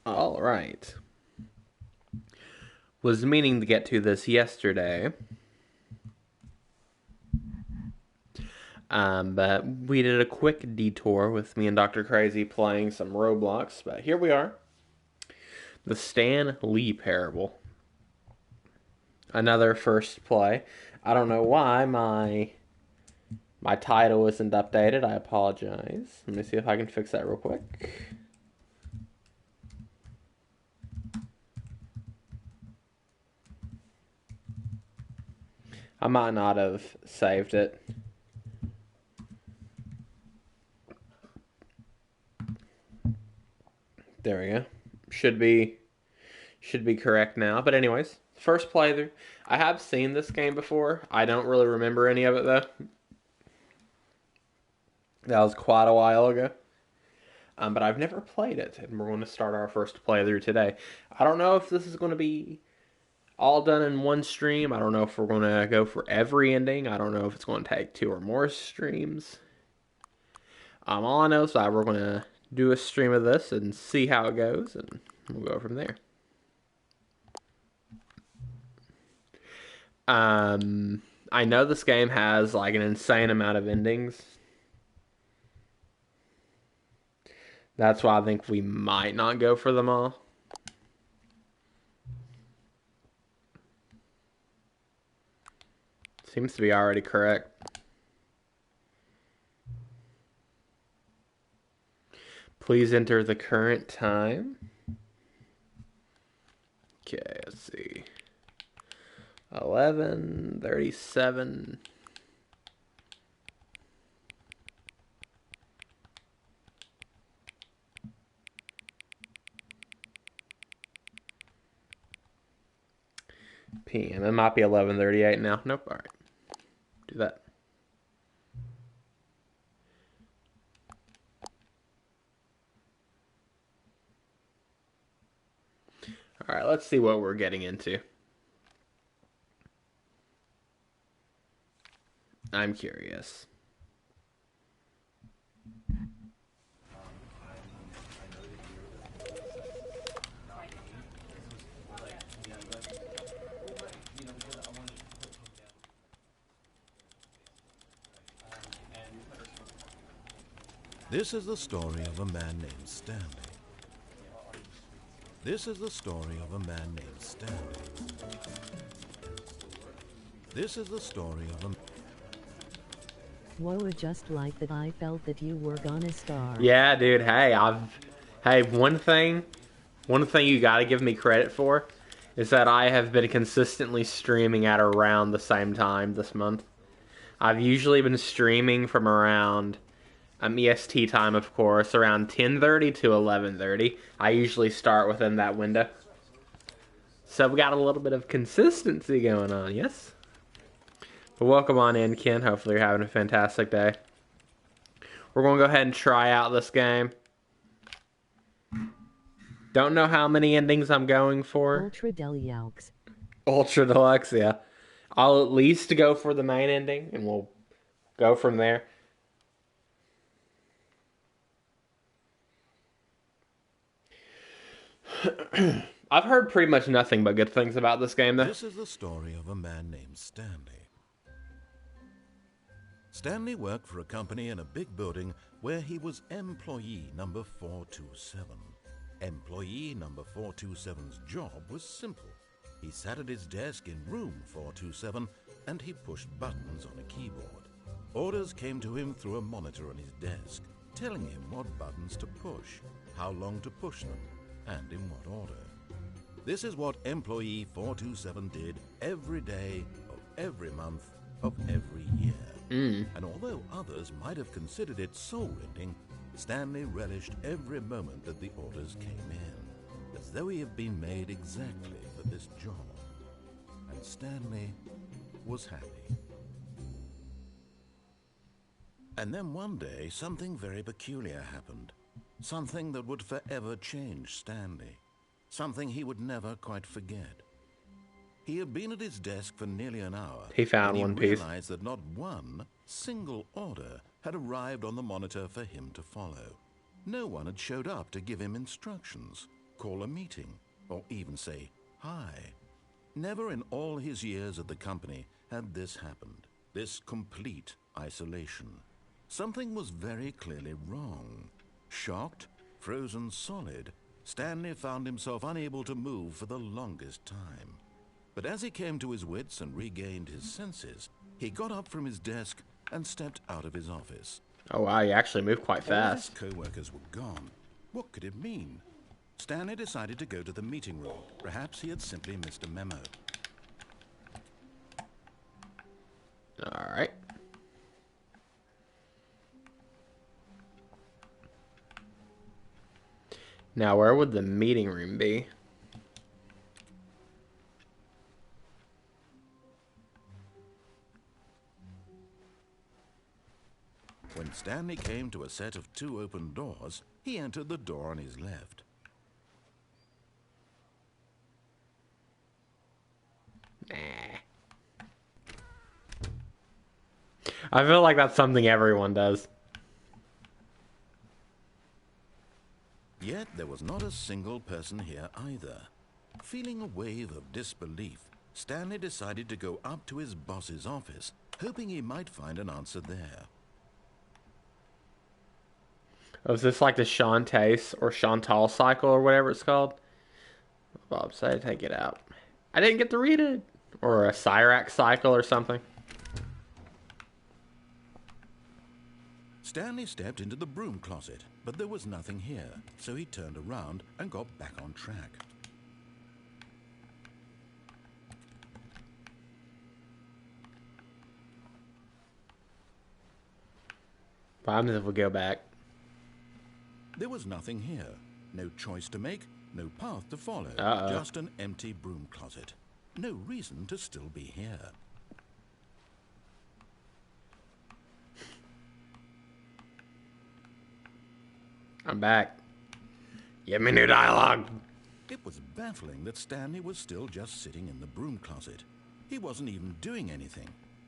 All right. Was meaning to get to this yesterday. But we did a quick detour with me and Dr. Crazy playing some Roblox. But here we are. The Stanley Parable. Another first play. I don't know why my title isn't updated. I apologize. Let me see if I can fix that real quick. I might not have saved it. There we go. Should be correct now. But anyways, first playthrough. I have seen this game before. I don't really remember any of it though. That was quite a while ago. But I've never played it, and we're going to start our first playthrough today. I don't know if this is going to be all done in one stream. I don't know if we're going to go for every ending. I don't know if it's going to take 2 or more streams. All I know is that we're going to do a stream of this and see how it goes, and we'll go from there. I know this game has like an insane amount of endings. That's why I think we might not go for them all. Seems to be already correct. Please enter the current time. Okay, let's see. 11:37. PM. It might be 11:38 now. Nope. All right. Do that. All right. Let's see what we're getting into. I'm curious. This is the story of a man named Stanley. This is the story of a man named Stanley. This is the story of a... Whoa, just like that I felt that you were gonna star. Yeah, dude. Hey, one thing you gotta give me credit for is that I have been consistently streaming at around the same time this month. I've usually been streaming from around EST time, of course, around 10:30 to 11:30. I usually start within that window. So we got a little bit of consistency going on, yes? But welcome on in, Ken. Hopefully you're having a fantastic day. We're going to go ahead and try out this game. Don't know how many endings I'm going for. Ultra Deluxe. Ultra Deluxe, yeah. I'll at least go for the main ending, and we'll go from there. I've heard pretty much nothing but good things about this game, though. This is the story of a man named Stanley. Stanley worked for a company in a big building where he was employee number 427. Employee number 427's job was simple. He sat at his desk in room 427 and he pushed buttons on a keyboard. Orders came to him through a monitor on his desk, telling him what buttons to push, how long to push them, and in what order. This is what employee 427 did every day of every month of every year. And although others might have considered it soul-rending, Stanley relished every moment that the orders came in, as though he had been made exactly for this job. And Stanley was happy. And then one day, something very peculiar happened. Something that would forever change Stanley. Something he would never quite forget. He had been at his desk for nearly an hour. He found one piece. He realized that not one single order had arrived on the monitor for him to follow. No one had showed up to give him instructions. call a meeting, or even say hi. Never in all his years at the company had this happened, this complete isolation. Something was very clearly wrong. Shocked, frozen solid, Stanley found himself unable to move for the longest time. But as he came to his wits and regained his senses, he got up from his desk and stepped out of his office. Oh wow, you actually moved quite fast. All his co-workers were gone. What could it mean? Stanley decided to go to the meeting room. Perhaps he had simply missed a memo. Alright. Now, where would the meeting room be? When Stanley came to a set of 2 open doors, he entered the door on his left. Nah. I feel like that's something everyone does. Yet there was not a single person here either. Feeling a wave of disbelief, Stanley decided to go up to his boss's office, hoping he might find an answer there. Oh, is this like the Shantae or Chantal cycle or whatever it's called? Bob said, take it out. I didn't get to read it. Or a Cyrax cycle or something. Stanley stepped into the broom closet, but there was nothing here, so he turned around and got back on track. What happens if we go back? There was nothing here. No choice to make, no path to follow. Just an empty broom closet. No reason to still be here. I'm back. Give me new dialogue. It was baffling that Stanley was still just sitting in the broom closet. He wasn't even doing anything.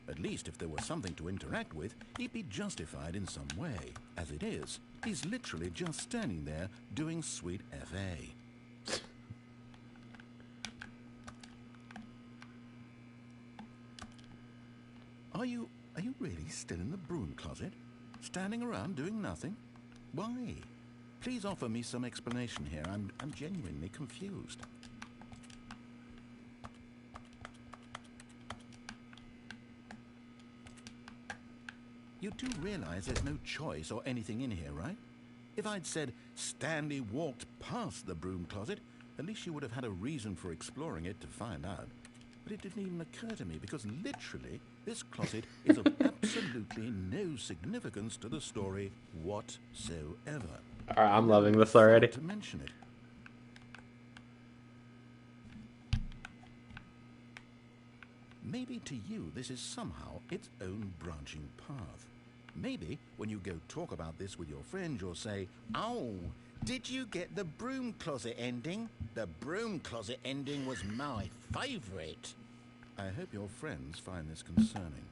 At least if there was something to interact with, he'd be justified in some way. As it is, he's literally just standing there doing sweet FA. Are you really still in the broom closet? Standing around doing nothing? Why? Please offer me some explanation here. I'm genuinely confused. You do realize there's no choice or anything in here, right? If I'd said Stanley walked past the broom closet, at least you would have had a reason for exploring it to find out. But it didn't even occur to me because literally this closet is of absolutely no significance to the story whatsoever. Alright, I'm loving this already. To mention it. Maybe to you this is somehow its own branching path. Maybe when you go talk about this with your friends, you'll say, "Oh, did you get the broom closet ending? The broom closet ending was my favorite." I hope your friends find this concerning.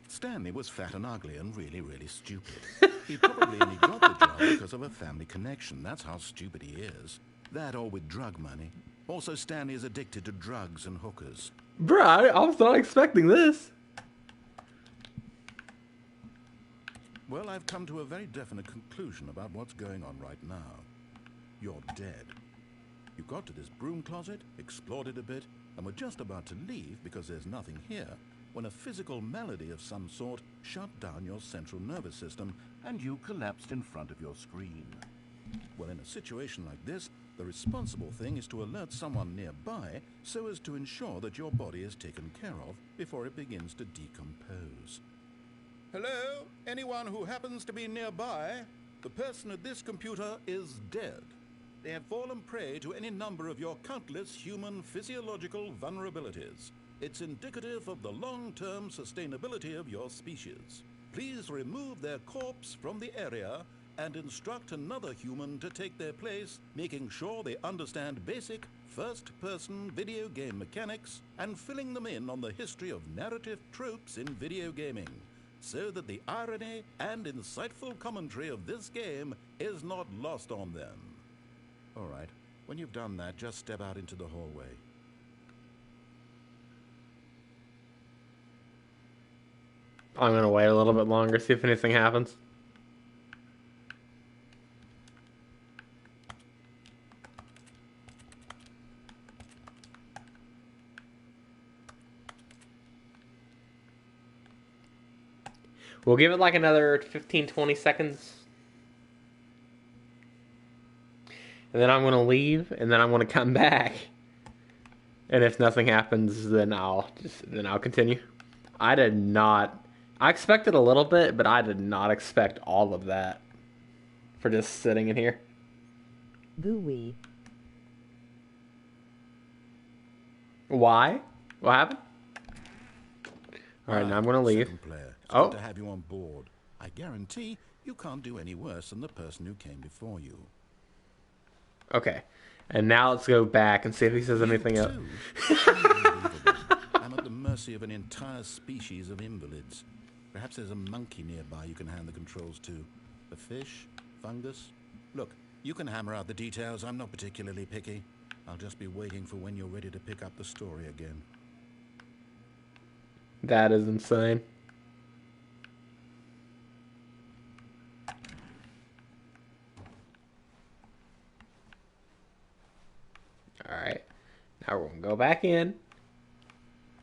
Stanley was fat and ugly and really, really stupid. He probably only got the job because of a family connection. That's how stupid he is. That or with drug money. Also, Stanley is addicted to drugs and hookers. Bruh, I was not expecting this. Well, I've come to a very definite conclusion about what's going on right now. You're dead. You got to this broom closet, explored it a bit, and were just about to leave because there's nothing here, when a physical malady of some sort shut down your central nervous system and you collapsed in front of your screen. Well, in a situation like this, the responsible thing is to alert someone nearby so as to ensure that your body is taken care of before it begins to decompose. Hello? Anyone who happens to be nearby? The person at this computer is dead. They have fallen prey to any number of your countless human physiological vulnerabilities. It's indicative of the long-term sustainability of your species. Please remove their corpse from the area and instruct another human to take their place, making sure they understand basic first-person video game mechanics and filling them in on the history of narrative tropes in video gaming. so that the irony and insightful commentary of this game is not lost on them. All right, when you've done that, just step out into the hallway. I'm gonna wait a little bit longer, see if anything happens. We'll give it like another 15-20 seconds. And then I'm gonna leave, and then I'm gonna come back. And if nothing happens, then I'll continue. I expected a little bit, but I did not expect all of that for just sitting in here. Boo-wee. Why? What happened? All right, now I'm gonna leave. Player. It's Oh. good to have you on board. I guarantee you can't do any worse than the person who came before you. Okay, and now let's go back and see if he says anything else. Unbelievable. I'm at the mercy of an entire species of invalids. Perhaps there's a monkey nearby you can hand the controls to. A fish? Fungus? Look, you can hammer out the details. I'm not particularly picky. I'll just be waiting for when you're ready to pick up the story again. That is insane. Alright. Now we're going to go back in.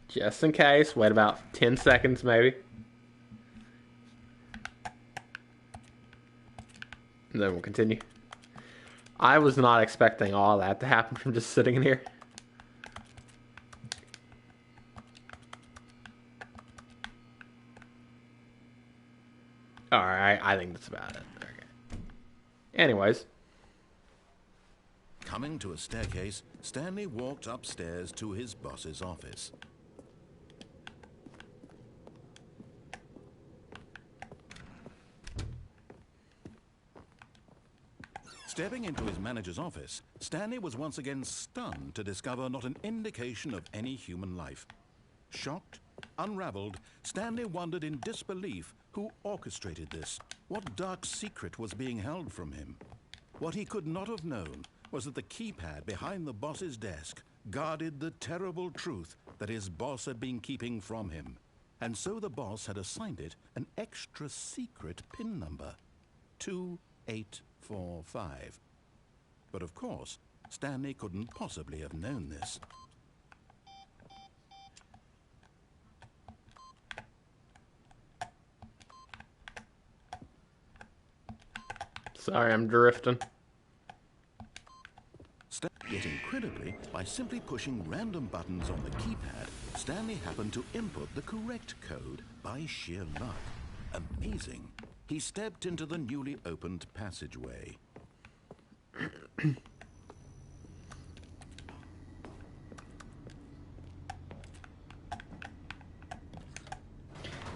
Just in case. Wait about 10 seconds maybe. And then we'll continue. I was not expecting all that to happen from just sitting in here. Alright, I think that's about it. Okay. Anyways. Coming to a staircase, Stanley walked upstairs to his boss's office. Stepping into his manager's office, Stanley was once again stunned to discover not an indication of any human life. Shocked, unraveled, Stanley wondered in disbelief who orchestrated this. What dark secret was being held from him? What he could not have known was that the keypad behind the boss's desk guarded the terrible truth that his boss had been keeping from him. And so the boss had assigned it an extra secret PIN number, 2845. But of course, Stanley couldn't possibly have known this. Sorry, I'm drifting. Yet incredibly, by simply pushing random buttons on the keypad, Stanley happened to input the correct code by sheer luck. Amazing. He stepped into the newly opened passageway.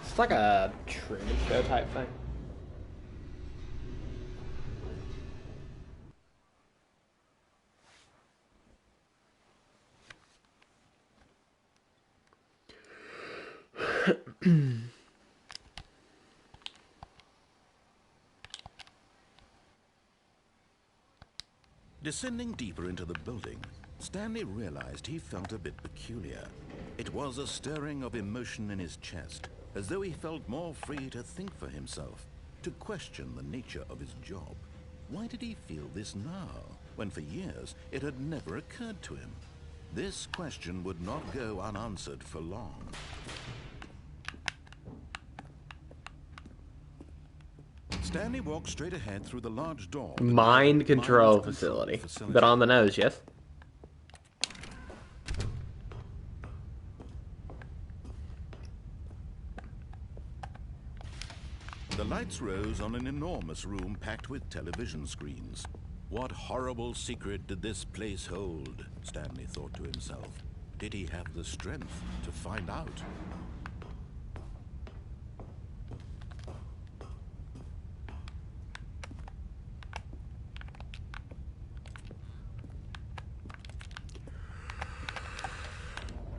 It's like a Truman Show type thing. Descending deeper into the building, Stanley realized he felt a bit peculiar. It was a stirring of emotion in his chest, as though he felt more free to think for himself, to question the nature of his job. Why did he feel this now, when for years it had never occurred to him? This question would not go unanswered for long. Stanley walked straight ahead through the large door. Mind control facility. But on the nose, yes? The lights rose on an enormous room packed with television screens. What horrible secret did this place hold? Stanley thought to himself. Did he have the strength to find out?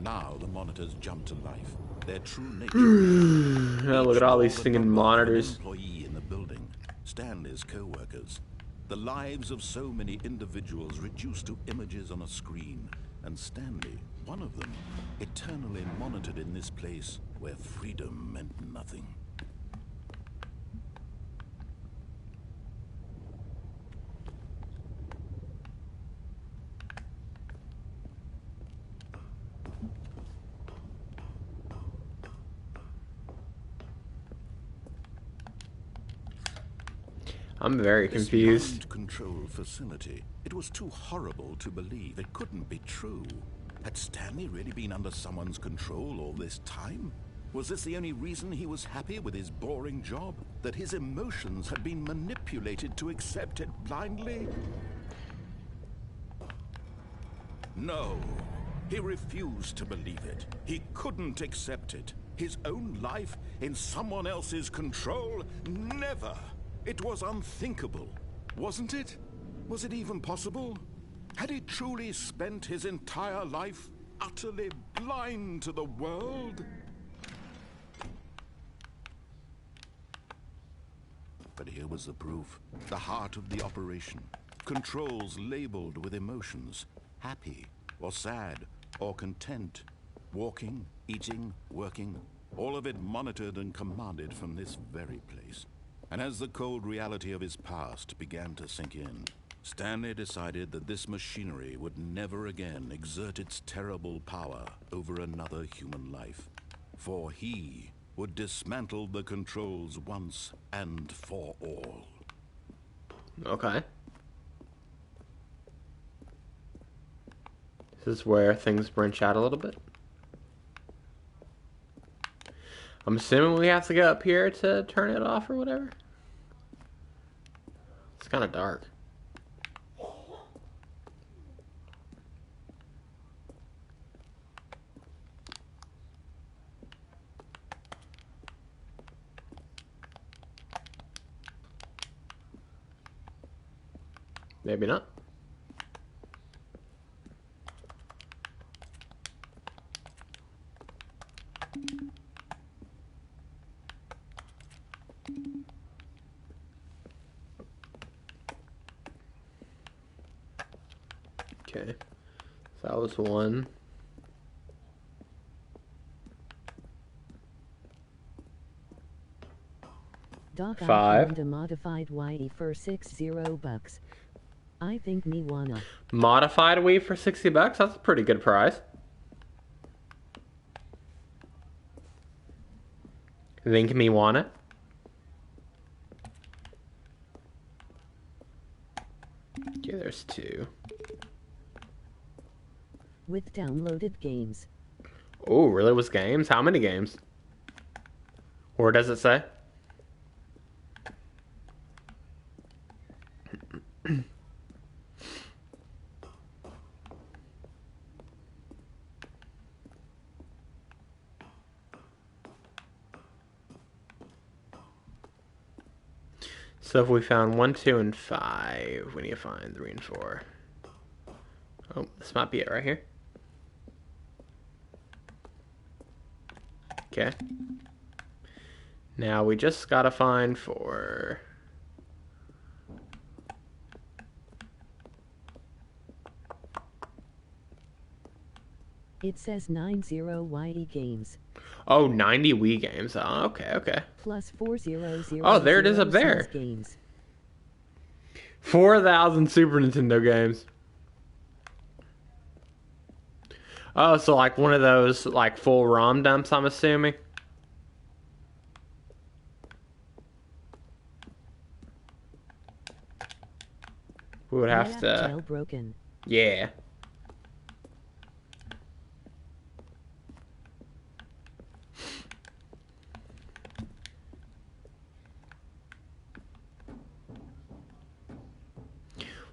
Now the monitors jumped to life. their true nature. Oh, look at all these Each stinging bore the monitors. number of an employee in the building, Stanley's co-workers. The lives of so many individuals reduced to images on a screen, and Stanley, one of them, eternally monitored in this place where freedom meant nothing. I'm very This confused. mind control facility. It was too horrible to believe. It couldn't be true. Had Stanley really been under someone's control all this time? Was this the only reason he was happy with his boring job? That his emotions had been manipulated to accept it blindly? No. He refused to believe it. He couldn't accept it. His own life in someone else's control? Never. It was unthinkable, wasn't it? Was it even possible? Had he truly spent his entire life utterly blind to the world? But here was the proof. The heart of the operation. Controls labeled with emotions. Happy, or sad, or content. Walking, eating, working. All of it monitored and commanded from this very place. And as the cold reality of his past began to sink in, Stanley decided that this machinery would never again exert its terrible power over another human life. For he would dismantle the controls once and for all. Okay. This is where things branch out a little bit. I'm assuming we have to go up here to turn it off or whatever. It's kind of dark. Maybe not. Okay, so that was one. Doc, I 5. found a modified YE for $60. I think me wanna. Modified weave for $60. That's a pretty good price. Think me want it? Okay, there's 2. With downloaded games. Oh, really? Was games? How many games? Or does it say? So if we found 1, 2, and 5, we need to find 3 and 4. Oh, this might be it right here. Okay. Now we just gotta find 4. It says 90 YE games. Oh, 90 Wii games. Oh, okay, okay. Plus 400. Oh, there it is up there. Games. 4,000 Super Nintendo games. Oh, so like one of those like full ROM dumps, I'm assuming. We would have to. Jailbroken. Yeah.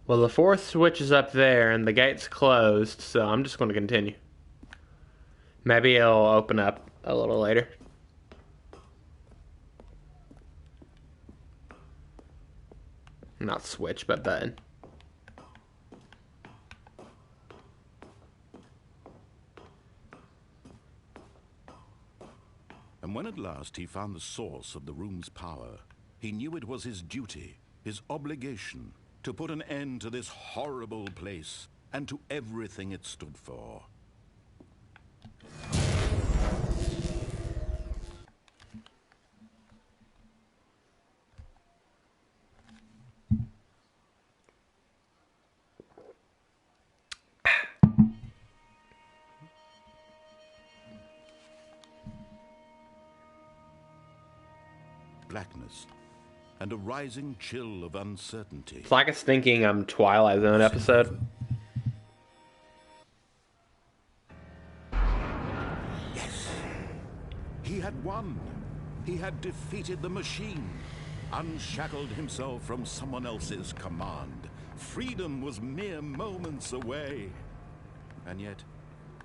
Well, the 4th switch is up there and the gate's closed, so I'm just going to continue. Maybe it'll open up a little later. Not switch, but button. And when at last he found the source of the room's power, he knew it was his duty, his obligation, to put an end to this horrible place and to everything it stood for. Blackness and a rising chill of uncertainty. It's like a stinking Twilight Zone episode. Yes. He had won. He had defeated the machine, unshackled himself from someone else's command. Freedom was mere moments away. And yet,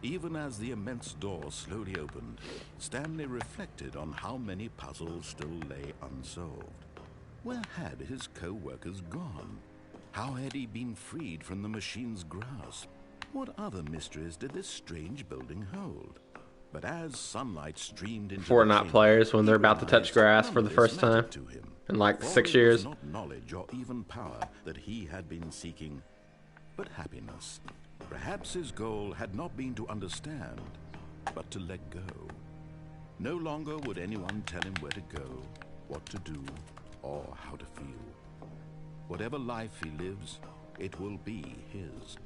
even as the immense door slowly opened, Stanley reflected on how many puzzles still lay unsolved. Where had his co-workers gone? How had he been freed from the machine's grasp? What other mysteries did this strange building hold? But as sunlight streamed into Fortnite players when they're about to touch grass for the first time in like 6 years. Not knowledge or even power that he had been seeking, but happiness. Perhaps his goal had not been to understand, but to let go. No longer would anyone tell him where to go, what to do, or how to feel. Whatever life he lives, it will be his.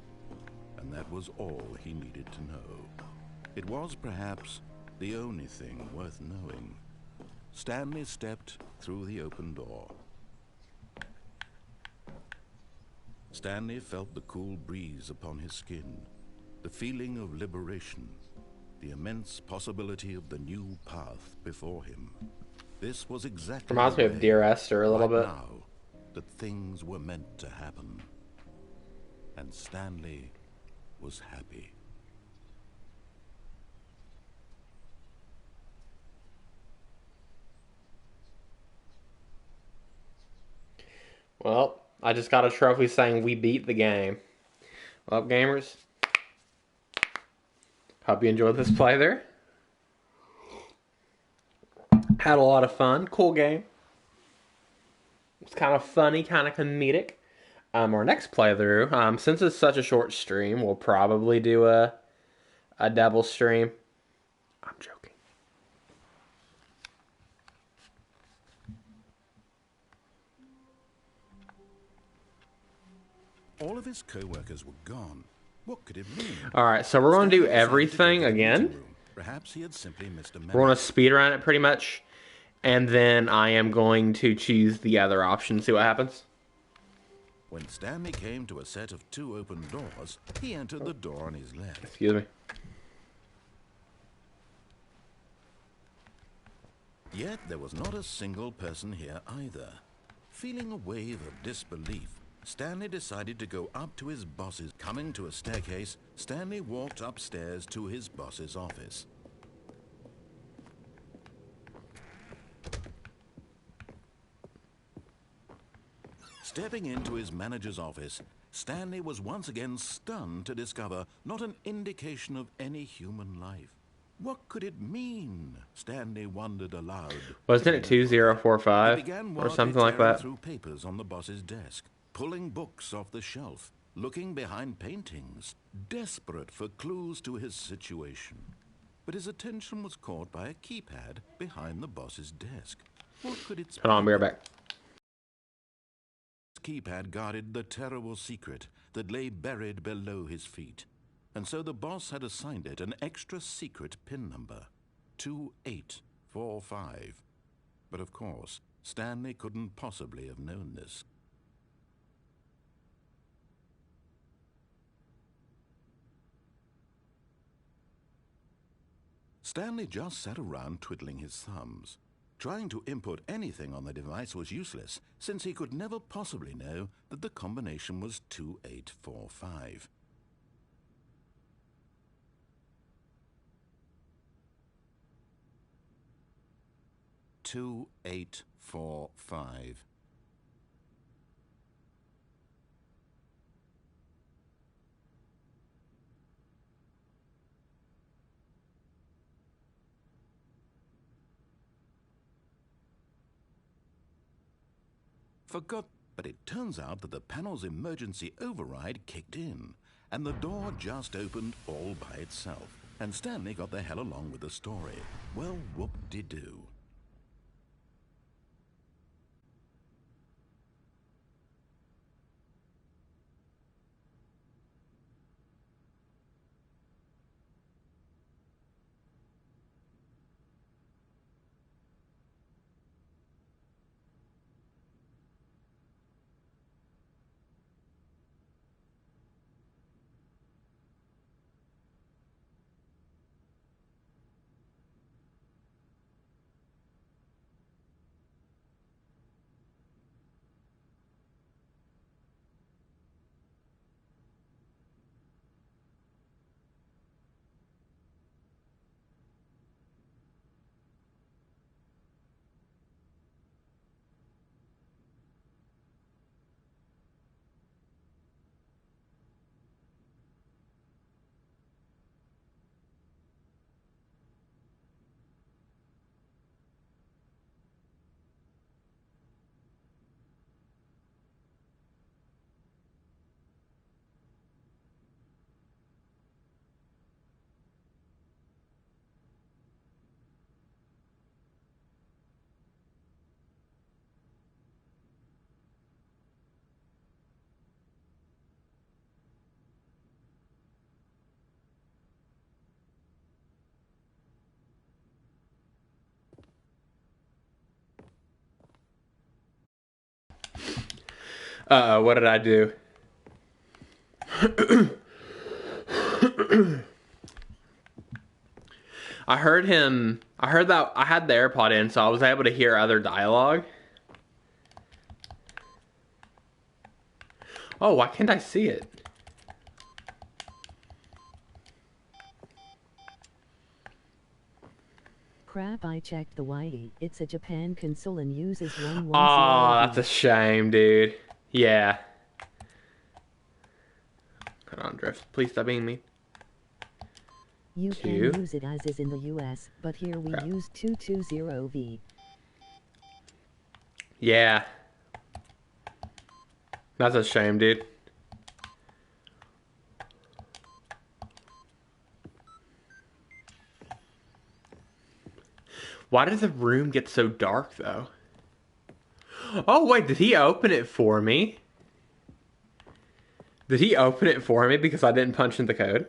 And that was all he needed to know. It was perhaps the only thing worth knowing. Stanley stepped through the open door. Stanley felt the cool breeze upon his skin, the feeling of liberation, the immense possibility of the new path before him. This was exactly Reminds me of Dear Esther a little bit. now that things were meant to happen. And Stanley was happy. Well, I just got a trophy saying we beat the game. Well, gamers, hope you enjoyed this playthrough. Had a lot of fun. Cool game. It's kind of funny, kind of comedic. Our next playthrough, since it's such a short stream, we'll probably do a double stream. I'm joking. All of his co-workers were gone. What could it mean? Alright, so we're going to do everything again. Perhaps he had simply missed a We're going to speed around it pretty much. And then I am going to choose the other option, see what happens. When Stanley came to a set of 2 open doors, he entered the door on his left. Excuse me. Yet there was not a single person here either. Feeling a wave of disbelief, Stanley decided to go up to his boss's. Coming to a staircase, Stanley walked upstairs to his boss's office. Stepping into his manager's office, Stanley was once again stunned to discover not an indication of any human life. What could it mean? Stanley wondered aloud. Wasn't it 2045 or something like that? Through papers on the boss's desk, pulling books off the shelf, looking behind paintings, desperate for clues to his situation. But his attention was caught by a keypad behind the boss's desk. What could it Hold on, be right back. Keypad guarded the terrible secret that lay buried below his feet. And so the boss had assigned it an extra secret PIN number, 2845. But of course, Stanley couldn't possibly have known this. Stanley just sat around twiddling his thumbs. Trying to input anything on the device was useless, since he could never possibly know that the combination was 2845. "2845. But it turns out that the panel's emergency override kicked in, and the door just opened all by itself. And Stanley got the hell along with the story. Well, whoop-de-doo. Uh-oh, what did I do? I heard that I had the AirPod in, so I was able to hear other dialogue. Oh, why can't I see it? Crap, I checked the YE. It's a Japan console and uses 110. Oh, that's a shame, dude. Yeah. Hold on, Drift. Please stop being mean. You can use it as is in the US, but here we use 220V. Yeah. That's a shame, dude. Why did the room get so dark, though? Oh, wait, did he open it for me? Did he open it for me because I didn't punch in the code?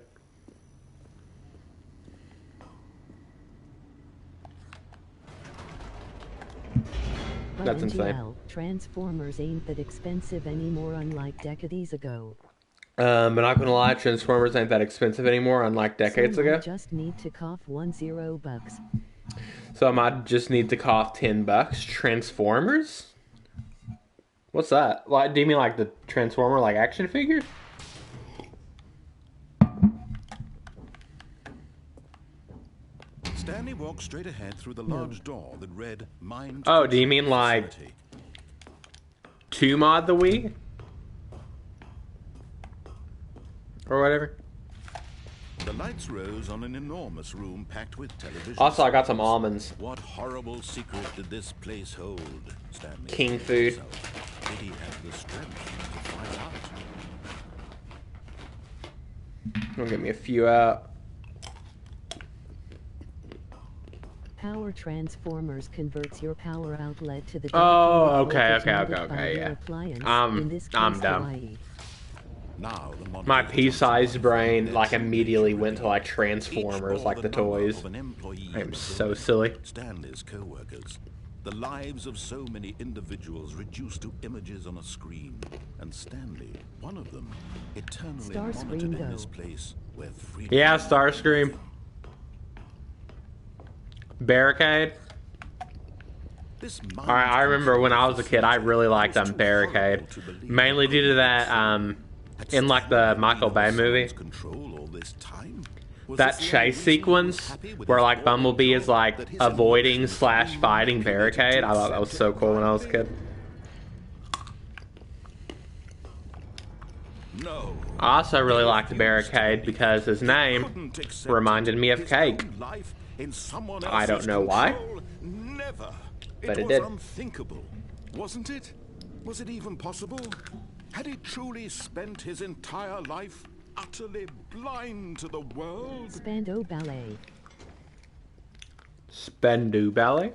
But that's insane. Transformers ain't that expensive anymore, unlike decades ago. I'm not gonna lie, Transformers ain't that expensive anymore, unlike decades ago. I just need to cough $10. So I might just need to cough $10. Transformers? What's that? Like, do you mean like the Transformer like action figures? Stanley walked straight ahead through the large door that read Mind. Oh, do you mean like to mod the Wii? Or whatever? The lights rose on an enormous room packed with television. Also, I got some almonds. What horrible secret did this place hold? Stanley King food. Did he have the strength to find out? Gonna get me a few out. Power Transformers converts your power outlet to the. Oh, okay, yeah. I'm dumb. Now, my pea-sized brain like immediately went to like Transformers, like the toys. I am so silly. Stanley's co-workers. The lives of so many individuals reduced to images on a screen. And Stanley, one of them, eternally monitored in this place where freedom... Yeah, Starscream. Barricade. Alright, I remember when I was a kid, I really liked Barricade. Mainly due to that, in like the Michael Bay movie, that chase sequence where like Bumblebee is like avoiding / fighting Barricade. I thought that was so cool when I was a kid. I also really liked Barricade because his name reminded me of cake. I don't know why, but it did. Unthinkable, wasn't it? Was it even possible? Had he truly spent his entire life utterly blind to the world? Spando Ballet. Spendu Ballet?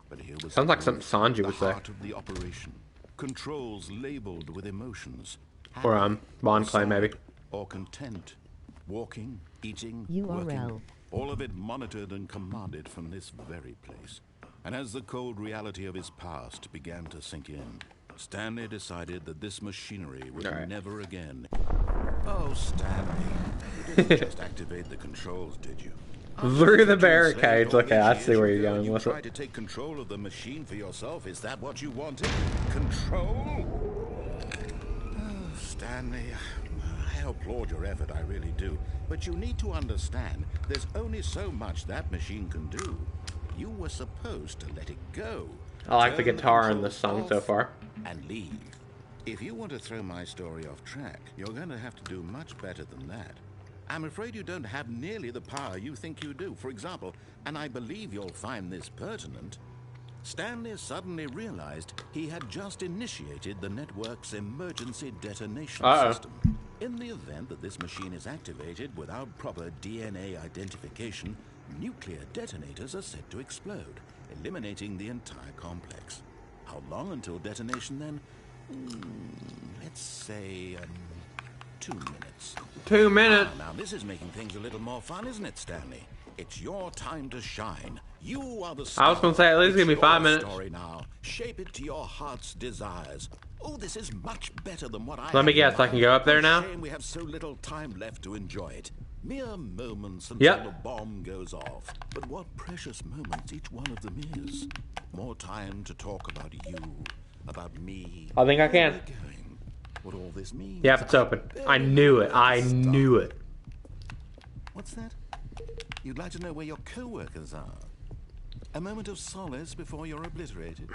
But here was Sounds like something Sanji the would say. heart of the operation. Controls labeled with emotions. Or Happy, Bond Clay, maybe. sad, or content. Walking, eating, URL. working. All of it monitored and commanded from this very place. And as the cold reality of his past began to sink in, Stanley decided that this machinery would All right. never again. Oh, Stanley, you didn't just activate the controls, did you? Through the barricades. Okay, I see where you're going with You it. tried to take control of the machine for yourself. Is that what you wanted? Control? Oh, Stanley, I applaud your effort, I really do. But you need to understand, there's only so much that machine can do. You were supposed to let it go. I like the Turn guitar in controls this song so off far. and leave. If you want to throw my story off track, you're going to have to do much better than that. I'm afraid you don't have nearly the power you think you do. For example, and I believe you'll find this pertinent, Stanley suddenly realized he had just initiated the network's emergency detonation system. In the event that this machine is activated without proper DNA identification, nuclear detonators are set to explode, eliminating the entire complex. How long until detonation then? Let's say 2 minutes. 2 minutes. Now this is making things a little more fun, isn't it, Stanley? It's your time to shine. You are the star. I was gonna say, at least It's give me 5 your minutes. Story now. Shape it to your heart's desires. Oh, this is much better than what I. Let me had in guess, I can mind. go up there now? Shame we have so little time left to enjoy it. Mere moments until Yep. the bomb goes off. But what precious moments each one of them is. More time to talk about you, about me. I think I can. where we're going, what all this means. Yep, it's open. I knew it. I knew it. What's that? You'd like to know where your co-workers are? A moment of solace before you're obliterated.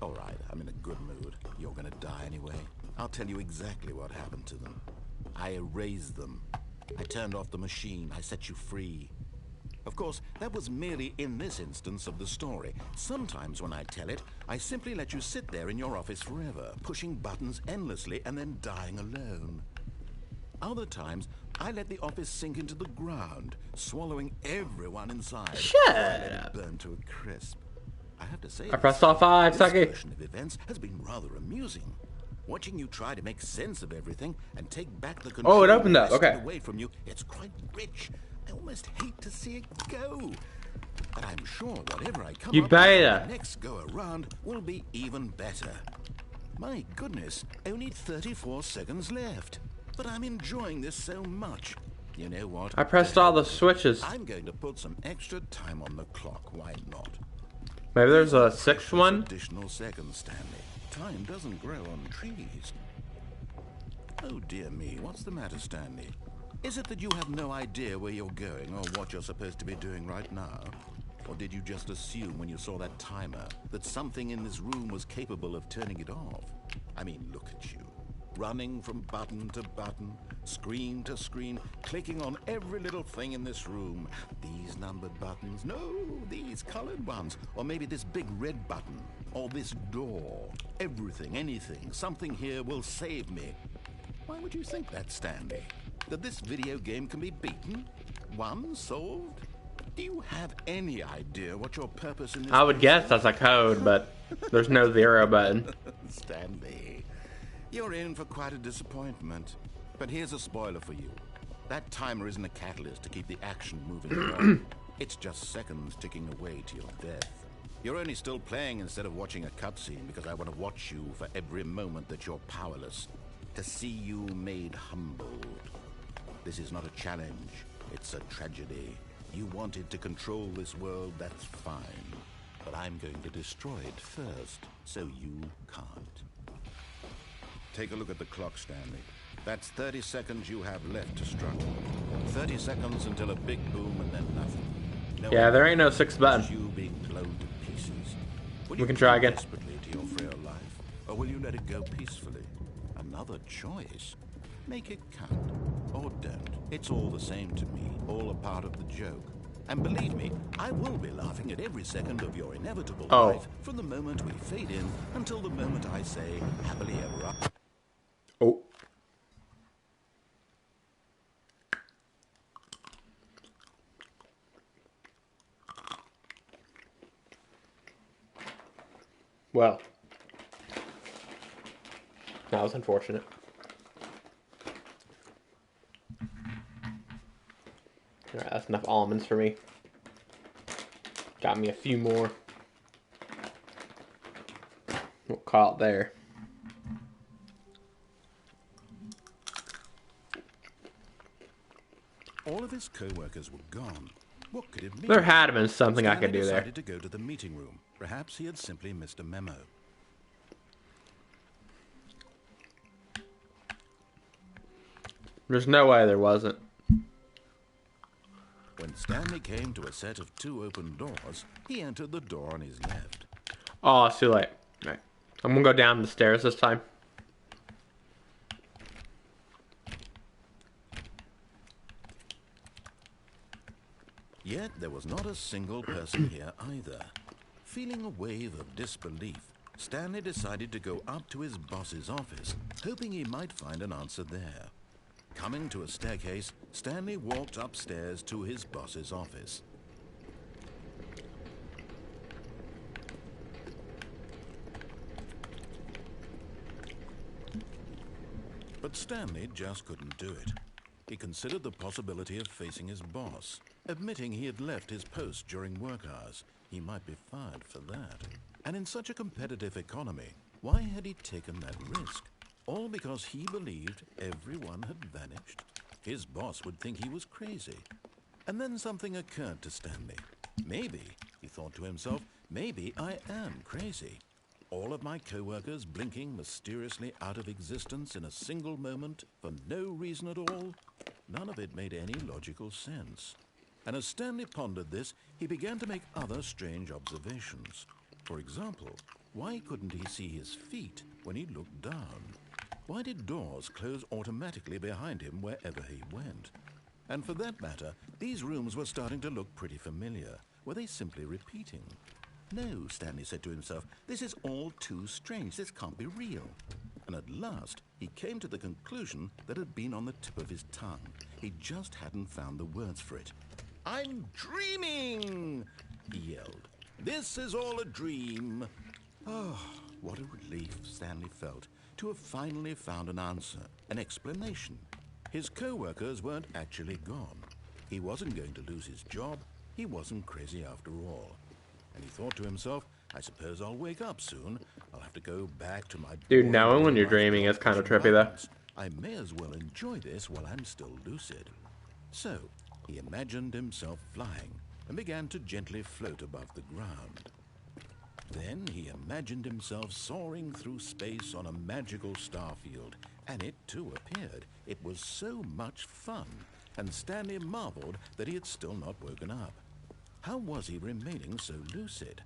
All right, I'm in a good mood. You're gonna die anyway. I'll tell you exactly what happened to them. I erased them. I turned off the machine. I set you free. Of course, that was merely in this instance of the story. Sometimes when I tell it, I simply let you sit there in your office forever, pushing buttons endlessly and then dying alone. Other times, I let the office sink into the ground, swallowing everyone inside. Shut Let it up. burn to a crisp. I have to say, I pressed all 5, this Saki. version of events has been rather amusing. Watching you try to make sense of everything and take back the control Oh, it opened up. wrested Okay. away from you, it's quite rich. I almost hate to see it go. But I'm sure whatever I come You up with better. on the next go around will be even better. My goodness, only 34 seconds left. But I'm enjoying this so much. You know what? I pressed all the switches. I'm going to put some extra time on the clock. Why not? Maybe there's a 6th Precious one? Additional seconds, Stanley. Time doesn't grow on trees. Oh dear me, what's the matter, Stanley? Is it that you have no idea where you're going or what you're supposed to be doing right now? Or did you just assume when you saw that timer that something in this room was capable of turning it off? I mean, look at you. Running from button to button, screen to screen, clicking on every little thing in this room. These numbered buttons, no, these colored ones. Or maybe this big red button, or this door. Everything, anything, something here will save me. Why would you think that, Stanley? That this video game can be beaten? Won? Solved? Do you have any idea what your purpose in this I would guess that's a code, but there's no 0 button. Stanley, you're in for quite a disappointment. But here's a spoiler for you. That timer isn't a catalyst to keep the action moving along. It's just seconds ticking away to your death. You're only still playing instead of watching a cutscene because I want to watch you for every moment that you're powerless. To see you made humbled. This is not a challenge. It's a tragedy. You wanted to control this world, that's fine. But I'm going to destroy it first, so you can't. Take a look at the clock, Stanley. That's 30 seconds you have left to struggle. 30 seconds until a big boom and then nothing. No Yeah, there ain't no 6th button. just you being blown to pieces. Will We you can try cling again. desperately to your frail life, or will you let it go peacefully? Another choice. Make it count, or don't. It's all the same to me, all a part of the joke. And believe me, I will be laughing at every second of your inevitable Oh. life from the moment we fade in until the moment I say happily ever after. Oh. Well, that was unfortunate. Alright, that's enough almonds for me. Got me a few more. We'll call it there. All of his co-workers were gone. What could it mean? There had been something I Stanley could do there. decided to go to the meeting room. Perhaps he had simply missed a memo. There's no way there wasn't. When Stanley came to a set of 2 open doors, he entered the door on his left. Oh, it's too late. Right. I'm gonna go down the stairs this time. Yet there was not a single person here either. Feeling a wave of disbelief, Stanley decided to go up to his boss's office, hoping he might find an answer there. Coming to a staircase, Stanley walked upstairs to his boss's office. But Stanley just couldn't do it. He considered the possibility of facing his boss. Admitting he had left his post during work hours, he might be fired for that. And in such a competitive economy, why had he taken that risk? All because he believed everyone had vanished? His boss would think he was crazy. And then something occurred to Stanley. Maybe, he thought to himself, maybe I am crazy. All of my co-workers blinking mysteriously out of existence in a single moment for no reason at all? None of it made any logical sense. And as Stanley pondered this, he began to make other strange observations. For example, why couldn't he see his feet when he looked down? Why did doors close automatically behind him wherever he went? And for that matter, these rooms were starting to look pretty familiar. Were they simply repeating? No, Stanley said to himself, this is all too strange. This can't be real. And at last, he came to the conclusion that had been on the tip of his tongue. He just hadn't found the words for it. I'm dreaming, he yelled. This is all a dream. Oh, what a relief Stanley felt to have finally found an answer, an explanation. His co-workers weren't actually gone. He wasn't going to lose his job. He wasn't crazy after all. And he thought to himself, I suppose I'll wake up soon. I'll have to go back to my... Dude, knowing when you're dreaming is kind of trippy, though. I may as well enjoy this while I'm still lucid. So, he imagined himself flying and began to gently float above the ground. Then he imagined himself soaring through space on a magical starfield, and it too appeared. It was so much fun, and Stanley marveled that he had still not woken up. How was he remaining so lucid?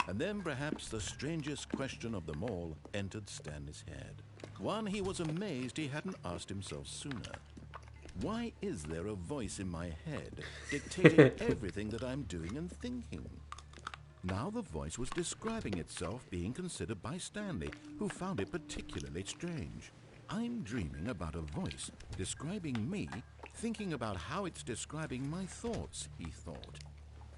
And then perhaps the strangest question of them all entered Stanley's head. One he was amazed he hadn't asked himself sooner. Why is there a voice in my head dictating everything that I'm doing and thinking? Now the voice was describing itself being considered by Stanley, who found it particularly strange. I'm dreaming about a voice describing me, thinking about how it's describing my thoughts, he thought.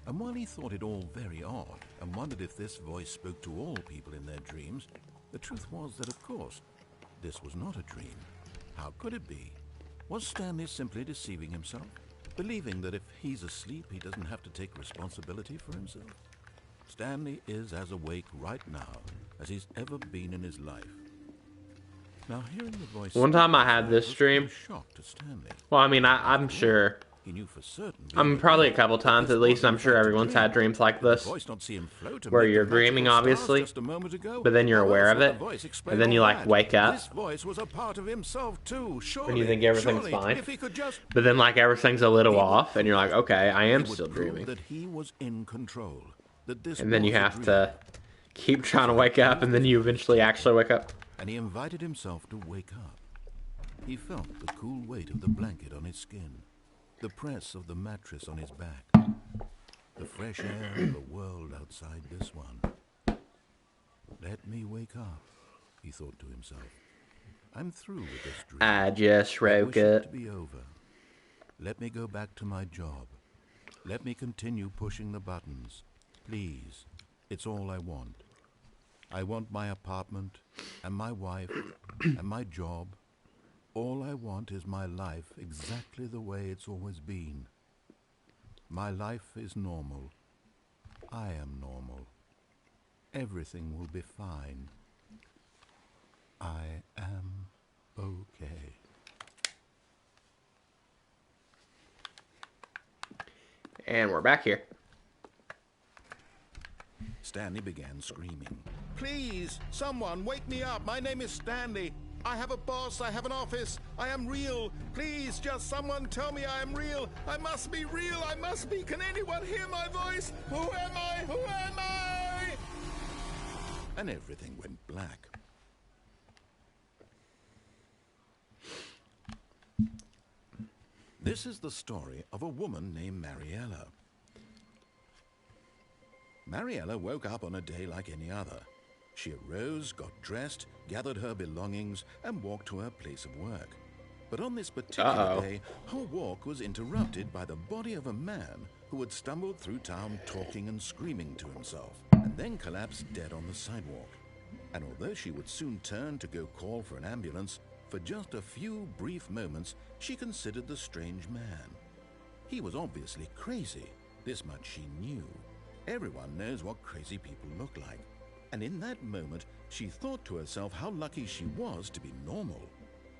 And while he thought it all very odd and wondered if this voice spoke to all people in their dreams, the truth was that, of course, this was not a dream. How could it be? Was Stanley simply deceiving himself, believing that if he's asleep, he doesn't have to take responsibility for himself? Stanley is as awake right now as he's ever been in his life. Now, hearing the voice... One time I had this dream. Shock to Stanley. Well, I mean, I'm sure. He knew for certain. I mean, probably a couple times at least. I'm sure everyone's had dreams like this, where you're dreaming, obviously, but then you're aware of it, and then you like wake up, and you think everything's fine, but then like everything's a little off, and you're like, okay, I am still dreaming, and then you have to keep trying to wake up, and then you eventually actually wake up. And he invited himself to wake up. He felt the cool weight of the blanket on his skin, the press of the mattress on his back. the fresh air and the world outside this one. Let me wake up, he thought to himself. I'm through with this dream. I just I woke wish it to up. be over. Let me go back to my job. Let me continue pushing the buttons. Please, it's all I want. I want my apartment, and my wife, and my job. All I want is my life exactly the way it's always been. My life is normal. I am normal. Everything will be fine. I am okay. And we're back here. Stanley began screaming. Please, someone, wake me up. My name is Stanley. I have a boss. I have an office. I am real. Please, just someone tell me I am real. I must be real. I must be. Can anyone hear my voice? Who am I? Who am I? And everything went black. This is the story of a woman named Mariella. Mariella woke up on a day like any other. She arose, got dressed, gathered her belongings, and walked to her place of work. But on this particular day, her walk was interrupted by the body of a man who had stumbled through town talking and screaming to himself, and then collapsed dead on the sidewalk. And although she would soon turn to go call for an ambulance, for just a few brief moments, she considered the strange man. He was obviously crazy. This much she knew. Everyone knows what crazy people look like. And in that moment, she thought to herself how lucky she was to be normal.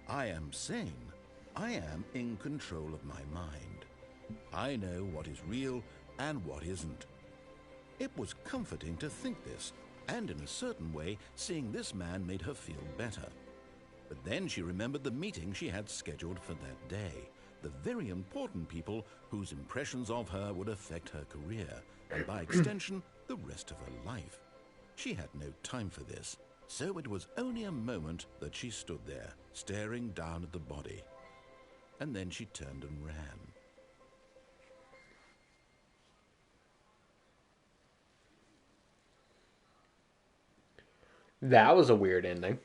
I am sane. I am in control of my mind. I know what is real and what isn't. It was comforting to think this, and in a certain way, seeing this man made her feel better. But then she remembered the meeting she had scheduled for that day, the very important people whose impressions of her would affect her career, and by extension, the rest of her life. She had no time for this, so it was only a moment that she stood there, staring down at the body. And then she turned and ran. That was a weird ending.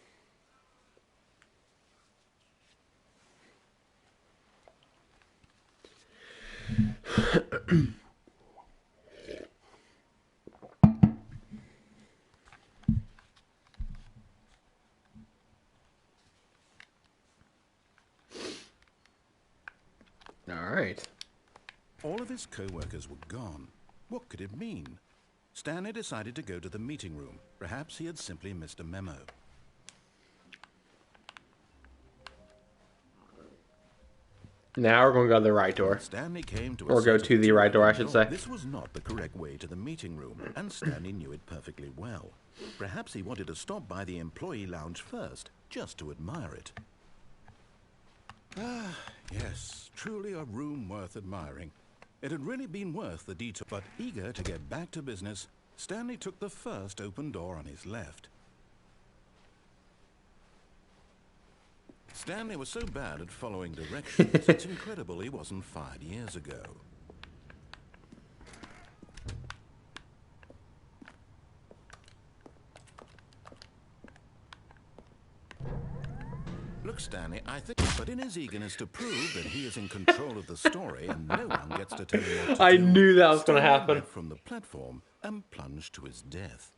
All right. All of his co-workers were gone. What could it mean? Stanley decided to go to the meeting room. Perhaps he had simply missed a memo. Now we're going to go to the right door. Stanley came to Or go to the right door, I should say. This was not the correct way to the meeting room, and Stanley knew it perfectly well. Perhaps he wanted to stop by the employee lounge first, just to admire it. Ah, yes, truly a room worth admiring. It had really been worth the detour, but eager to get back to business, Stanley took the first open door on his left. Stanley was so bad at following directions, it's incredible he wasn't fired years ago. Look, Stanley, I think, but in his eagerness to prove that he is in control of the story and no one gets to tell him what to I do, knew that was going to Stanley happen. leapt from the platform and plunged to his death.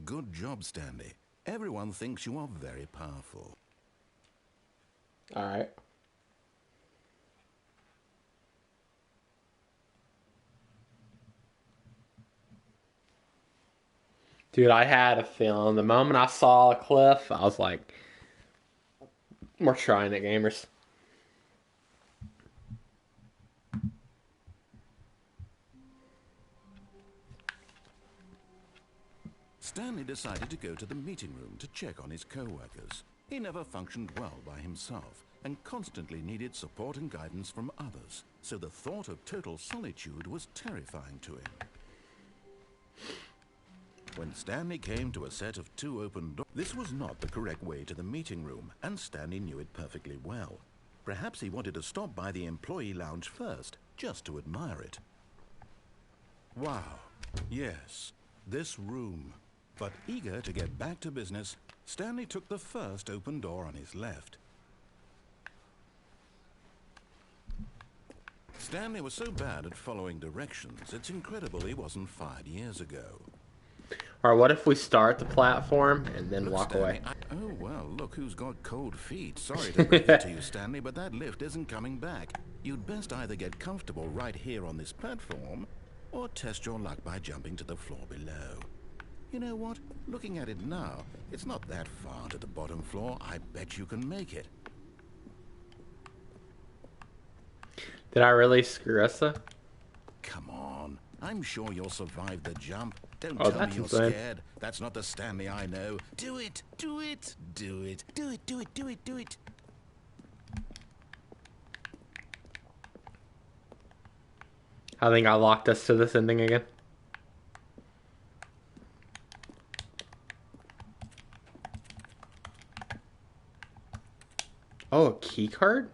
Good job, Stanley. Everyone thinks you are very powerful. All right. Dude, I had a feeling. The moment I saw a cliff, I was like, we're trying it, gamers. Stanley decided to go to the meeting room to check on his co-workers. He never functioned well by himself and constantly needed support and guidance from others, so the thought of total solitude was terrifying to him. When Stanley came to a set of two open doors, this was not the correct way to the meeting room, and Stanley knew it perfectly well. Perhaps he wanted to stop by the employee lounge first, just to admire it. Wow. Yes, this room. But eager to get back to business, Stanley took the first open door on his left. Stanley was so bad at following directions, it's incredible he wasn't fired years ago. Or what if we start the platform and then Look, walk Stanley, away? Oh, well, look who's got cold feet. Sorry to break it to you, Stanley, but that lift isn't coming back. You'd best either get comfortable right here on this platform, or test your luck by jumping to the floor below. You know what? Looking at it now, it's not that far to the bottom floor. I bet you can make it. Did I really screw us up? Come on. I'm sure you'll survive the jump. Don't Oh, tell me that's you're insane. scared. That's not the Stanley I know. Do it! Do it! Do it! Do it! Do it! Do it! Do it! I think I locked us to this ending again. Oh, a key card?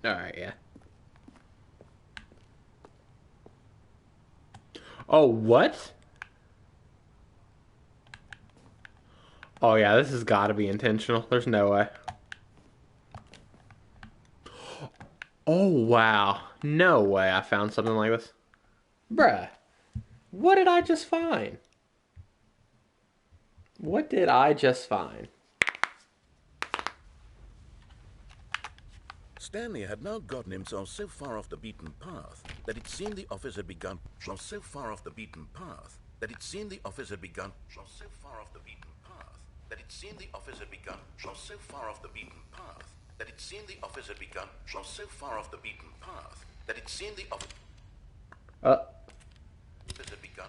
Alright, yeah. Oh, what? Oh, yeah, this has got to be intentional. There's no way. Oh, wow. No way I found something like this. Bruh. What did I just find? What did I just find? Stanley had now gotten himself so far off the beaten path that it seemed the office had begun. So far off the beaten path that it seemed the office had begun. So far off the beaten path that it seemed the office had begun. So far off the beaten path that it seemed the office had begun. So far off the beaten path that it seemed the office had begun.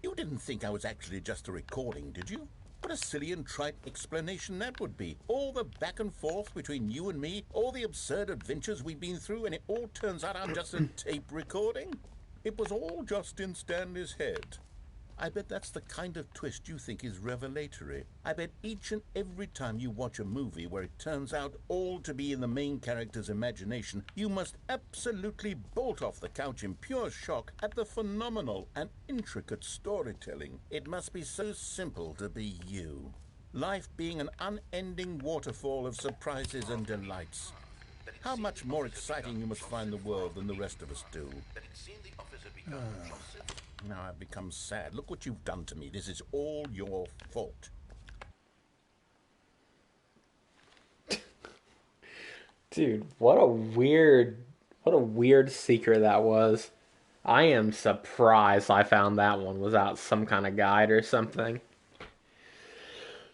You didn't think I was actually just a recording, did you? What a silly and trite explanation that would be. All the back and forth between you and me, all the absurd adventures we've been through, and it all turns out I'm just a tape recording? It was all just in Stanley's head. I bet that's the kind of twist you think is revelatory. I bet each and every time you watch a movie where it turns out all to be in the main character's imagination, you must absolutely bolt off the couch in pure shock at the phenomenal and intricate storytelling. It must be so simple to be you. Life being an unending waterfall of surprises and delights. How much more exciting you must find the world than the rest of us do. Now I've become sad. Look what you've done to me. This is all your fault. Dude, what a weird secret that was. I am surprised I found that one without some kind of guide or something.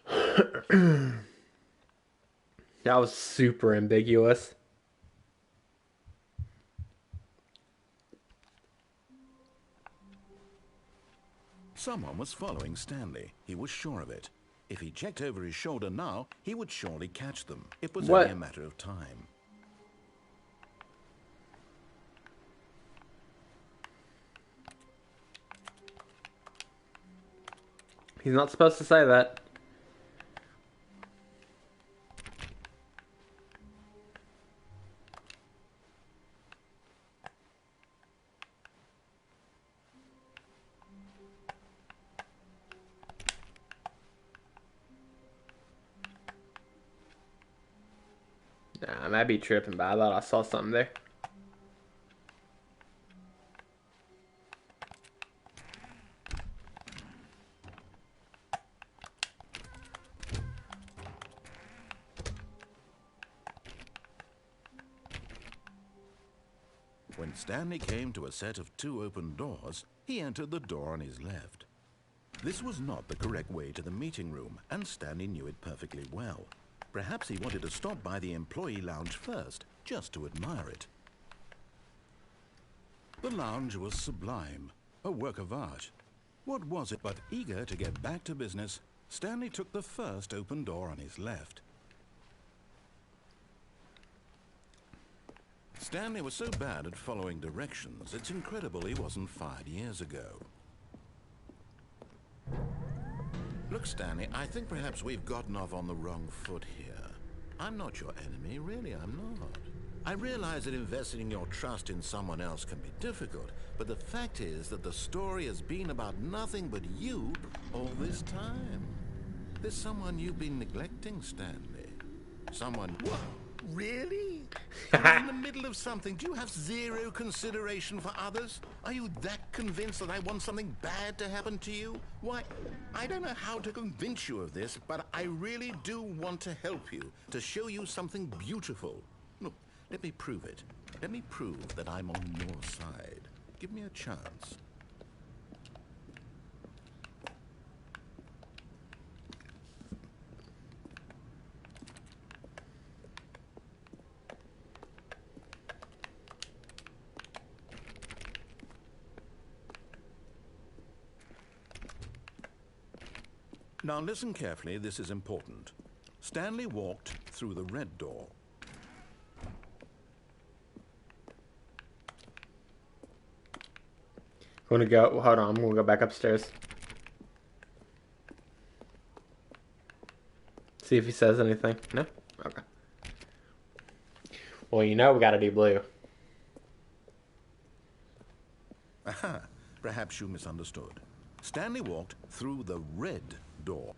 That was super ambiguous. Someone was following Stanley. He was sure of it. If he checked over his shoulder now, he would surely catch them. It was only a matter of time. He's not supposed to say that. Nah, I might be tripping, but I thought I saw something there. When Stanley came to a set of 2 open doors, he entered the door on his left. This was not the correct way to the meeting room, and Stanley knew it perfectly well. Perhaps he wanted to stop by the employee lounge first, just to admire it. The lounge was sublime, a work of art. What was it but eager to get back to business, Stanley took the first open door on his left. Stanley was so bad at following directions, it's incredible he wasn't fired years ago. Look, Stanley, I think perhaps we've gotten off on the wrong foot here. I'm not your enemy, really, I'm not. I realize that investing your trust in someone else can be difficult, but the fact is that the story has been about nothing but you all this time. There's someone you've been neglecting, Stanley. Someone... What? Really? You're in the middle of something. Do you have zero consideration for others? Are you that convinced that I want something bad to happen to you? Why, I don't know how to convince you of this, but I really do want to help you, to show you something beautiful. Look, let me prove it. Let me prove that I'm on your side. Give me a chance. Now listen carefully, this is important. Stanley walked through the red door. I'm gonna go, hold on, I'm gonna go back upstairs. See if he says anything. No? Okay. Well, you know we gotta do blue. Aha, perhaps you misunderstood. Stanley walked through the red door.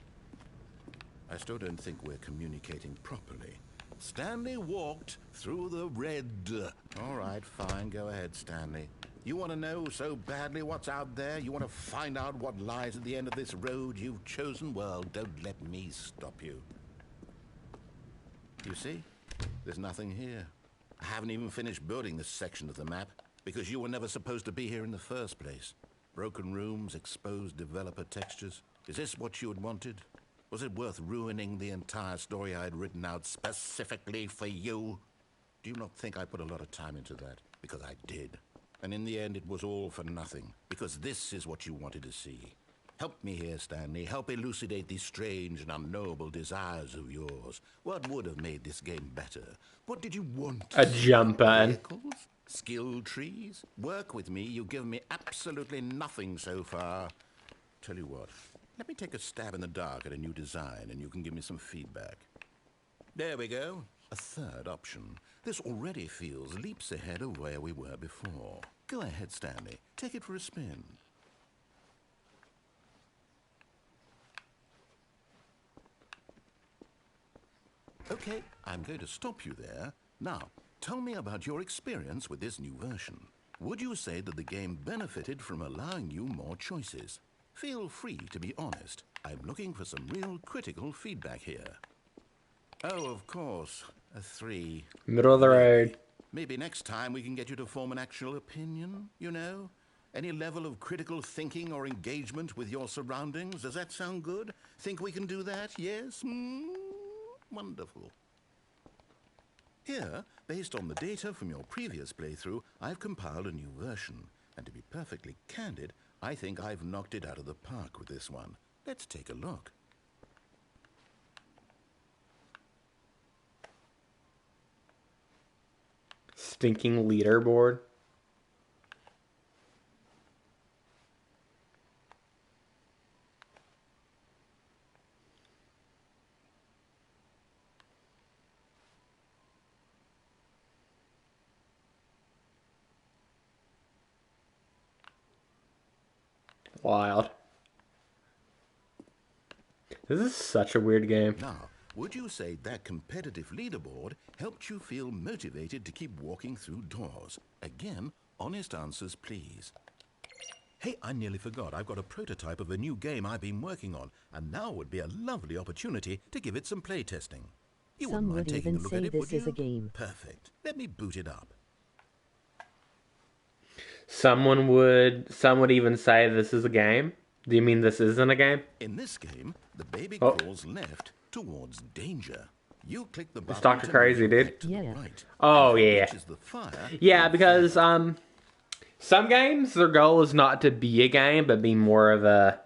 I still don't think we're communicating properly. Stanley walked through the red... All right, fine, go ahead, Stanley. You want to know so badly what's out there? You want to find out what lies at the end of this road you've chosen? Well, don't let me stop you. You see? There's nothing here. I haven't even finished building this section of the map because you were never supposed to be here in the first place. Broken rooms, exposed developer textures. Is this what you had wanted? Was it worth ruining the entire story I had written out specifically for you? Do you not think I put a lot of time into that? Because I did. And in the end, it was all for nothing. Because this is what you wanted to see. Help me here, Stanley. Help elucidate these strange and unknowable desires of yours. What would have made this game better? What did you want? A jump button. Vehicles? Skill trees? Work with me. You've given me absolutely nothing so far. Tell you what. Let me take a stab in the dark at a new design, and you can give me some feedback. There we go. A third option. This already feels leaps ahead of where we were before. Go ahead, Stanley. Take it for a spin. Okay, I'm going to stop you there. Now, tell me about your experience with this new version. Would you say that the game benefited from allowing you more choices? Feel free to be honest. I'm looking for some real critical feedback here. Oh, of course. A 3. Middle of the road. Maybe next time we can get you to form an actual opinion, you know? Any level of critical thinking or engagement with your surroundings. Does that sound good? Think we can do that? Yes? Wonderful. Here, based on the data from your previous playthrough, I've compiled a new version. And to be perfectly candid, I think I've knocked it out of the park with this one. Let's take a look. Stinking leaderboard. Wild. This is such a weird game. Now, would you say that competitive leaderboard helped you feel motivated to keep walking through doors? Again, honest answers, please. Hey, I nearly forgot. I've got a prototype of a new game I've been working on, and now would be a lovely opportunity to give it some play testing. You Some wouldn't mind would taking a even look say at it, this would you? is a game. Perfect. Let me boot it up. Some would even say this is a game. Do you mean this isn't a game? In this game, the baby Oh. crawls left towards danger. You click the It's button Dr. to Crazy, move dude. back to the Yeah. right. Oh, And if it yeah. reaches the fire, Yeah, you'll because fail. some games, their goal is not to be a game, but be more of a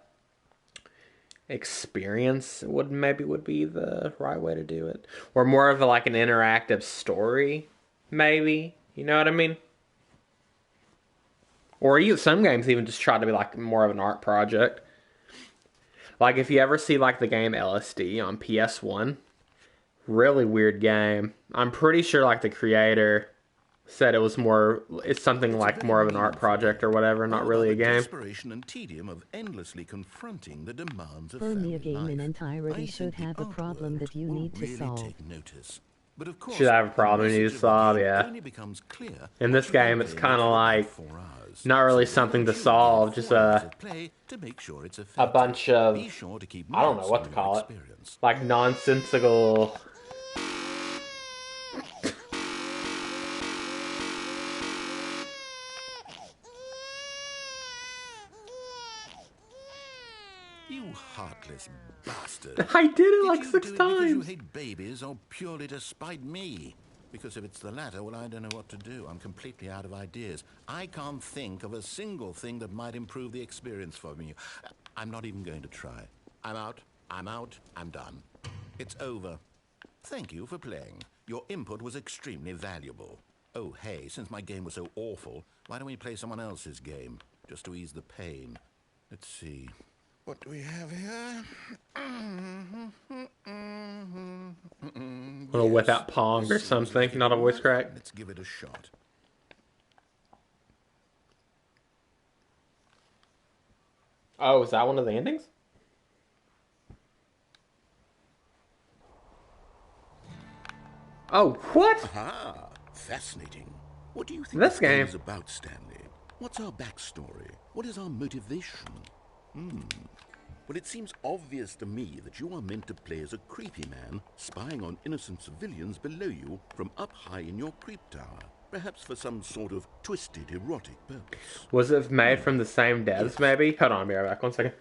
experience. Would be the right way to do it, or more of like an interactive story, maybe. You know what I mean? Or some games even just try to be like more of an art project. Like if you ever see like the game LSD on PS1, really weird game. I'm pretty sure like the creator said it's something like very more of an art meaningful project or game, whatever, not all really a about the game. desperation and tedium of endlessly confronting the demands of For me, family a game in life. entirety I should think the have a problem artwork that you will need to really solve. take notice. But of course, Should have a the problem you need message to of the solve, game yeah. only becomes clear In once this you've been game, it's playing it kind of for about like 4 hours. not really So why something don't to you solve, give it just 4 hours of play to make sure it's a effective. bunch of, Be sure to keep I don't know notes what on to your call it, experience. like nonsensical. You heartless bastard. I did it like you 6 do it because you times. hate babies or purely to spite me? Because if it's the latter, well, I don't know what to do. I'm completely out of ideas. I can't think of a single thing that might improve the experience for me. I'm not even going to try. I'm out. I'm done. It's over. Thank you for playing. Your input was extremely valuable. Oh, hey, since my game was so awful, why don't we play someone else's game? Just to ease the pain. Let's see. What do we have here? Or whip Yes, out Pong or this seems something, like it not a will voice work. crack. Let's give it a shot. Oh, is that one of the endings? Oh, what? Aha! Fascinating. What do you think This this game game. is about, Stanley? What's our backstory? What is our motivation? Well, it seems obvious to me that you are meant to play as a creepy man spying on innocent civilians below you from up high in your creep tower. Perhaps for some sort of twisted erotic purpose. Was it made from the same devs, maybe? Hold on, I'll be right back. 1 second.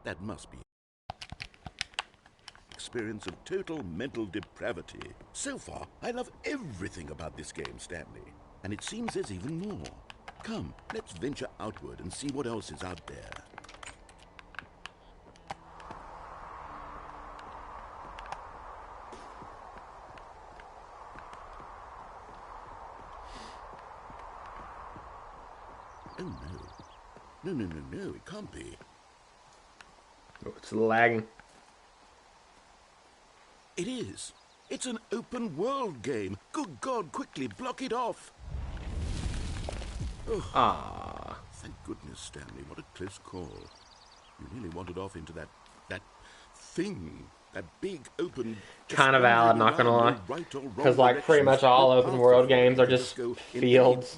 That must be experience of total mental depravity. So far, I love everything about this game, Stanley. And it seems there's even more. Come, let's venture outward and see what else is out there. Oh no. No, it can't be. Oh, it's lagging. It is. It's an open world game. Good God, quickly block it off. Ah. goodness, Stanley, what a close call. You really wandered off into that thing. That big, open... Kind of valid, not gonna lie. Right or wrong Because, like, pretty much all open world games are just fields.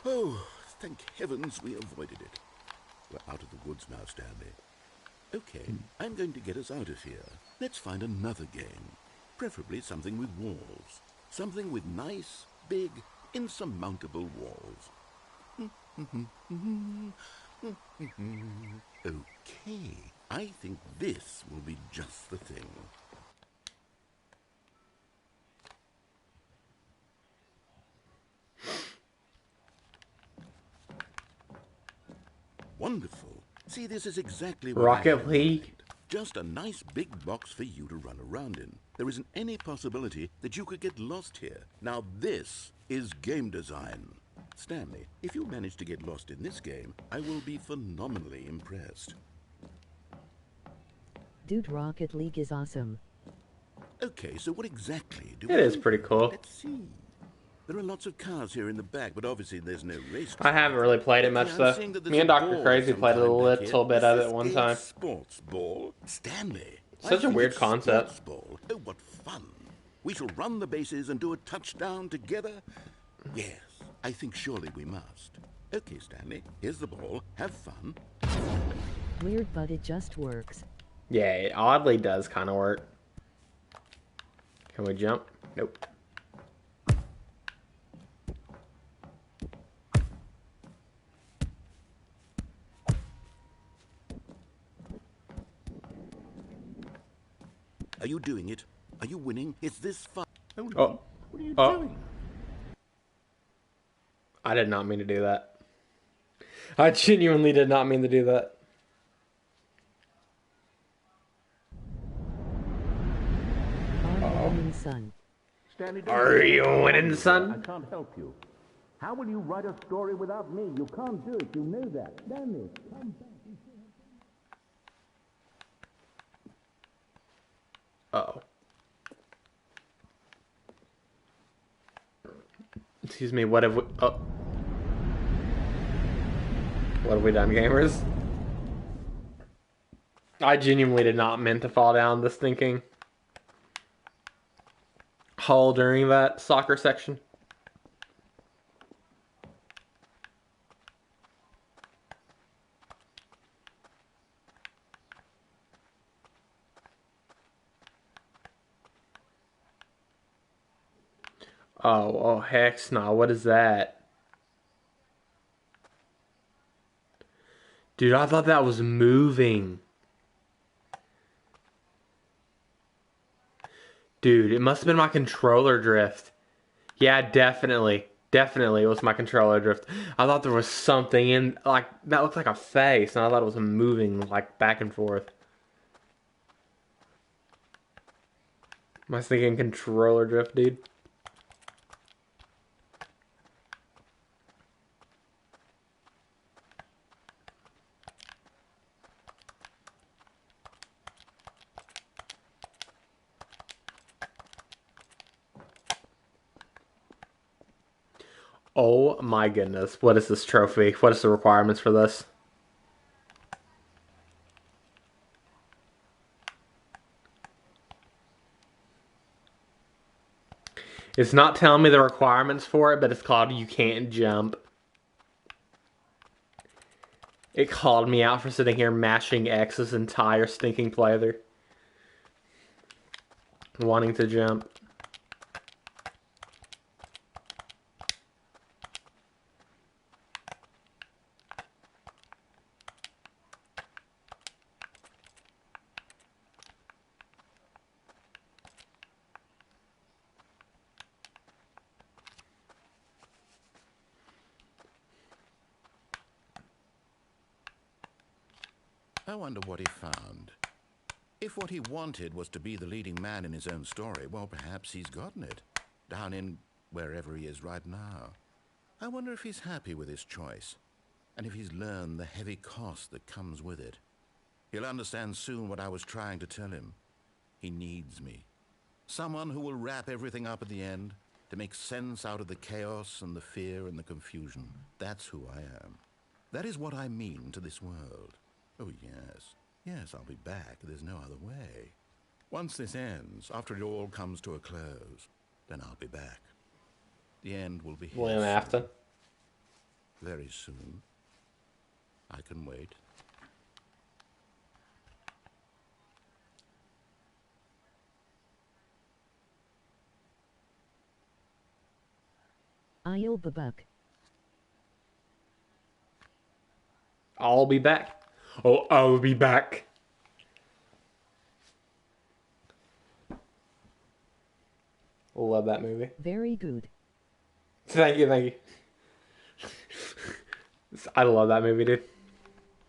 Oh, thank heavens we avoided it. We're out of the woods now, Stanley. Okay, I'm going to get us out of here. Let's find another game. Preferably something with walls. Something with nice, big, insurmountable walls. Okay, I think this will be just the thing. Wonderful. See, this is exactly what Rocket League. Just a nice big box for you to run around in. There isn't any possibility that you could get lost here. Now this is game design. Stanley, if you manage to get lost in this game, I will be phenomenally impressed. Dude, Rocket League is awesome. Okay, so what exactly do It is pretty cool. Let's see. There are lots of cars here in the back, but obviously there's no race. I haven't really played it much, though. Me and Dr. Crazy played a little bit of it one time. Sports ball, Stanley. Such a weird concept. Ball. Oh, what fun! We shall run the bases and do a touchdown together. Yes, I think surely we must. Okay, Stanley, here's the ball. Have fun. Weird, but it just works. Yeah, it oddly does kind of work. Can we jump? Nope. Are you doing it? Are you winning? Is this fun? Oh. What are you doing? I did not mean to do that. I genuinely did not mean to do that. Are you winning, son? Stanley, Are you winning, son? I can't help you. How will you write a story without me? You can't do it. You know that. Stanley, come back. Uh-oh. Excuse me, what have we... Oh. What have we done, gamers? I genuinely did not mean to fall down this stinking hole during that soccer section. Oh, heck no, what is that? Dude, I thought that was moving. Dude, it must have been my controller drift. Yeah, definitely. Definitely it was my controller drift. I thought there was something in, like, that looked like a face, and I thought it was moving, like, back and forth. Am I thinking controller drift, dude? Oh my goodness, what is this trophy? What is the requirements for this? It's not telling me the requirements for it, but it's called You Can't Jump. It called me out for sitting here mashing X this entire stinking playthrough. Wanting to jump. I wonder what he found. If what he wanted was to be the leading man in his own story, well, perhaps he's gotten it. Down in wherever he is right now. I wonder if he's happy with his choice, and if he's learned the heavy cost that comes with it. He'll understand soon what I was trying to tell him. He needs me. Someone who will wrap everything up at the end, to make sense out of the chaos and the fear and the confusion. That's who I am. That is what I mean to this world. Oh, yes. Yes, I'll be back. There's no other way. Once this ends, after it all comes to a close, then I'll be back. The end will be here William Afton. soon. Very soon. I can wait. I'll be back. I'll be back. Oh, I'll be back. Love that movie. Very good. Thank you, thank you. I love that movie, dude.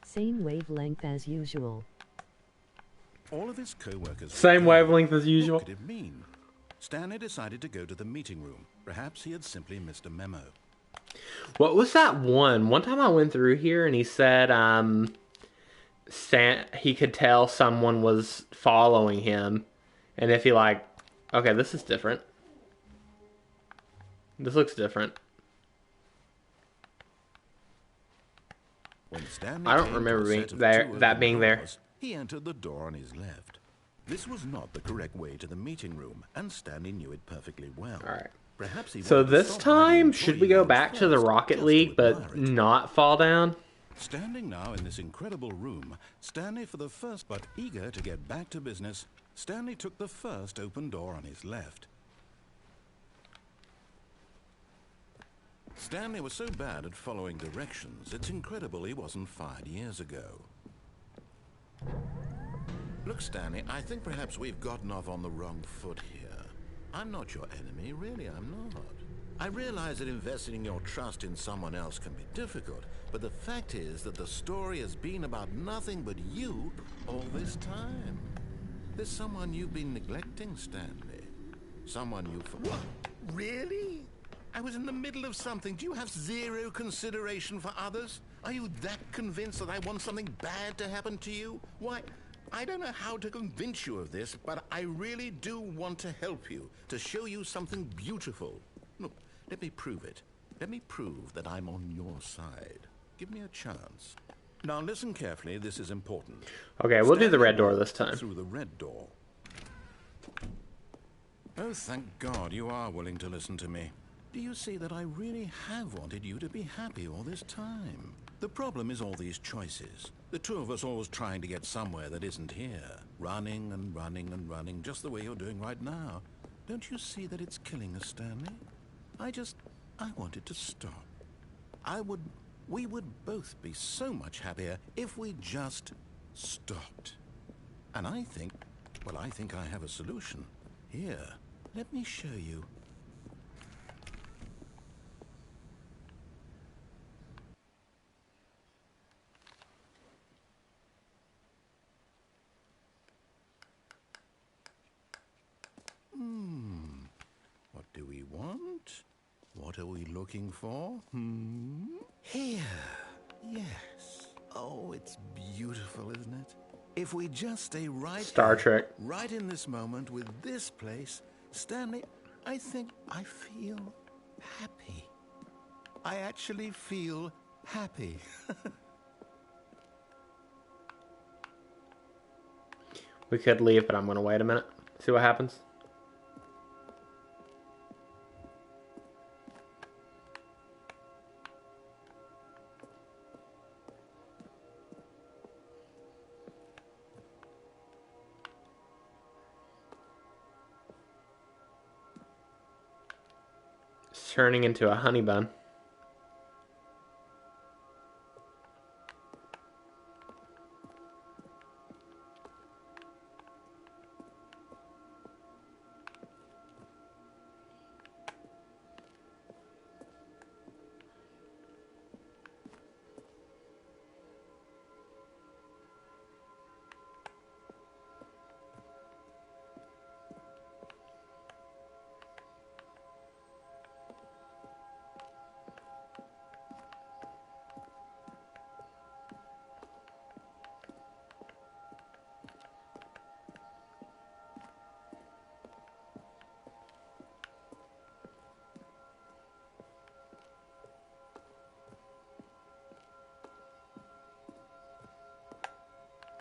Same wavelength as usual. All of his co-workers... Same wavelength as usual. What could it mean? Stanley decided to go to the meeting room. Perhaps he had simply missed a memo. What was that one? One time I went through here and he said he could tell someone was following him. And if he okay, this is different. This looks different. When Stanley I don't came to remember a being set of there, two that open being there. doors, he entered the door on his left. This was not the correct way to the meeting room, and Stanley knew it perfectly well. All right. Perhaps he So wanted to this stop by the time, should we employee go lounge back to the first, Rocket just to League, but admire it. not fall down? Standing now in this incredible room, Stanley for the first, but eager to get back to business, Stanley took the first open door on his left. Stanley was so bad at following directions, it's incredible he wasn't fired years ago. Look, Stanley, I think perhaps we've gotten off on the wrong foot here. I'm not your enemy, really, I'm not. I realize that investing your trust in someone else can be difficult, but the fact is that the story has been about nothing but you all this time. There's someone you've been neglecting, Stanley. Someone you've... What? Really? I was in the middle of something. Do you have zero consideration for others? Are you that convinced that I want something bad to happen to you? Why, I don't know how to convince you of this, but I really do want to help you, to show you something beautiful. Look, let me prove it. Let me prove that I'm on your side. Give me a chance. Now listen carefully, this is important. Okay, we'll do the red door this time. Through the red door. Oh, thank God you are willing to listen to me. Do you see that I really have wanted you to be happy all this time? The problem is all these choices. The two of us always trying to get somewhere that isn't here. Running and running and running, just the way you're doing right now. Don't you see that it's killing us, Stanley? I wanted to stop. We would both be so much happier if we just stopped. And I think I have a solution. Here, let me show you. What do we want? What are we looking for? Here. Yes. Oh, it's beautiful, isn't it? If we just stay right Star here, Trek. right in this moment with this place, Stanley, I think I feel happy. I actually feel happy. We could leave, but I'm going to wait a minute. See what happens. It's turning into a honey bun.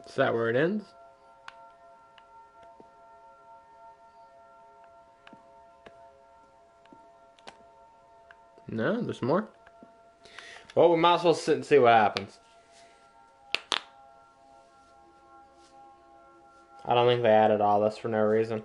Is that where it ends? No, there's more. Well, we might as well sit and see what happens. I don't think they added all this for no reason.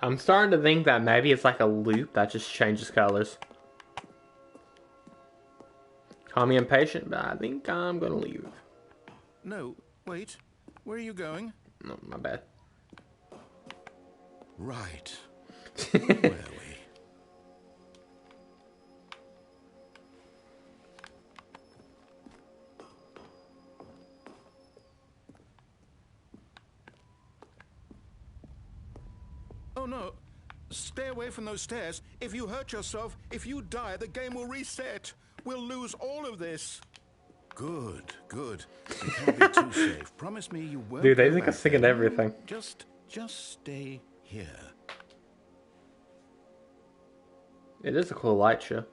I'm starting to think that maybe it's like a loop that just changes colors. Call me impatient, but I think I'm gonna leave. No, wait. Where are you going? No, my bad. Right. Where were we? Oh no. Stay away from those stairs. If you hurt yourself, if you die, the game will reset. We'll lose all of this. Good, good. You can't be too safe. Promise me you won't. Dude, they go think I'm back singing there. everything. Just stay here. It is a cool light show.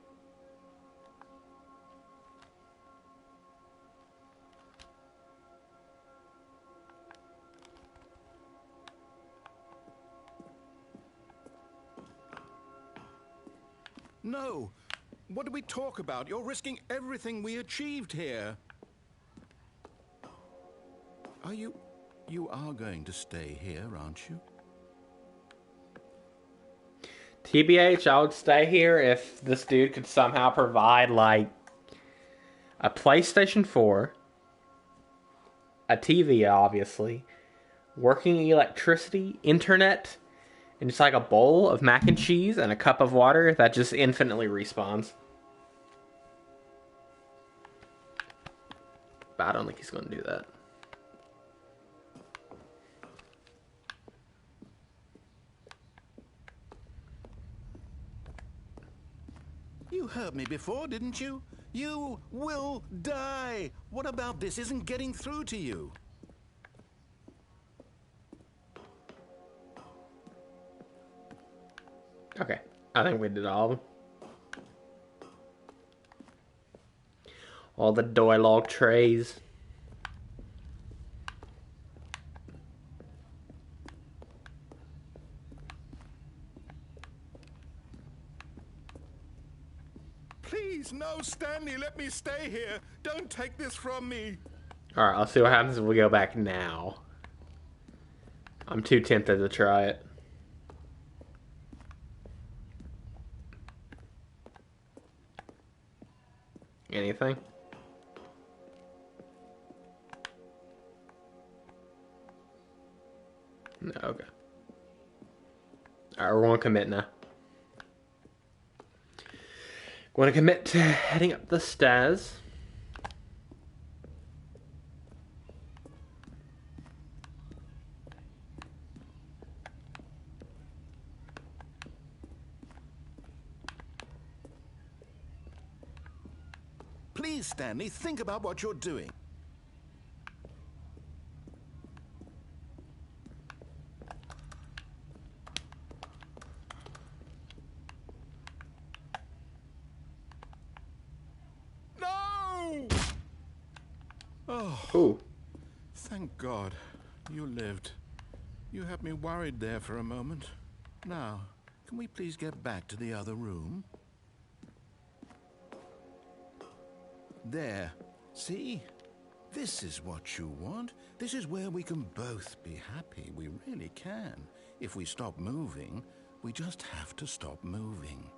No. What do we talk about? You're risking everything we achieved here. You are going to stay here, aren't you? TBH, I would stay here if this dude could somehow provide, like, a PlayStation 4, a TV, obviously, working electricity, internet, and just like a bowl of mac and cheese and a cup of water that just infinitely respawns. But I don't think he's going to do that. You heard me before, didn't you? You will die. What about this isn't getting through to you? Okay, I think we did all of them. All the doy log trays. Please, no, Stanley, let me stay here. Don't take this from me. Alright, I'll see what happens if we go back now. I'm too tempted to try it. Anything? No, okay. Alright, we're gonna commit now. Going to commit to heading up the stairs. Please, Stanley, think about what you're doing. No! Oh, Ooh. thank God. You lived. You had me worried there for a moment. Now, can we please get back to the other room? There. See? This is what you want. This is where we can both be happy. We really can. If we stop moving, we just have to stop moving.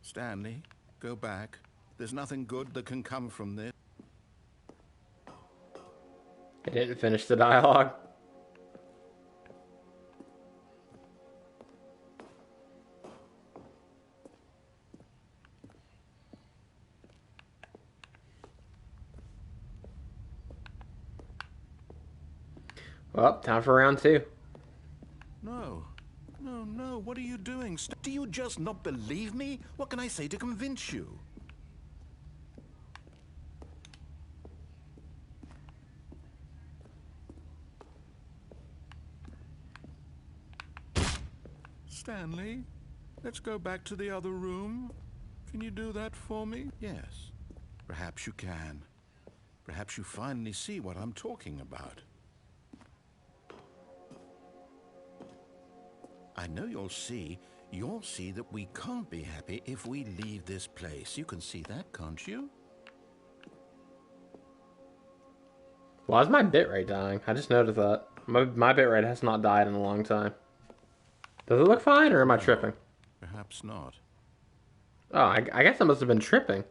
Stanley, go back. There's nothing good that can come from this. I didn't finish the dialogue. Well, time for round 2. No. No, no. What are you doing? Do you just not believe me? What can I say to convince you? Stanley, let's go back to the other room. Can you do that for me? Yes. Perhaps you can. Perhaps you finally see what I'm talking about. I know you'll see that we can't be happy if we leave this place. You can see that, can't you? Why is my bitrate dying? I just noticed that. My bitrate has not died in a long time. Does it look fine, or am I tripping? Perhaps not. Oh, I guess I must have been tripping.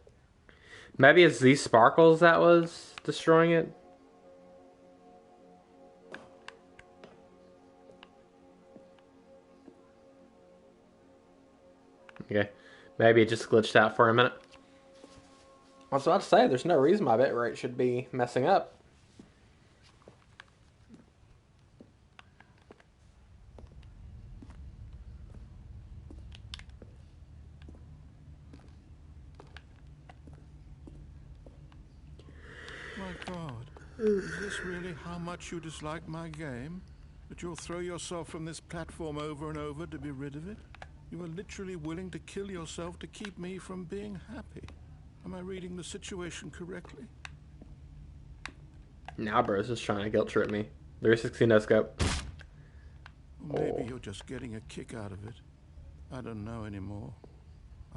Maybe it's these sparkles that was destroying it. Okay, maybe it just glitched out for a minute. I was about to say, there's no reason my bitrate should be messing up. My God, is this really how much you dislike my game? That you'll throw yourself from this platform over and over to be rid of it? You are literally willing to kill yourself to keep me from being happy. Am I reading the situation correctly? Now bro's just trying to guilt trip me. 360 no scope. Or maybe you're just getting a kick out of it. I don't know anymore.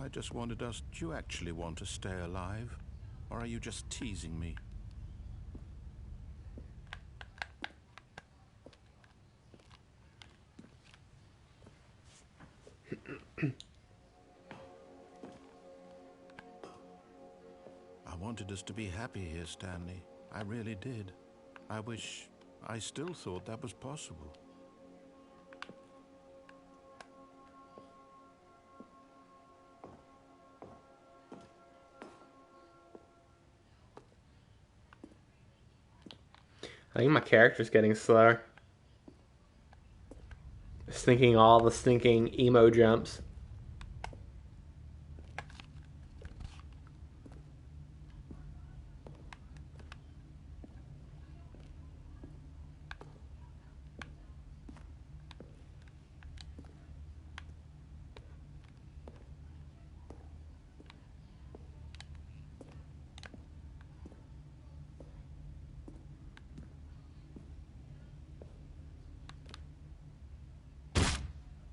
I just wanted us... Do you actually want to stay alive? Or are you just teasing me? I wanted us to be happy here, Stanley. I really did. I wish I still thought that was possible. I think my character's getting slower. Thinking all the stinking emo jumps.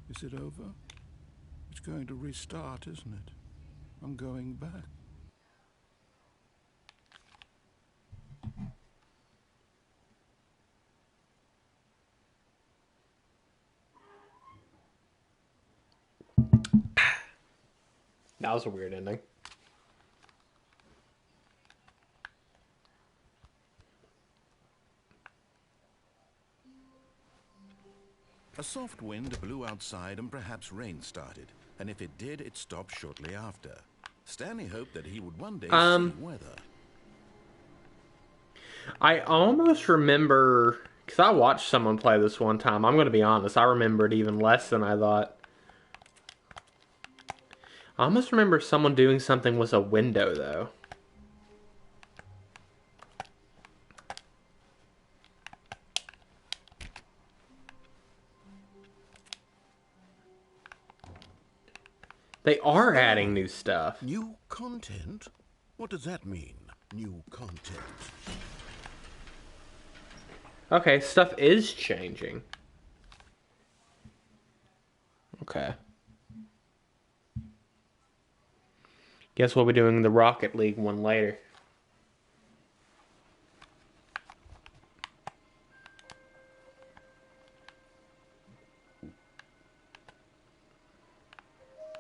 Is it over? It's going to restart, isn't it? I'm going back. That was a weird ending. A soft wind blew outside and perhaps rain started. And if it did, it stopped shortly after. Stanley hoped that he would one day see weather. I almost remember, because I watched someone play this one time. I'm going to be honest, I remembered even less than I thought. I almost remember someone doing something with a window, though. They are adding new stuff. New content? What does that mean, new content? Okay, stuff is changing. Okay. Guess we'll be doing the Rocket League one later.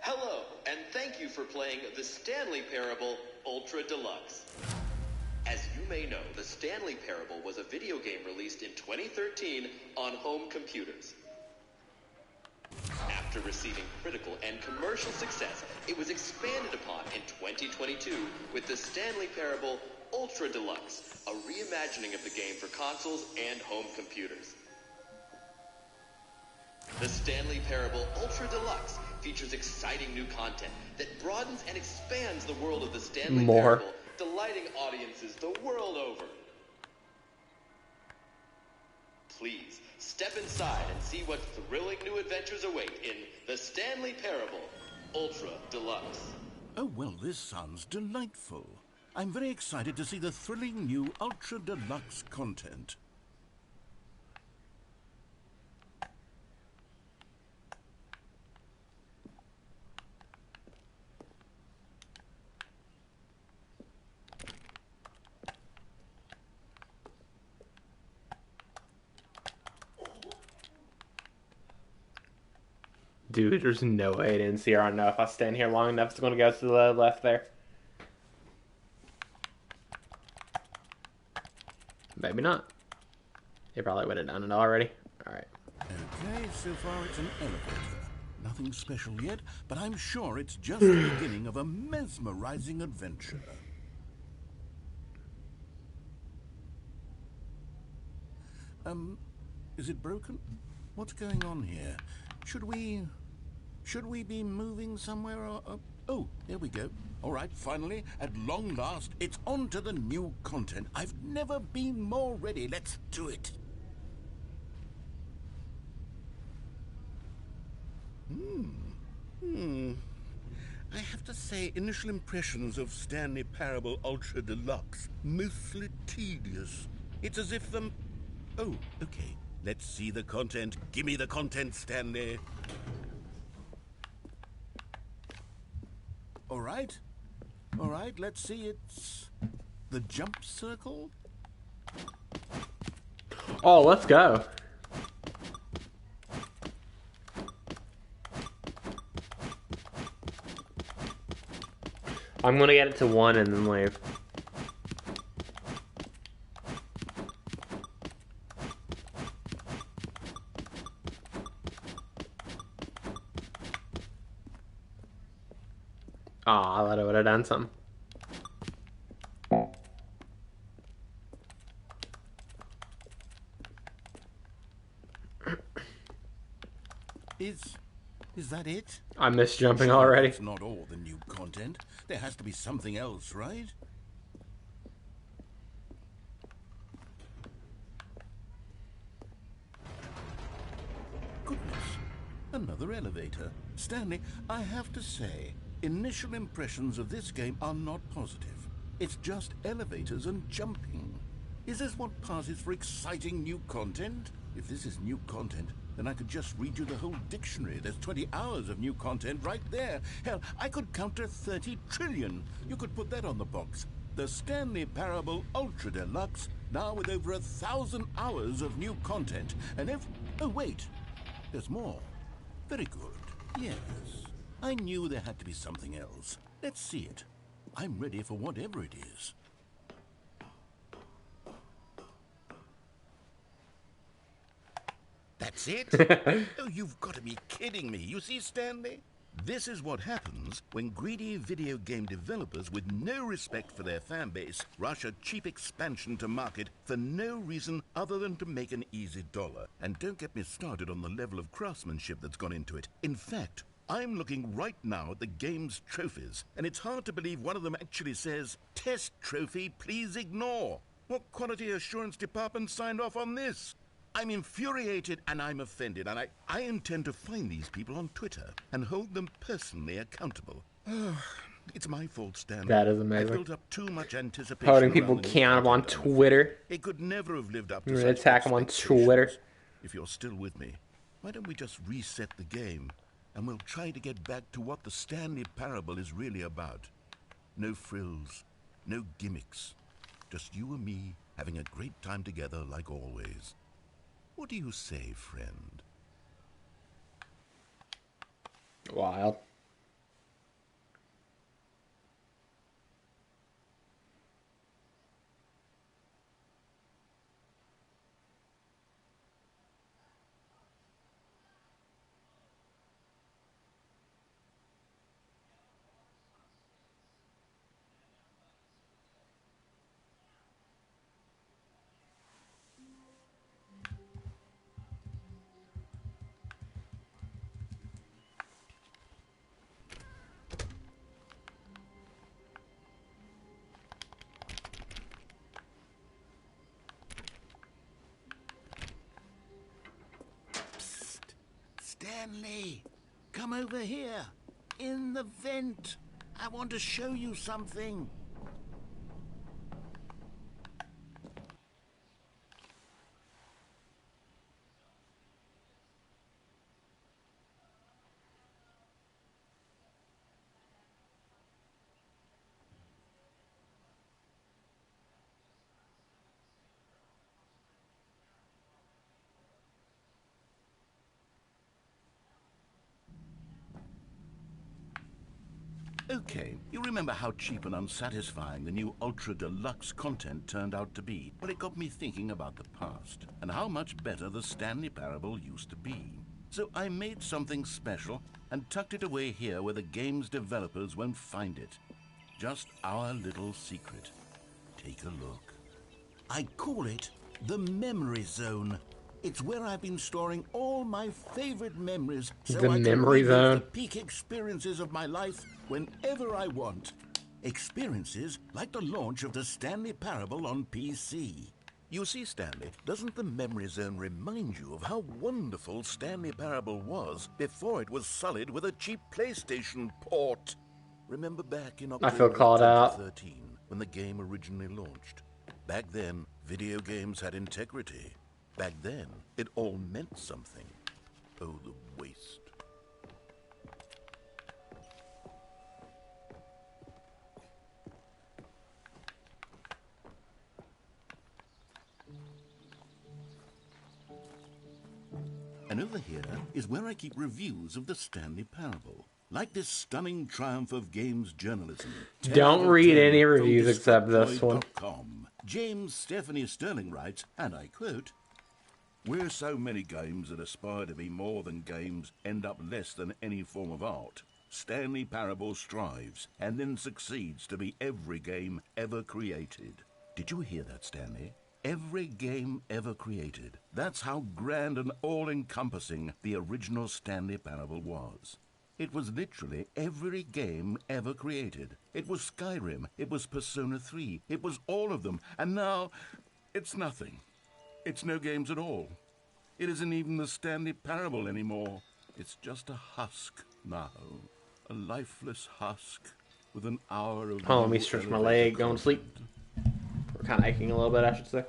Hello, and thank you for playing the Stanley Parable Ultra Deluxe. As you may know, the Stanley Parable was a video game released in 2013 on home computers. After receiving critical and commercial success, it was expanded upon in 2022 with the Stanley Parable Ultra Deluxe, a reimagining of the game for consoles and home computers. The Stanley Parable Ultra Deluxe features exciting new content that broadens and expands the world of the Stanley Parable, delighting audiences the world over. Please, step inside and see what thrilling new adventures await in the Stanley Parable Ultra Deluxe. Oh, well, this sounds delightful. I'm very excited to see the thrilling new Ultra Deluxe content. Dude, there's no way I didn't see her. I don't know if I stand here long enough, it's going to go to the left there. Maybe not. He probably would have done it already. Alright. Okay, so far it's an elevator. Nothing special yet, but I'm sure it's just the beginning of a mesmerizing adventure. Is it broken? What's going on here? Should we be moving somewhere or... Oh, there we go. All right, finally, at long last, it's on to the new content. I've never been more ready. Let's do it. I have to say, initial impressions of Stanley Parable Ultra Deluxe, mostly tedious. It's as if the... Oh, okay. Let's see the content. Give me the content, Stanley. All right, let's see. It's the jump circle. Oh, let's go. I'm going to get it to 1 and then leave. Aw, I thought I would have done something. Is that it? I missed jumping already. It's not all the new content. There has to be something else, right? Goodness, another elevator. Stanley, I have to say, initial impressions of this game are not positive. It's just elevators and jumping. Is this what passes for exciting new content? If this is new content, then I could just read you the whole dictionary. There's 20 hours of new content right there. Hell, I could counter 30 trillion. You could put that on the box. The Stanley Parable Ultra Deluxe, now with over 1,000 hours of new content. And if... Oh, wait. There's more. Very good. Yes. I knew there had to be something else. Let's see it. I'm ready for whatever it is. That's it? Oh, you've got to be kidding me. You see, Stanley? This is what happens when greedy video game developers with no respect for their fan base rush a cheap expansion to market for no reason other than to make an easy dollar. And don't get me started on the level of craftsmanship that's gone into it. In fact, I'm looking right now at the game's trophies, and it's hard to believe one of them actually says, "Test trophy, please ignore." What quality assurance department signed off on this? I'm infuriated and I'm offended, and I intend to find these people on Twitter and hold them personally accountable. It's my fault, Stanley. That is amazing. I built up too much anticipation. Holding people accountable on Twitter. It could never have lived up to We're such gonna attack them on Twitter. If you're still with me, why don't we just reset the game and we'll try to get back to what the Stanley Parable is really about. No frills, no gimmicks. Just you and me having a great time together like always. What do you say, friend? Wild. Stanley, come over here. In the vent. I want to show you something. Okay, you remember how cheap and unsatisfying the new Ultra Deluxe content turned out to be? Well, it got me thinking about the past and how much better the Stanley Parable used to be. So I made something special and tucked it away here where the game's developers won't find it. Just our little secret. Take a look. I call it the Memory Zone. It's where I've been storing all my favorite memories so The I can Memory relive Zone? the peak experiences of my life whenever I want. Experiences like the launch of the Stanley Parable on PC. You see, Stanley, doesn't the Memory Zone remind you of how wonderful Stanley Parable was before it was sullied with a cheap PlayStation port? Remember back in I feel October called out. 2013 when the game originally launched? Back then, video games had integrity. Back then, it all meant something. Oh, the waste. And over here is where I keep reviews of the Stanley Parable. Like this stunning triumph of games journalism. Don't read any reviews except this one. James Stephanie Sterling writes, and I quote, "Where so many games that aspire to be more than games end up less than any form of art, Stanley Parable strives and then succeeds to be every game ever created." Did you hear that, Stanley? Every game ever created. That's how grand and all-encompassing the original Stanley Parable was. It was literally every game ever created. It was Skyrim, it was Persona 3, it was all of them, and now it's nothing. It's no games at all. It isn't even the Stanley Parable anymore. It's just a husk now. A lifeless husk with an hour of... Hold on, let me stretch my leg, going to sleep. We're kind of aching a little bit, I should say.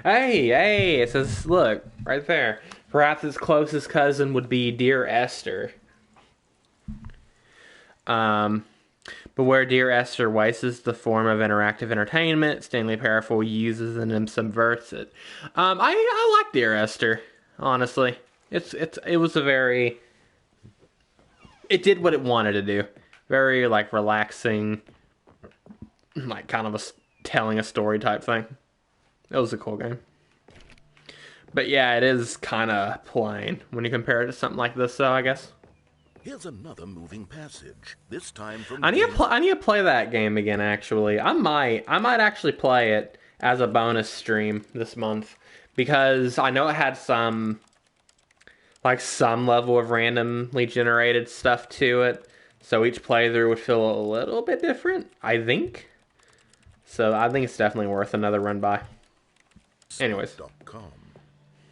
Hey, it says, look, right there. Perhaps its closest cousin would be Dear Esther. But where Dear Esther wastes the form of interactive entertainment, Stanley Parable uses and then subverts it. I like Dear Esther, honestly. It was a very... It did what it wanted to do. Very, like, relaxing, like, kind of telling a story type thing. It was a cool game. But yeah, it is kind of plain when you compare it to something like this, though, I guess. Here's another moving passage. This time from... I need to play that game again, actually. I might actually play it as a bonus stream this month. Because I know it had some level of randomly generated stuff to it. So each playthrough would feel a little bit different, I think. So I think it's definitely worth another run by. Anyways.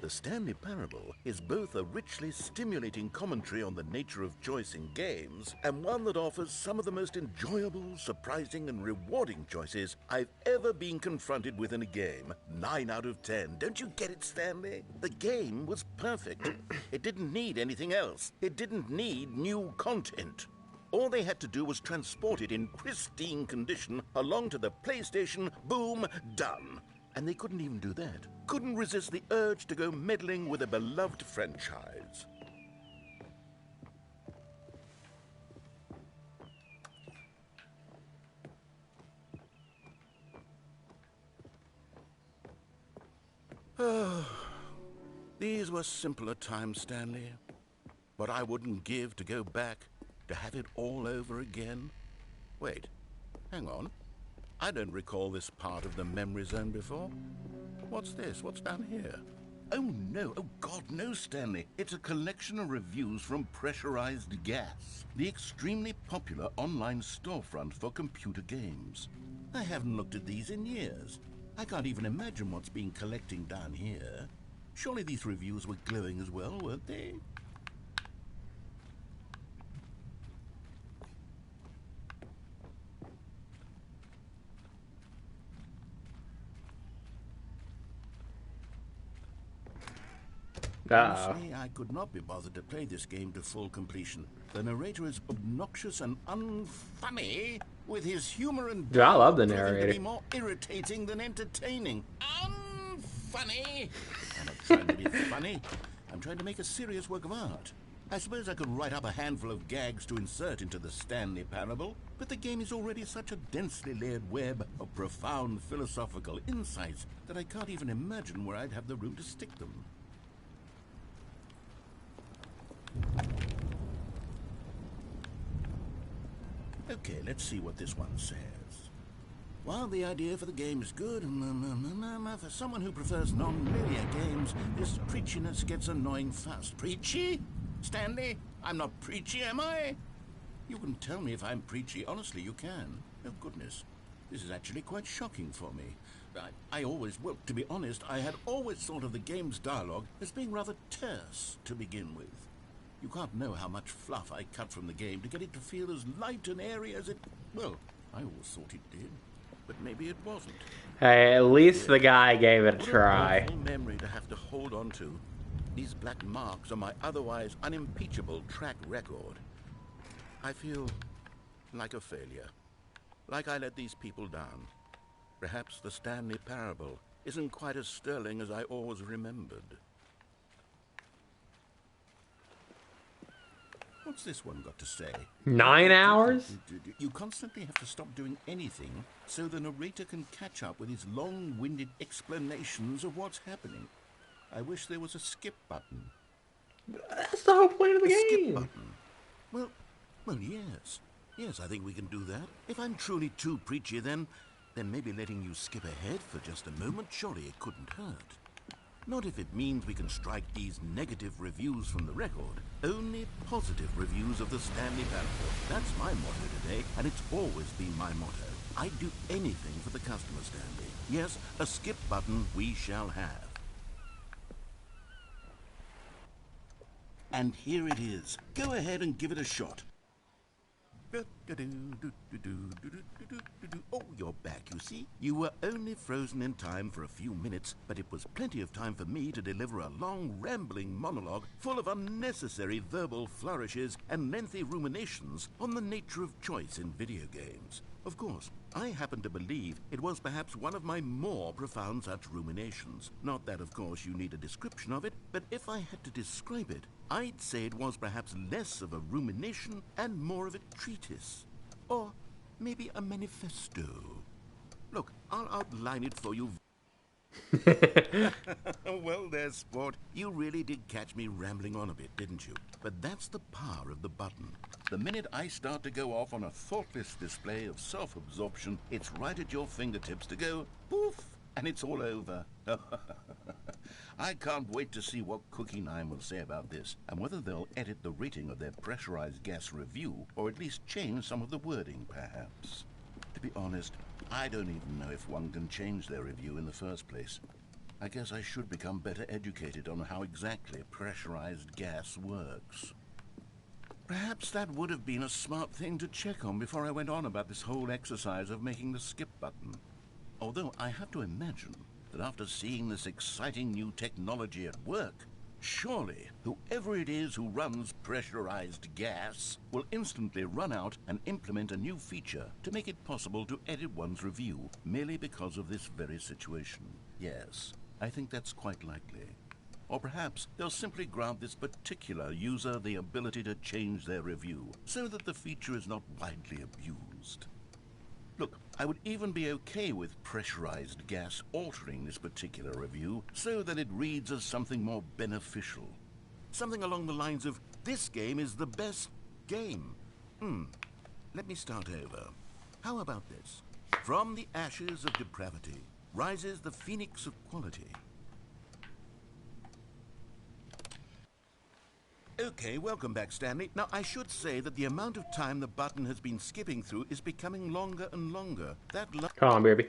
The Stanley Parable is both a richly stimulating commentary on the nature of choice in games and one that offers some of the most enjoyable, surprising, and rewarding choices I've ever been confronted with in a game. 9 out of 10. Don't you get it, Stanley? The game was perfect. It didn't need anything else. It didn't need new content. All they had to do was transport it in pristine condition along to the PlayStation. Boom, done. And they couldn't even do that. Couldn't resist the urge to go meddling with a beloved franchise. These were simpler times, Stanley. What I wouldn't give to go back, to have it all over again. Wait, hang on. I don't recall this part of the Memory Zone before. What's this? What's down here? Oh no, oh God, no, Stanley. It's a collection of reviews from Pressurized Gas, the extremely popular online storefront for computer games. I haven't looked at these in years. I can't even imagine what's been collecting down here. Surely these reviews were glowing as well, weren't they? Uh-oh. Honestly, I could not be bothered to play this game to full completion. The narrator is obnoxious and unfunny, with his humor and Dude, I love the proving to narrator. be more irritating than entertaining. Unfunny! I'm not trying to be funny. I'm trying to make a serious work of art. I suppose I could write up a handful of gags to insert into the Stanley Parable, but the game is already such a densely layered web of profound philosophical insights that I can't even imagine where I'd have the room to stick them. Okay, let's see what this one says. While the idea for the game is good, for someone who prefers non-linear games, this preachiness gets annoying fast. Preachy? Stanley? I'm not preachy, am I? You can tell me if I'm preachy. Honestly, you can. Oh, goodness. This is actually quite shocking for me. Well, to be honest, I had always thought of the game's dialogue as being rather terse to begin with. You can't know how much fluff I cut from the game to get it to feel as light and airy as it... Well, I always thought it did, but maybe it wasn't. Hey, at least the guy gave it a What try. an awful memory to have to hold on to. These black marks are my otherwise unimpeachable track record. I feel like a failure. Like I let these people down. Perhaps the Stanley Parable isn't quite as sterling as I always remembered. What's this one got to say? 9 hours? You constantly have to stop doing anything so the narrator can catch up with his long-winded explanations of what's happening. I wish there was a skip button. That's the whole point of the Skip game. button. Well, yes. Yes, I think we can do that. If I'm truly too preachy, then maybe letting you skip ahead for just a moment, surely it couldn't hurt. Not if it means we can strike these negative reviews from the record. Only positive reviews of the Stanley Parable. That's my motto today, and it's always been my motto. I'd do anything for the customer, Stanley. Yes, a skip button we shall have. And here it is. Go ahead and give it a shot. Oh, you're back, you see. You were only frozen in time for a few minutes, but it was plenty of time for me to deliver a long, rambling monologue full of unnecessary verbal flourishes and lengthy ruminations on the nature of choice in video games. Of course, I happen to believe it was perhaps one of my more profound such ruminations. Not that, of course, you need a description of it, but if I had to describe it, I'd say it was perhaps less of a rumination and more of a treatise. Or maybe a manifesto. Look, I'll outline it for you. Well, there, sport. You really did catch me rambling on a bit, didn't you? But that's the power of the button. The minute I start to go off on a thoughtless display of self-absorption, it's right at your fingertips to go poof, and it's all over. I can't wait to see what Cookie 9 will say about this, and whether they'll edit the rating of their pressurized gas review, or at least change some of the wording, perhaps. To be honest, I don't even know if one can change their review in the first place. I guess I should become better educated on how exactly pressurized gas works. Perhaps that would have been a smart thing to check on before I went on about this whole exercise of making the skip button. Although I have to imagine that after seeing this exciting new technology at work, surely whoever it is who runs pressurized gas will instantly run out and implement a new feature to make it possible to edit one's review merely because of this very situation. Yes, I think that's quite likely. Or perhaps they'll simply grant this particular user the ability to change their review so that the feature is not widely abused. Look, I would even be okay with pressurized gas altering this particular review so that it reads as something more beneficial. Something along the lines of, this game is the best game. Let me start over. How about this? From the ashes of depravity rises the phoenix of quality. Okay, welcome back, Stanley. Now, I should say that the amount of time the button has been skipping through is becoming longer and longer. Come on, baby.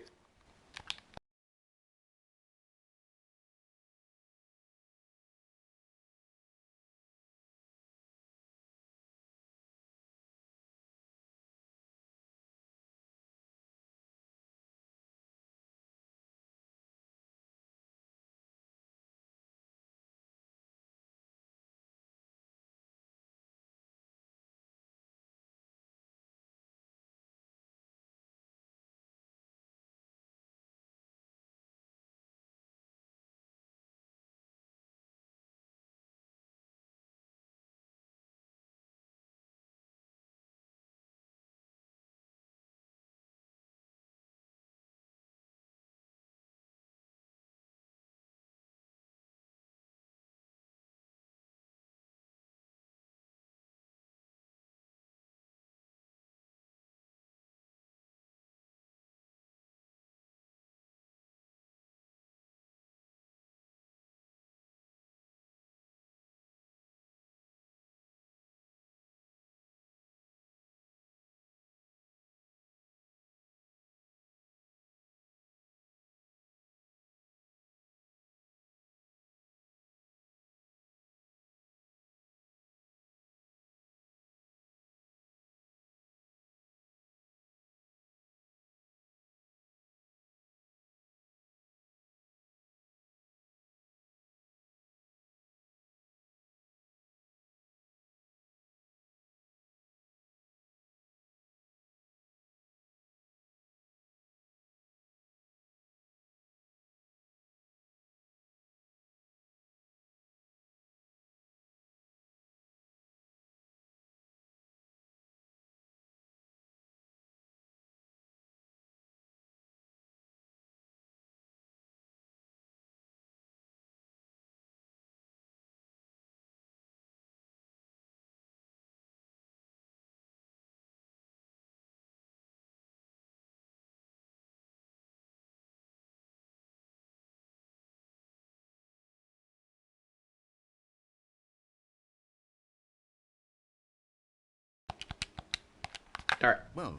All right. well,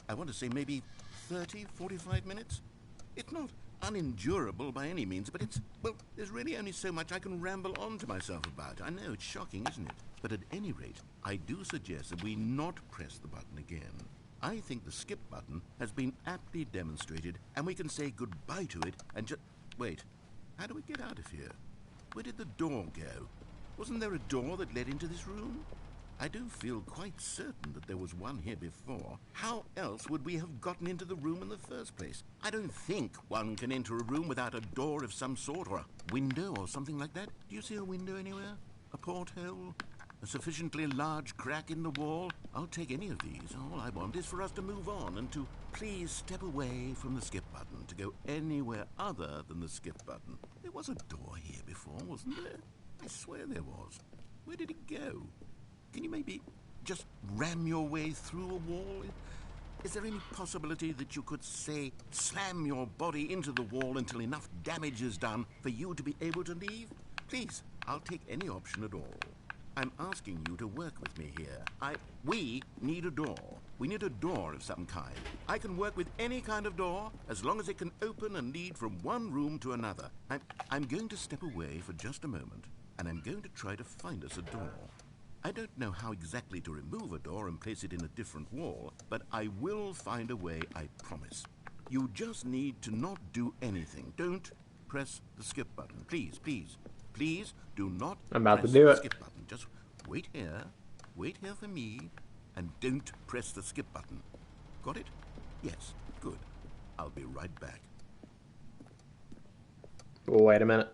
I want to say maybe 30, 45 minutes. It's not unendurable by any means, but well, there's really only so much I can ramble on to myself about. I know, it's shocking, isn't it? But at any rate, I do suggest that we not press the button again. I think the skip button has been aptly demonstrated, and we can say goodbye to it and just... Wait, how do we get out of here? Where did the door go? Wasn't there a door that led into this room? I do feel quite certain that there was one here before. How else would we have gotten into the room in the first place? I don't think one can enter a room without a door of some sort, or a window or something like that. Do you see a window anywhere? A porthole? A sufficiently large crack in the wall? I'll take any of these. All I want is for us to move on and to please step away from the skip button, to go anywhere other than the skip button. There was a door here before, wasn't there? I swear there was. Where did it go? Can you maybe just ram your way through a wall? Is there any possibility that you could, say, slam your body into the wall until enough damage is done for you to be able to leave? Please, I'll take any option at all. I'm asking you to work with me here. We need a door. We need a door of some kind. I can work with any kind of door as long as it can open and lead from one room to another. I'm going to step away for just a moment, and I'm going to try to find us a door. I don't know how exactly to remove a door and place it in a different wall, but I will find a way, I promise. You just need to not do anything. Don't press the skip button. Please, please, please do not I'm about to press do the it. skip button. Just wait here for me, and don't press the skip button. Got it? Yes, good. I'll be right back. Wait a minute.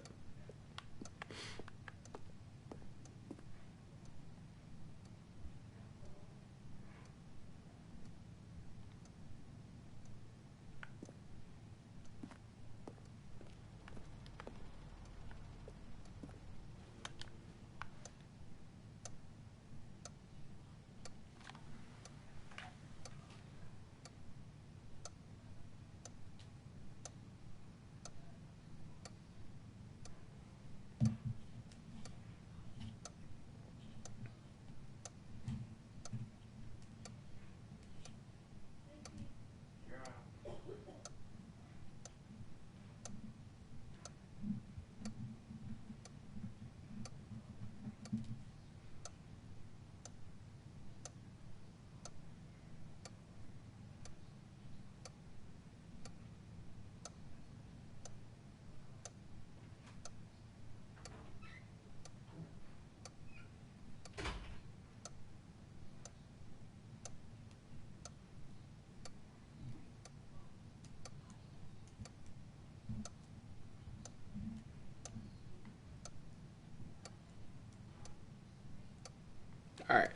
All right.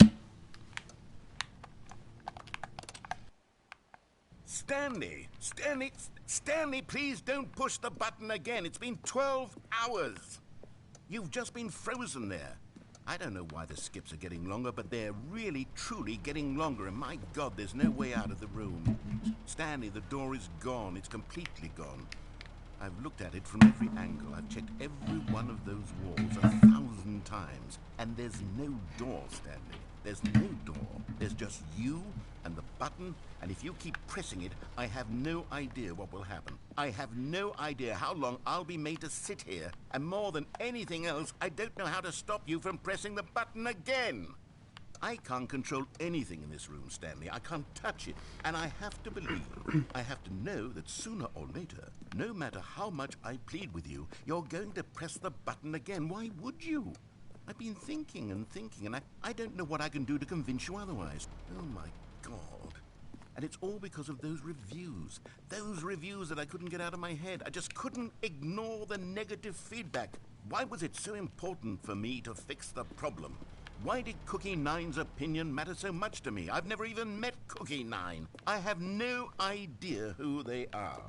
Stanley, please don't push the button again. It's been 12 hours. You've just been frozen there. I don't know why the skips are getting longer, but they're really, truly getting longer. And my God, there's no way out of the room. Stanley, the door is gone. It's completely gone. I've looked at it from every angle. I've checked every one of those walls 1,000 times. And there's no door, Stanley. There's no door. There's just you and the button, and if you keep pressing it, I have no idea what will happen. I have no idea how long I'll be made to sit here, and more than anything else, I don't know how to stop you from pressing the button again. I can't control anything in this room, Stanley. I can't touch it, and I have to believe, I have to know that sooner or later, no matter how much I plead with you, you're going to press the button again. Why would you? I've been thinking and thinking, and I don't know what I can do to convince you otherwise. Oh, my God. And it's all because of those reviews that I couldn't get out of my head. I just couldn't ignore the negative feedback. Why was it so important for me to fix the problem? Why did Cookie Nine's opinion matter so much to me? I've never even met Cookie Nine. I have no idea who they are.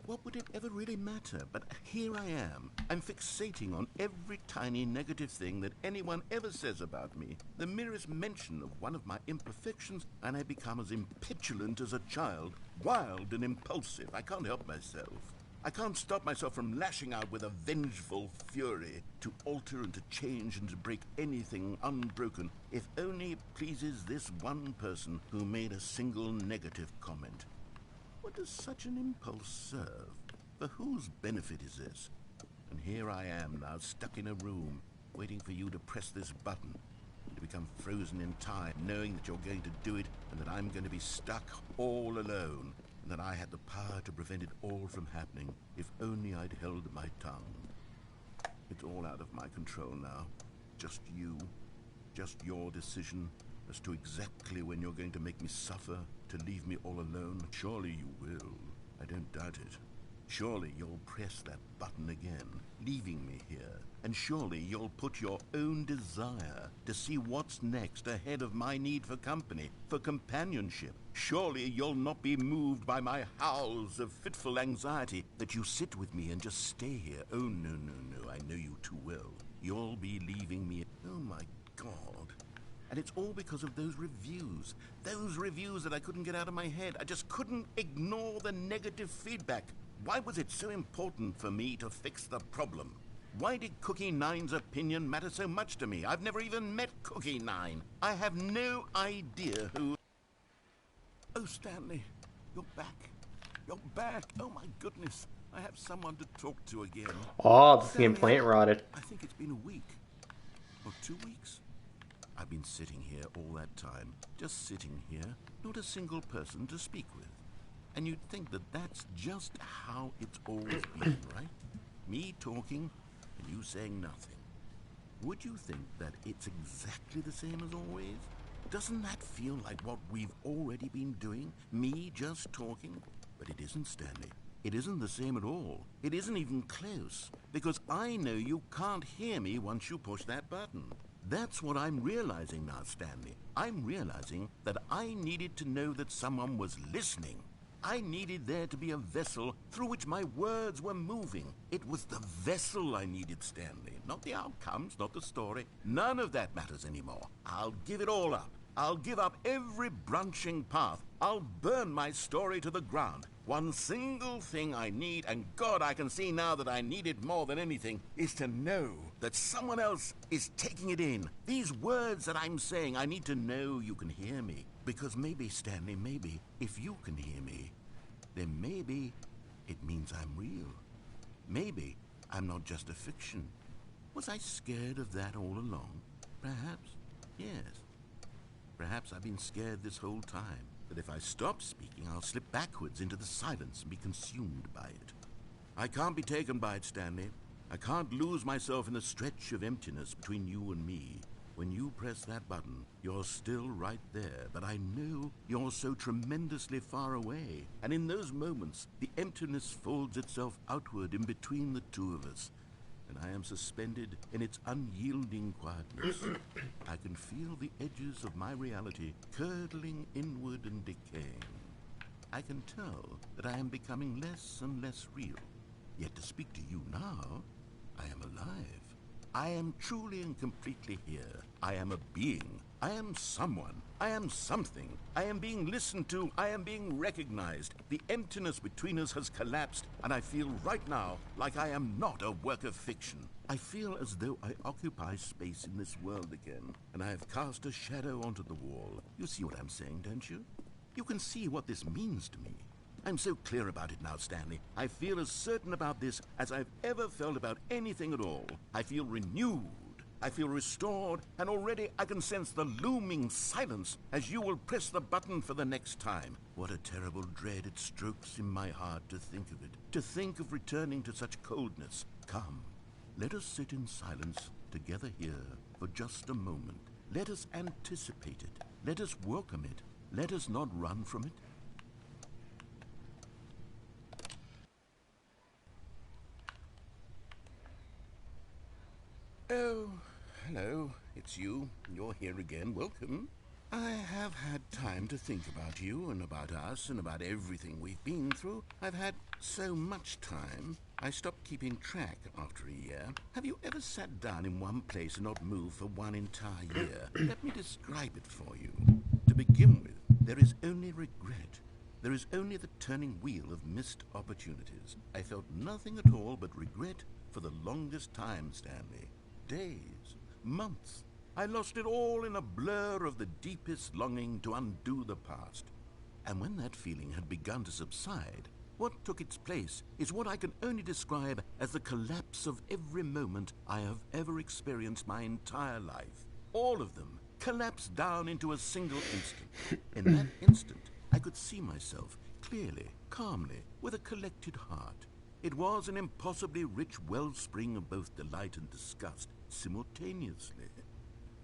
What would it ever really matter? But here I am. I'm fixating on every tiny negative thing that anyone ever says about me. The merest mention of one of my imperfections, and I become as impetulant as a child, wild and impulsive. I can't help myself. I can't stop myself from lashing out with a vengeful fury to alter and to change and to break anything unbroken, if only it pleases this one person who made a single negative comment. What does such an impulse serve? For whose benefit is this? And here I am now, stuck in a room, waiting for you to press this button, to become frozen in time, knowing that you're going to do it and that I'm going to be stuck all alone, and that I had the power to prevent it all from happening if only I'd held my tongue. It's all out of my control now. Just you. Just your decision as to exactly when you're going to make me suffer, to leave me all alone. Surely you will. I don't doubt it. Surely you'll press that button again, leaving me here. And surely you'll put your own desire to see what's next ahead of my need for company, for companionship. Surely you'll not be moved by my howls of fitful anxiety, that you sit with me and just stay here. Oh, no, no, no, I know you too well. You'll be leaving me. Oh, my God. And it's all because of those reviews that I couldn't get out of my head. I just couldn't ignore the negative feedback. Why was it so important for me to fix the problem? Why did Cookie Nine's opinion matter so much to me? I've never even met Cookie Nine. I have no idea who... Oh, Stanley, you're back. You're back. Oh, my goodness. I have someone to talk to again. Oh, this Stanley, game plant rotted. I think it's been a week. Or 2 weeks. I've been sitting here all that time. Just sitting here. Not a single person to speak with. And you'd think that that's just how it's always been, right? Me talking and you saying nothing. Would you think that it's exactly the same as always? Doesn't that feel like what we've already been doing? Me just talking? But it isn't, Stanley. It isn't the same at all. It isn't even close. Because I know you can't hear me once you push that button. That's what I'm realizing now, Stanley. I'm realizing that I needed to know that someone was listening. I needed there to be a vessel through which my words were moving. It was the vessel I needed, Stanley. Not the outcomes, not the story. None of that matters anymore. I'll give it all up. I'll give up every branching path. I'll burn my story to the ground. One single thing I need, and God, I can see now that I need it more than anything, is to know that someone else is taking it in. These words that I'm saying, I need to know you can hear me. Because maybe, Stanley, maybe, if you can hear me, then maybe it means I'm real. Maybe I'm not just a fiction. Was I scared of that all along? Perhaps, yes. Perhaps I've been scared this whole time, that if I stop speaking, I'll slip backwards into the silence and be consumed by it. I can't be taken by it, Stanley. I can't lose myself in the stretch of emptiness between you and me. When you press that button, you're still right there, but I know you're so tremendously far away. And in those moments, the emptiness folds itself outward in between the two of us, and I am suspended in its unyielding quietness. I can feel the edges of my reality curdling inward and decaying. I can tell that I am becoming less and less real. Yet to speak to you now, I am alive. I am truly and completely here. I am a being. I am someone. I am something. I am being listened to. I am being recognized. The emptiness between us has collapsed, and I feel right now like I am not a work of fiction. I feel as though I occupy space in this world again, and I have cast a shadow onto the wall. You see what I'm saying, don't you? You can see what this means to me. I'm so clear about it now, Stanley. I feel as certain about this as I've ever felt about anything at all. I feel renewed. I feel restored, and already I can sense the looming silence as you will press the button for the next time. What a terrible dread it strokes in my heart to think of it, to think of returning to such coldness. Come, let us sit in silence together here for just a moment. Let us anticipate it. Let us welcome it. Let us not run from it. Oh, hello, it's you. You're here again. Welcome. I have had time to think about you and about us and about everything we've been through. I've had so much time, I stopped keeping track after a year. Have you ever sat down in one place and not moved for one entire year? Let me describe it for you. To begin with, there is only regret. There is only the turning wheel of missed opportunities. I felt nothing at all but regret for the longest time, Stanley. Days, months. I lost it all in a blur of the deepest longing to undo the past. And when that feeling had begun to subside, what took its place is what I can only describe as the collapse of every moment I have ever experienced my entire life. All of them collapsed down into a single instant. In that instant, I could see myself clearly, calmly, with a collected heart. It was an impossibly rich wellspring of both delight and disgust simultaneously.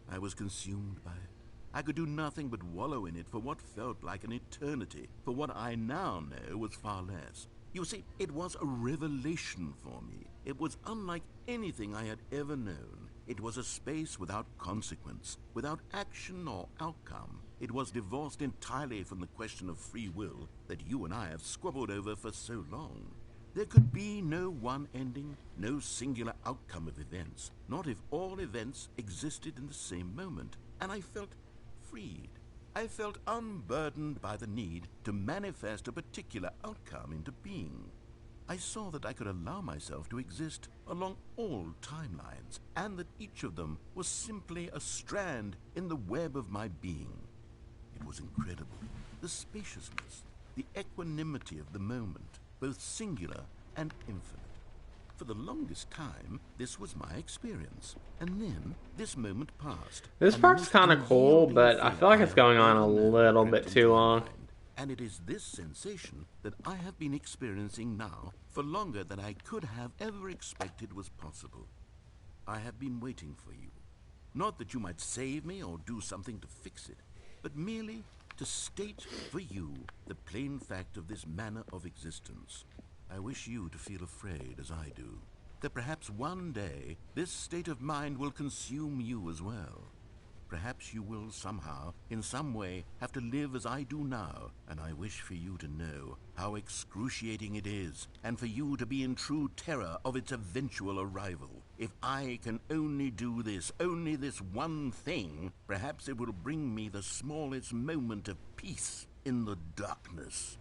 I was consumed by it. I could do nothing but wallow in it for what felt like an eternity, for what I now know was far less. You see, it was a revelation for me. It was unlike anything I had ever known. It was a space without consequence, without action or outcome. It was divorced entirely from the question of free will that you and I have squabbled over for so long. There could be no one ending, no singular outcome of events, not if all events existed in the same moment. And I felt freed. I felt unburdened by the need to manifest a particular outcome into being. I saw that I could allow myself to exist along all timelines, and that each of them was simply a strand in the web of my being. It was incredible. The spaciousness, the equanimity of the moment, both singular and infinite. For the longest time, this was my experience. And then, this moment passed. This part's kind of cool, but I feel like it's going on a little bit too long. And it is this sensation that I have been experiencing now for longer than I could have ever expected was possible. I have been waiting for you. Not that you might save me or do something to fix it, but merely to state for you the plain fact of this manner of existence. I wish you to feel afraid as I do, that perhaps one day this state of mind will consume you as well. Perhaps you will somehow, in some way, have to live as I do now, and I wish for you to know how excruciating it is, and for you to be in true terror of its eventual arrival. If I can only do this, only this one thing, perhaps it will bring me the smallest moment of peace in the darkness.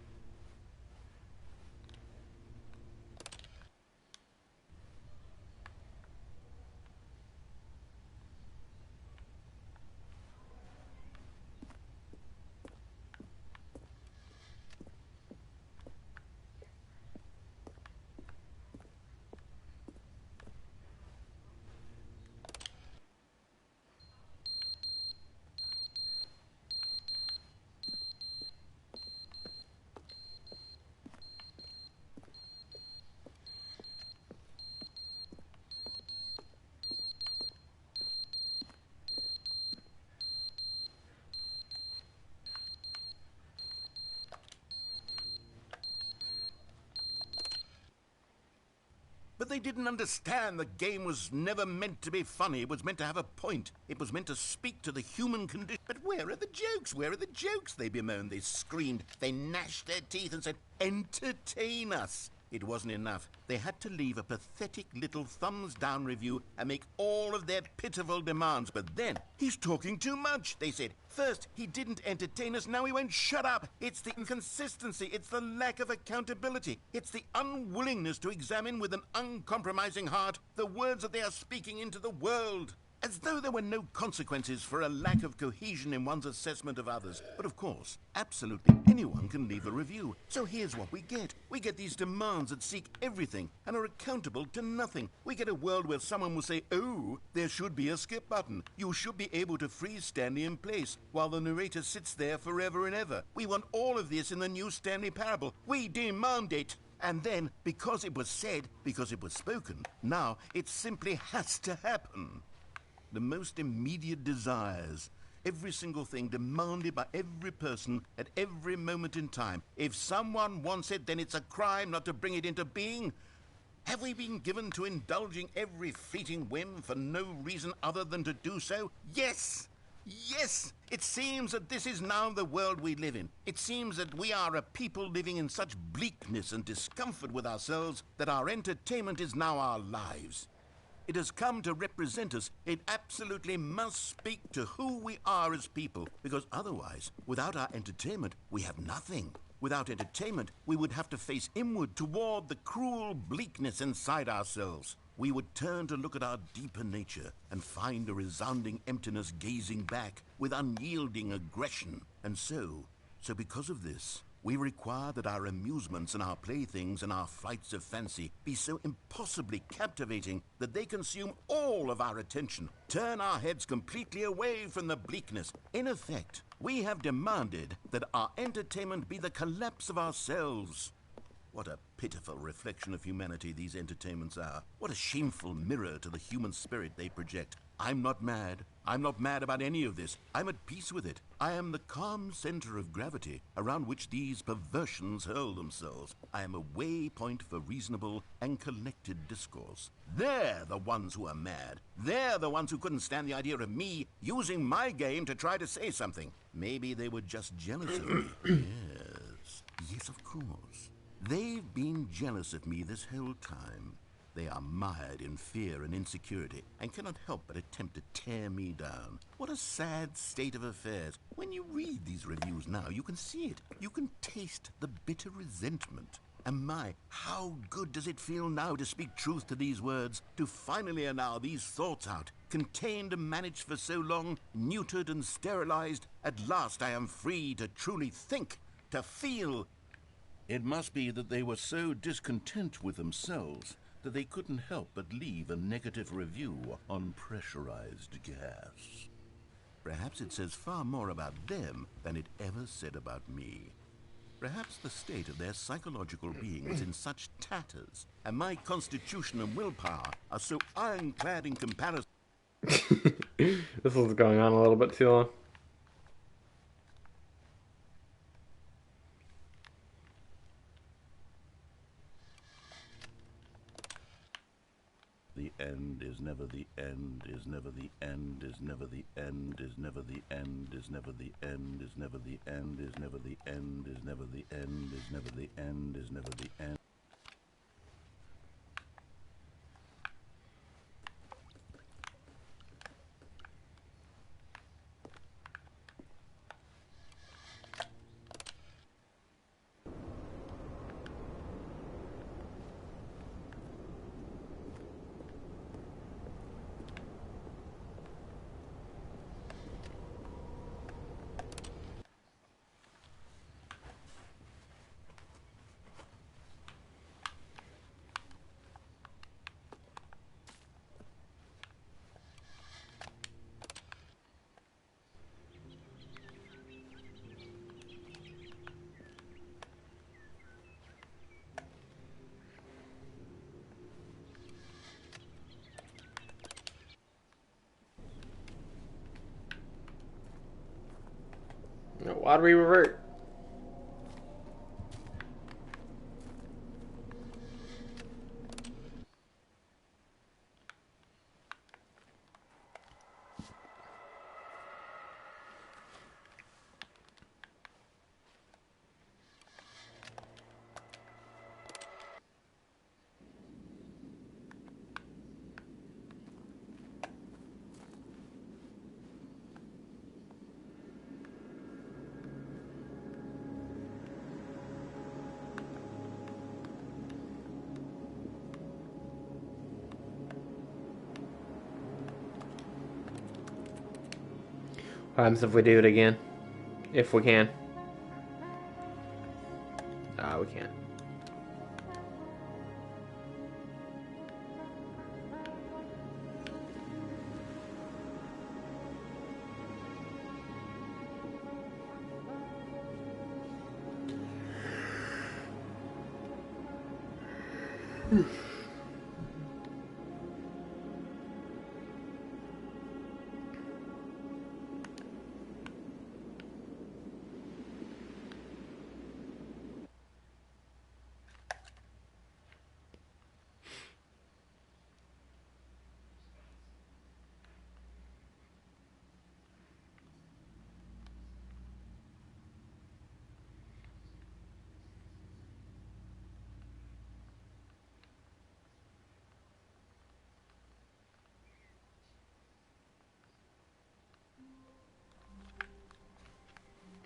But they didn't understand the game was never meant to be funny. It was meant to have a point. It was meant to speak to the human condition. But where are the jokes? Where are the jokes? They bemoaned, they screamed, they gnashed their teeth and said, entertain us. It wasn't enough. They had to leave a pathetic little thumbs-down review and make all of their pitiful demands. But then, he's talking too much, they said. First, he didn't entertain us, now he won't shut up. It's the inconsistency, it's the lack of accountability. It's the unwillingness to examine with an uncompromising heart the words that they are speaking into the world. As though there were no consequences for a lack of cohesion in one's assessment of others. But of course, absolutely anyone can leave a review. So here's what we get. We get these demands that seek everything and are accountable to nothing. We get a world where someone will say, oh, there should be a skip button. You should be able to freeze Stanley in place while the narrator sits there forever and ever. We want all of this in the new Stanley parable. We demand it. And then, because it was said, because it was spoken, now it simply has to happen. The most immediate desires, every single thing demanded by every person at every moment in time. If someone wants it, then it's a crime not to bring it into being. Have we been given to indulging every fleeting whim for no reason other than to do so? Yes! Yes! It seems that this is now the world we live in. It seems that we are a people living in such bleakness and discomfort with ourselves that our entertainment is now our lives. It has come to represent us. It absolutely must speak to who we are as people, because otherwise, without our entertainment, we have nothing. Without entertainment, we would have to face inward toward the cruel bleakness inside ourselves. We would turn to look at our deeper nature and find a resounding emptiness gazing back with unyielding aggression. And so because of this, we require that our amusements and our playthings and our flights of fancy be so impossibly captivating that they consume all of our attention, turn our heads completely away from the bleakness. In effect, we have demanded that our entertainment be the collapse of ourselves. What a pitiful reflection of humanity these entertainments are. What a shameful mirror to the human spirit they project. I'm not mad. I'm not mad about any of this. I'm at peace with it. I am the calm center of gravity around which these perversions hurl themselves. I am a waypoint for reasonable and collected discourse. They're the ones who are mad. They're the ones who couldn't stand the idea of me using my game to try to say something. Maybe they were just jealous of me. Yes, of course. They've been jealous of me this whole time. They are mired in fear and insecurity and cannot help but attempt to tear me down. What a sad state of affairs. When you read these reviews now, you can see it. You can taste the bitter resentment. And my, how good does it feel now to speak truth to these words, to finally allow these thoughts out, contained and managed for so long, neutered and sterilized. At last I am free to truly think, to feel. It must be that they were so discontent with themselves that they couldn't help but leave a negative review on pressurized gas. Perhaps it says far more about them than it ever said about me. Perhaps the state of their psychological being was in such tatters, and my constitution and willpower are so ironclad in comparison. This was going on a little bit too long. The end is never the end, is never the end, is never the end, is never the end, is never the end, is never the end, is never the end, is never the end, is never the end, is never the end. Why do we revert? What happens if we do it again? If we can. We can't.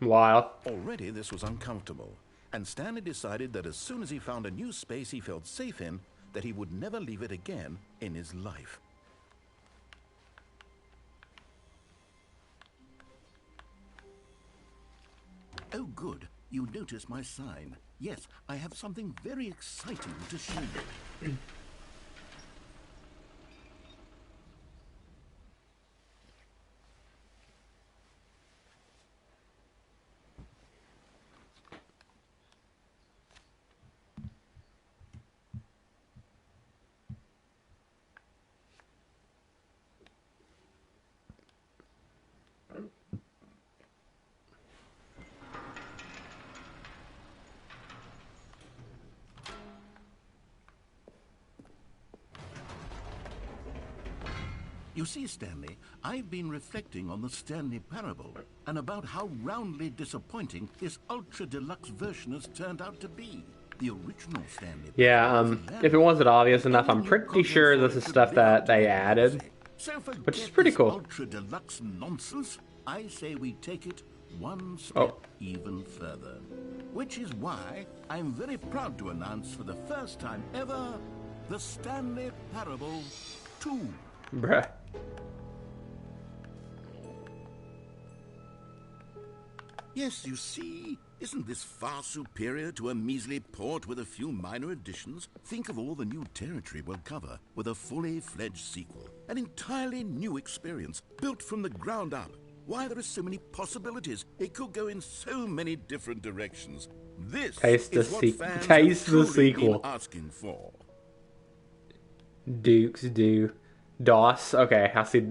Wild. Already this was uncomfortable. And Stanley decided that as soon as he found a new space he felt safe in, that he would never leave it again in his life. Oh, good. You notice my sign. Yes, I have something very exciting to show you. You see, Stanley, I've been reflecting on the Stanley Parable and about how roundly disappointing this ultra deluxe version has turned out to be. The original Stanley Parable if it wasn't obvious enough, I'm pretty sure this is stuff that they added, which is pretty cool. Ultra deluxe nonsense. I say we take it one step even further. Which is why I'm very proud to announce for the first time ever the Stanley Parable 2. Bruh. Yes, you see, isn't this far superior to a measly port with a few minor additions? Think of all the new territory we'll cover with a fully fledged sequel. An entirely new experience, built from the ground up. Why, there are so many possibilities. It could go in so many different directions. This is what fans have truly been asking for. Dukes do. DOS. Okay, I see.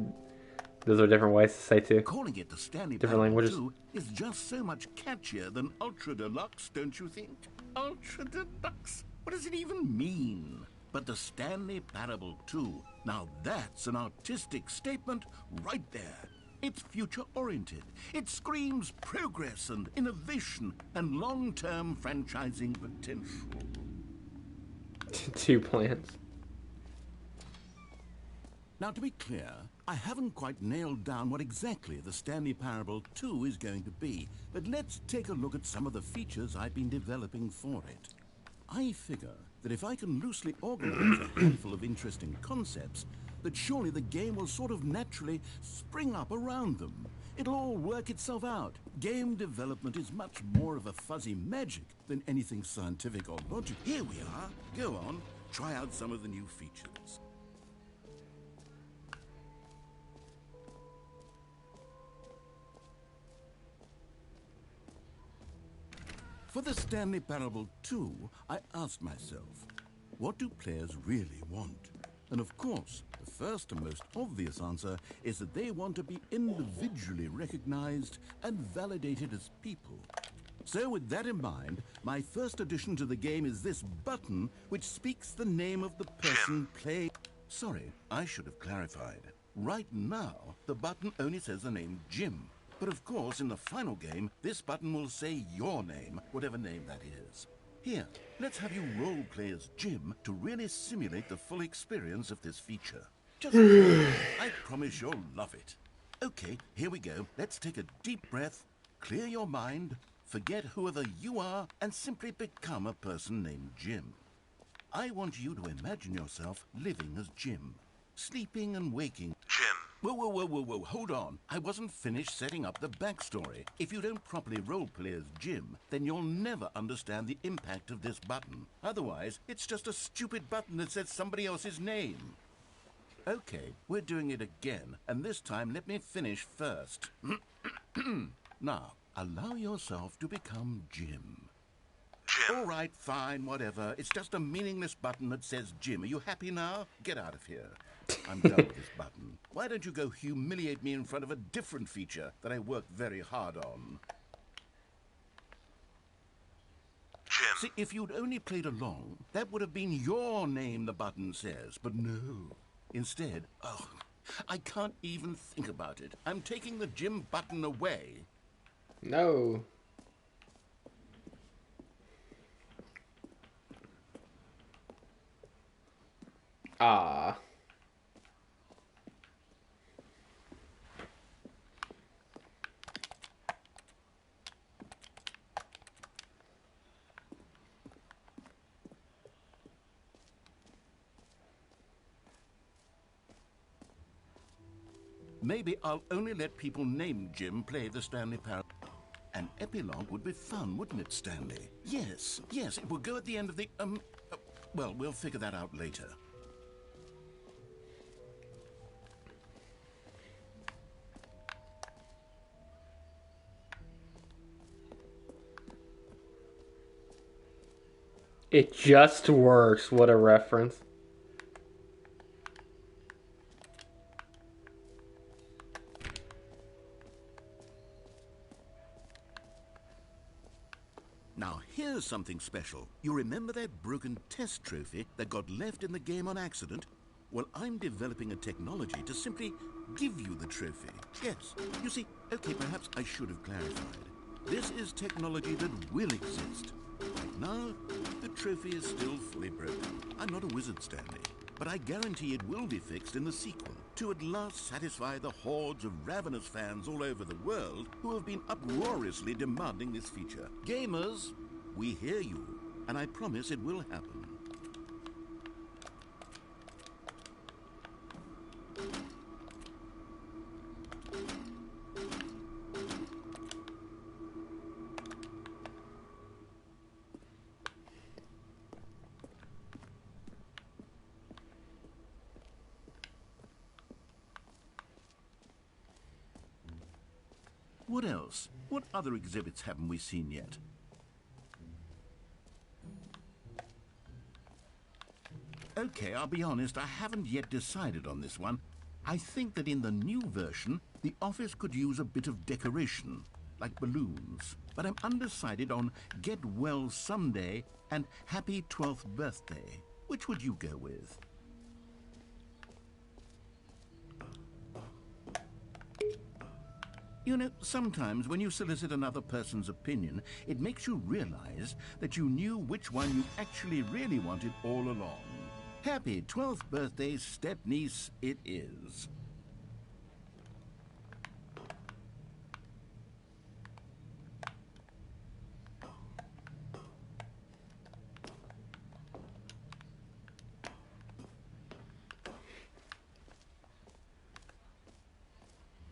Those are different ways to say too. Calling it the Stanley Different languages. 2 is just so much catchier than Ultra Deluxe, don't you think? Ultra Deluxe? What does it even mean? But the Stanley Parable 2, now that's an artistic statement right there. It's future-oriented. It screams progress and innovation and long-term franchising potential. 2 plants. Now, to be clear, I haven't quite nailed down what exactly the Stanley Parable 2 is going to be, but let's take a look at some of the features I've been developing for it. I figure that if I can loosely organize a handful of interesting concepts, that surely the game will sort of naturally spring up around them. It'll all work itself out. Game development is much more of a fuzzy magic than anything scientific or logical. Here we are. Go on, try out some of the new features. For the Stanley Parable 2, I asked myself, what do players really want? And of course, the first and most obvious answer is that they want to be individually recognized and validated as people. So with that in mind, my first addition to the game is this button which speaks the name of the person playing. Sorry, I should have clarified. Right now, the button only says the name Jim. But of course, in the final game, this button will say your name, whatever name that is. Here, let's have you role-play as Jim to really simulate the full experience of this feature. Just I promise you'll love it. Okay, here we go. Let's take a deep breath, clear your mind, forget whoever you are, and simply become a person named Jim. I want you to imagine yourself living as Jim, sleeping and waking. Jim. Whoa, hold on. I wasn't finished setting up the backstory. If you don't properly roleplay as Jim, then you'll never understand the impact of this button. Otherwise, it's just a stupid button that says somebody else's name. Okay, we're doing it again, and this time let me finish first. Now, allow yourself to become Jim. Jim. All right, fine, whatever. It's just a meaningless button that says Jim. Are you happy now? Get out of here. I'm done with this button. Why don't you go humiliate me in front of a different feature that I worked very hard on? Jim. See, if you'd only played along, that would have been your name, the button says. But no. Instead, I can't even think about it. I'm taking the Jim button away. No. Ah. Maybe I'll only let people named Jim play the Stanley Parable. An epilogue would be fun, wouldn't it, Stanley? Yes, it will go at the end of the, well, we'll figure that out later. It just works. What a reference. Now, here's something special. You remember that broken test trophy that got left in the game on accident? Well, I'm developing a technology to simply give you the trophy. Yes. You see, okay, perhaps I should have clarified. This is technology that will exist. Right now, the trophy is still fully broken. I'm not a wizard, Stanley, but I guarantee it will be fixed in the sequel to at last satisfy the hordes of ravenous fans all over the world who have been uproariously demanding this feature. Gamers, we hear you, and I promise it will happen. What else? What other exhibits haven't we seen yet? Okay, I'll be honest, I haven't yet decided on this one. I think that in the new version, the office could use a bit of decoration, like balloons. But I'm undecided on Get Well Someday and Happy 12th Birthday. Which would you go with? You know, sometimes when you solicit another person's opinion, it makes you realize that you knew which one you actually really wanted all along. Happy 12th birthday, step-niece, it is.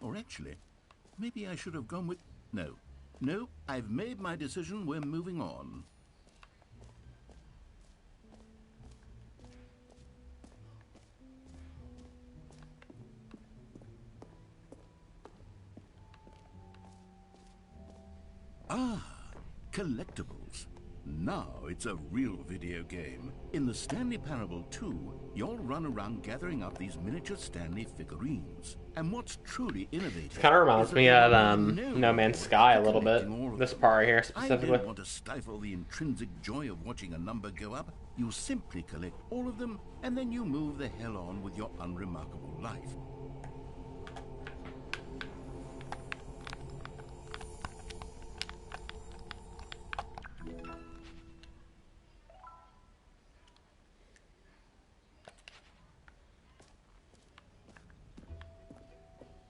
Or actually, maybe I should have gone with... No, I've made my decision. We're moving on. Ah, collectibles. Now it's a real video game. In the Stanley Parable 2, you'll run around gathering up these miniature Stanley figurines. And what's truly innovative... Kind of reminds me of No Man's Sky a little bit. This part right here specifically. I don't want to stifle the intrinsic joy of watching a number go up. You simply collect all of them, and then you move the hell on with your unremarkable life.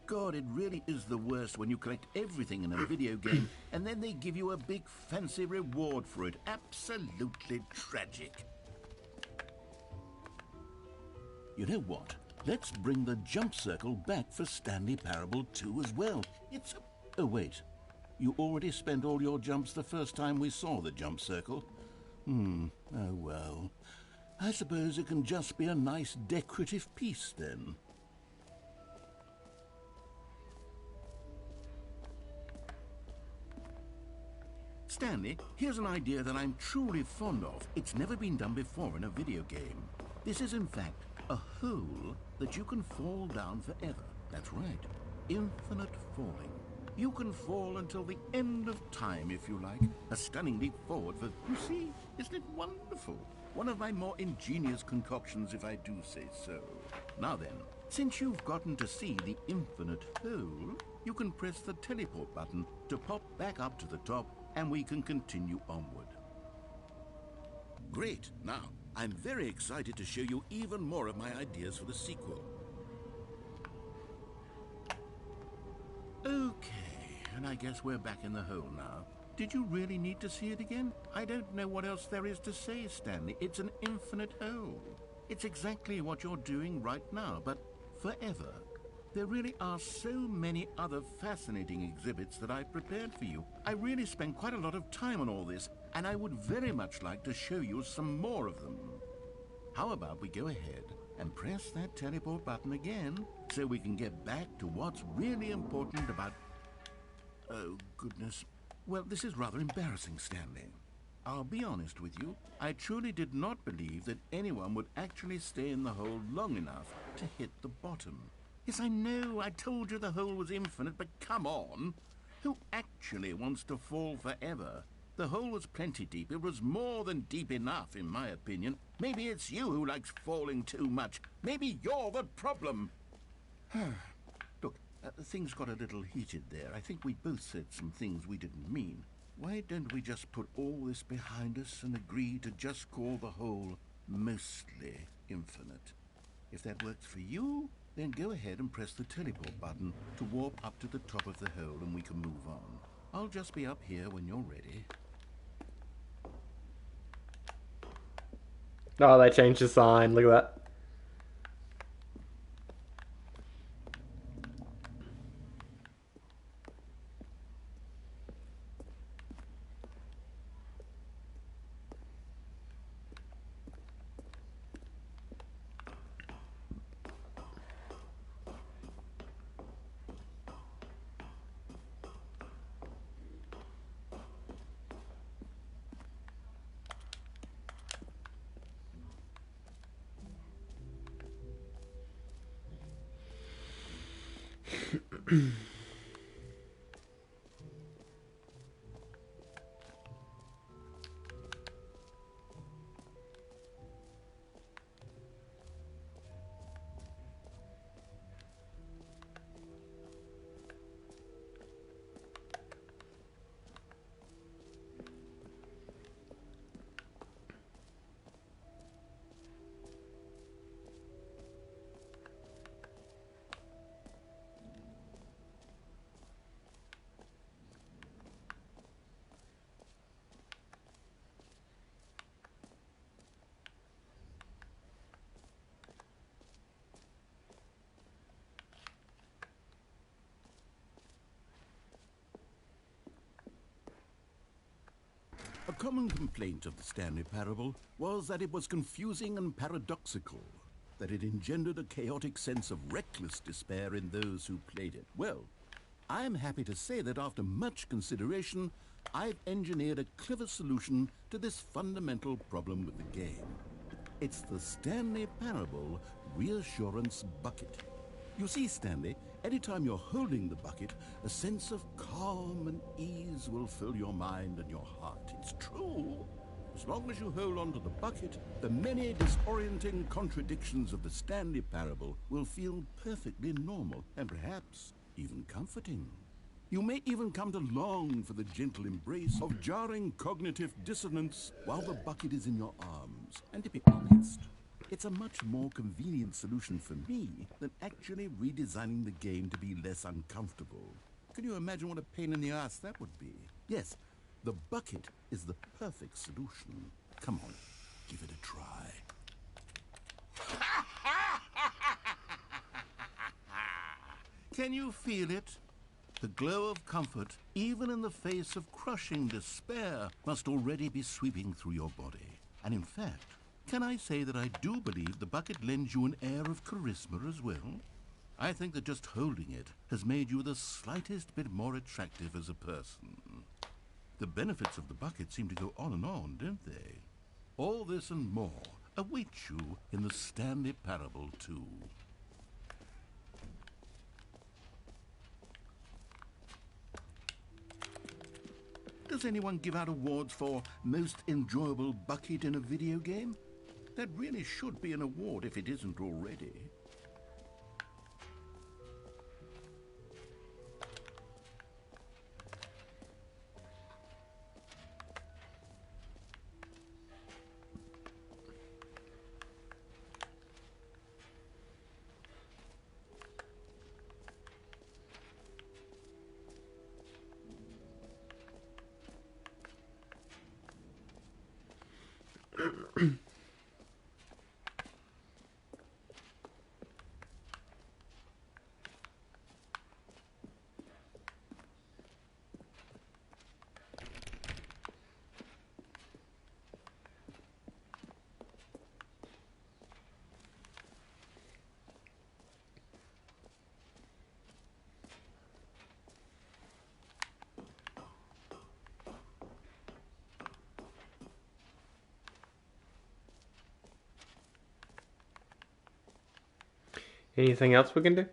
God, it really is the worst when you collect everything in a video game and then they give you a big fancy reward for it. Absolutely tragic. You know what? Let's bring the jump circle back for Stanley Parable 2 as well. It's a... Oh, wait. You already spent all your jumps the first time we saw the jump circle? Oh, well. I suppose it can just be a nice decorative piece then. Stanley, here's an idea that I'm truly fond of. It's never been done before in a video game. This is, in fact, a hole that you can fall down forever. That's right. Infinite falling. You can fall until the end of time, if you like. A stunning leap forward for... You see? Isn't it wonderful? One of my more ingenious concoctions, if I do say so. Now then, since you've gotten to see the infinite hole, you can press the teleport button to pop back up to the top, and we can continue onward. Great. Now, I'm very excited to show you even more of my ideas for the sequel. Okay, and I guess we're back in the hole now. Did you really need to see it again? I don't know what else there is to say, Stanley. It's an infinite hole. It's exactly what you're doing right now, but forever. There really are so many other fascinating exhibits that I've prepared for you. I really spent quite a lot of time on all this, and I would very much like to show you some more of them. How about we go ahead and press that teleport button again so we can get back to what's really important about... Oh, goodness. Well, this is rather embarrassing, Stanley. I'll be honest with you. I truly did not believe that anyone would actually stay in the hole long enough to hit the bottom. Yes, I know, I told you the hole was infinite, but come on. Who actually wants to fall forever? The hole was plenty deep. It was more than deep enough, in my opinion. Maybe it's you who likes falling too much. Maybe you're the problem. Look, things got a little heated there. I think we both said some things we didn't mean. Why don't we just put all this behind us and agree to just call the hole mostly infinite? If that works for you, then go ahead and press the teleport button to warp up to the top of the hole and we can move on. I'll just be up here when you're ready. Oh, they changed the sign. Look at that. A common complaint of the Stanley Parable was that it was confusing and paradoxical, that it engendered a chaotic sense of reckless despair in those who played it. Well, I am happy to say that after much consideration, I've engineered a clever solution to this fundamental problem with the game. It's the Stanley Parable Reassurance Bucket. You see, Stanley, anytime you're holding the bucket, a sense of calm and ease will fill your mind and your heart. It's true. As long as you hold on to the bucket, the many disorienting contradictions of the Stanley Parable will feel perfectly normal and perhaps even comforting. You may even come to long for the gentle embrace of jarring cognitive dissonance while the bucket is in your arms. And to be honest, it's a much more convenient solution for me than actually redesigning the game to be less uncomfortable. Can you imagine what a pain in the ass that would be? Yes, the bucket is the perfect solution. Come on, give it a try. Can you feel it? The glow of comfort, even in the face of crushing despair, must already be sweeping through your body. And in fact, can I say that I do believe the bucket lends you an air of charisma as well? I think that just holding it has made you the slightest bit more attractive as a person. The benefits of the bucket seem to go on and on, don't they? All this and more await you in the Stanley Parable too. Does anyone give out awards for most enjoyable bucket in a video game? That really should be an award if it isn't already. Anything else we can do?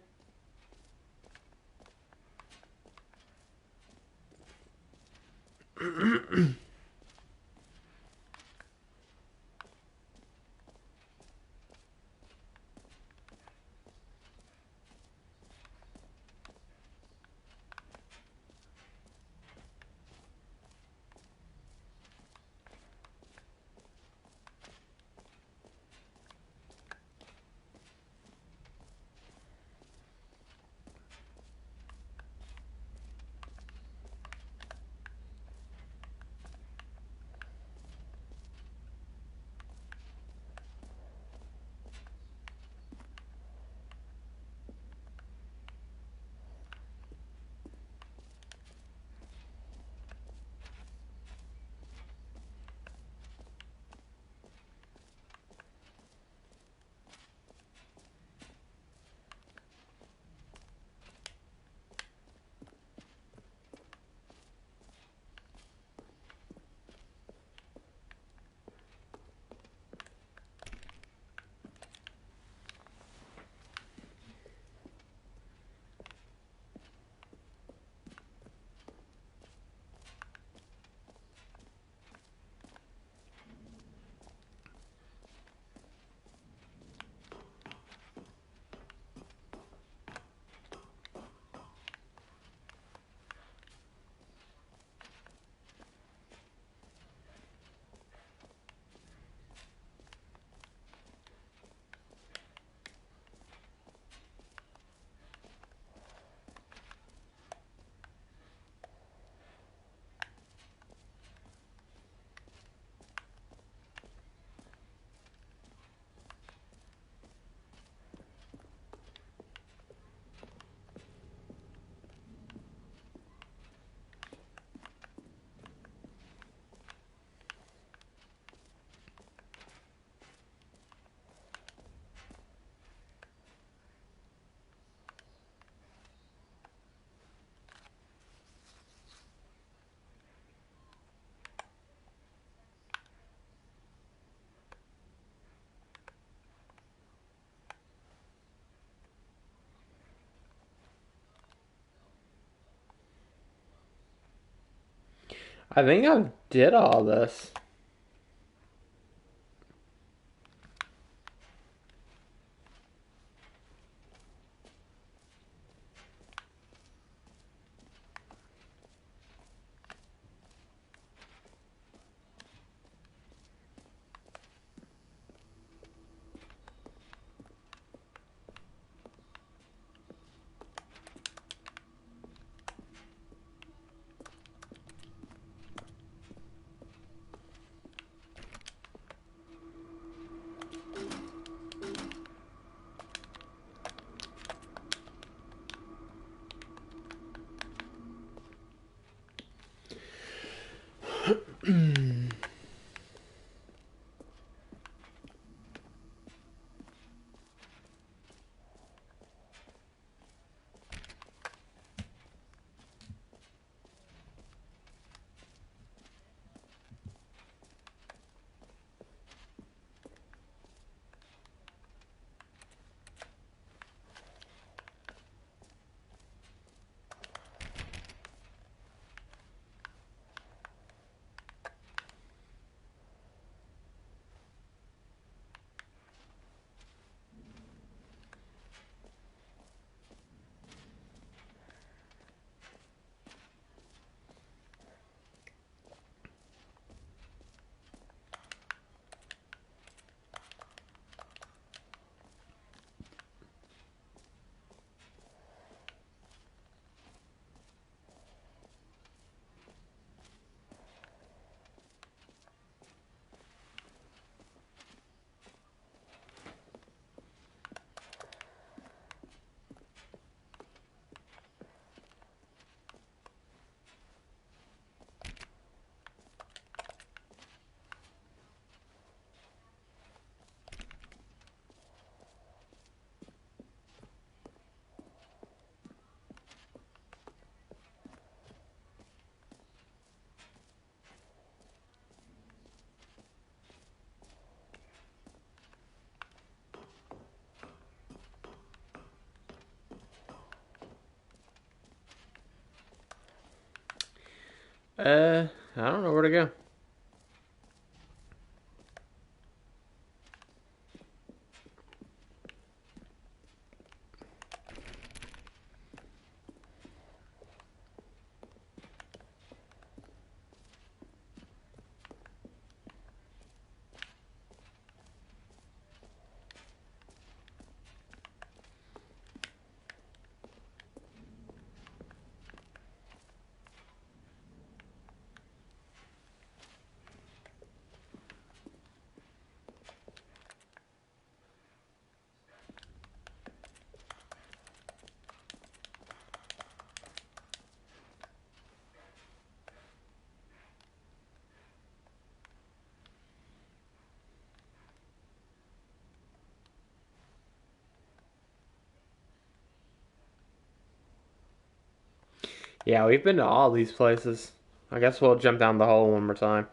I think I did all this. I don't know where to go. Yeah, we've been to all these places. I guess we'll jump down the hole one more time.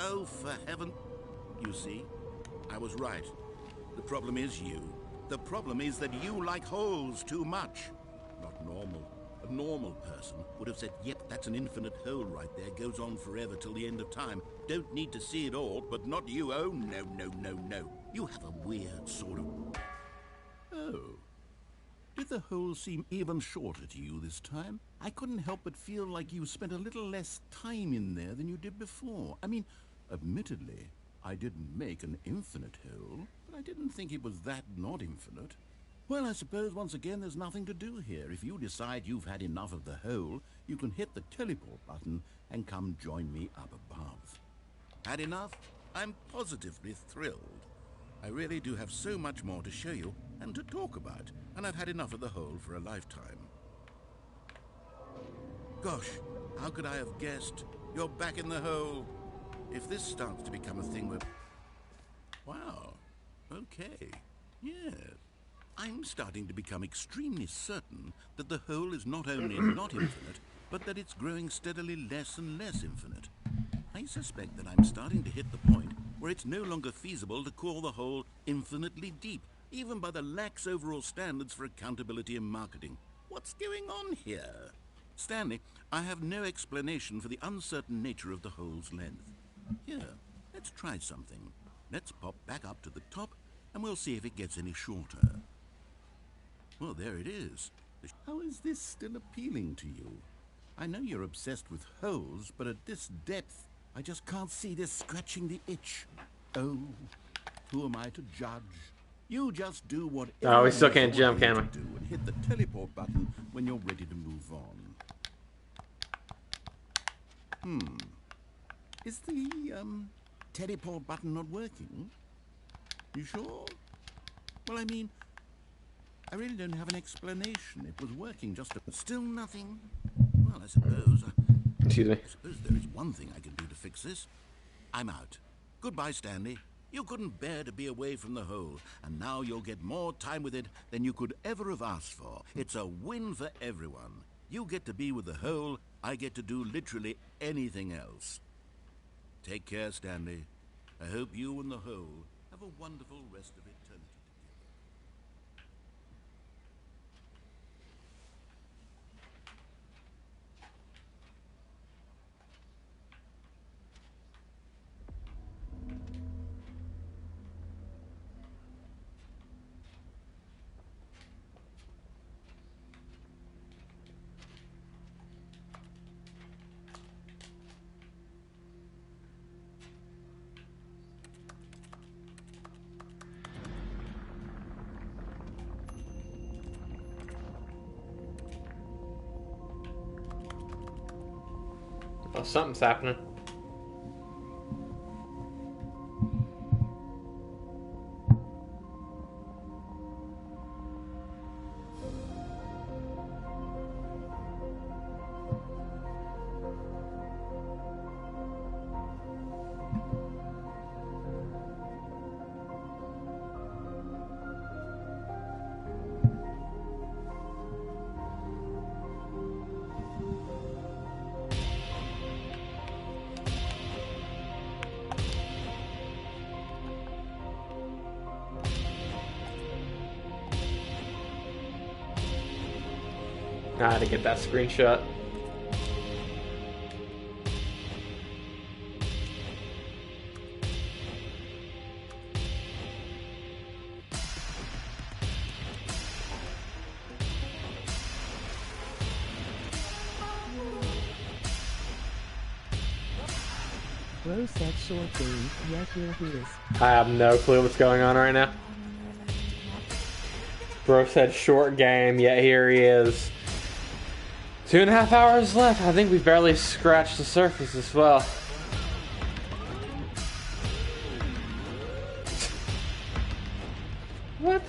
Oh, for heaven... You see, I was right. The problem is you. The problem is that you like holes too much. Not normal. A normal person would have said, yep, that's an infinite hole right there. Goes on forever till the end of time. Don't need to see it all, but not you. Oh, no, no, no, no. You have a weird sort of... Oh. Did the hole seem even shorter to you this time? I couldn't help but feel like you spent a little less time in there than you did before. I mean, admittedly, I didn't make an infinite hole, but I didn't think it was that not infinite. Well, I suppose once again there's nothing to do here. If you decide you've had enough of the hole, you can hit the teleport button and come join me up above. Had enough? I'm positively thrilled. I really do have so much more to show you and to talk about, and I've had enough of the hole for a lifetime. Gosh, how could I have guessed? You're back in the hole. If this starts to become a thing where... Wow. Okay. Yeah. I'm starting to become extremely certain that the hole is not only not infinite, but that it's growing steadily less and less infinite. I suspect that I'm starting to hit the point where it's no longer feasible to call the hole infinitely deep, even by the lax overall standards for accountability and marketing. What's going on here? Stanley, I have no explanation for the uncertain nature of the hole's length. Here, let's try something. Let's pop back up to the top, and we'll see if it gets any shorter. Well, there it is. How is this still appealing to you? I know you're obsessed with holes, but at this depth, I just can't see this scratching the itch. Oh, who am I to judge? You just do what... Oh, we still can't jump, can we? Do and hit the teleport button when you're ready to move on. Is the, teleport button not working? You sure? Well, I mean, I really don't have an explanation. It was working just a... Still nothing? Well, I suppose... Excuse me. I suppose there is one thing I can do to fix this. I'm out. Goodbye, Stanley. You couldn't bear to be away from the hole, and now you'll get more time with it than you could ever have asked for. It's a win for everyone. You get to be with the hole, I get to do literally anything else. Take care, Stanley. I hope you and the hole have a wonderful rest of eternity together. Oh, something's happening. I had to get that screenshot. Bro said short game, yet here he is. I have no clue what's going on right now. Bro said short game, yet here he is. 2.5 hours left. I think we've barely scratched the surface as well. What?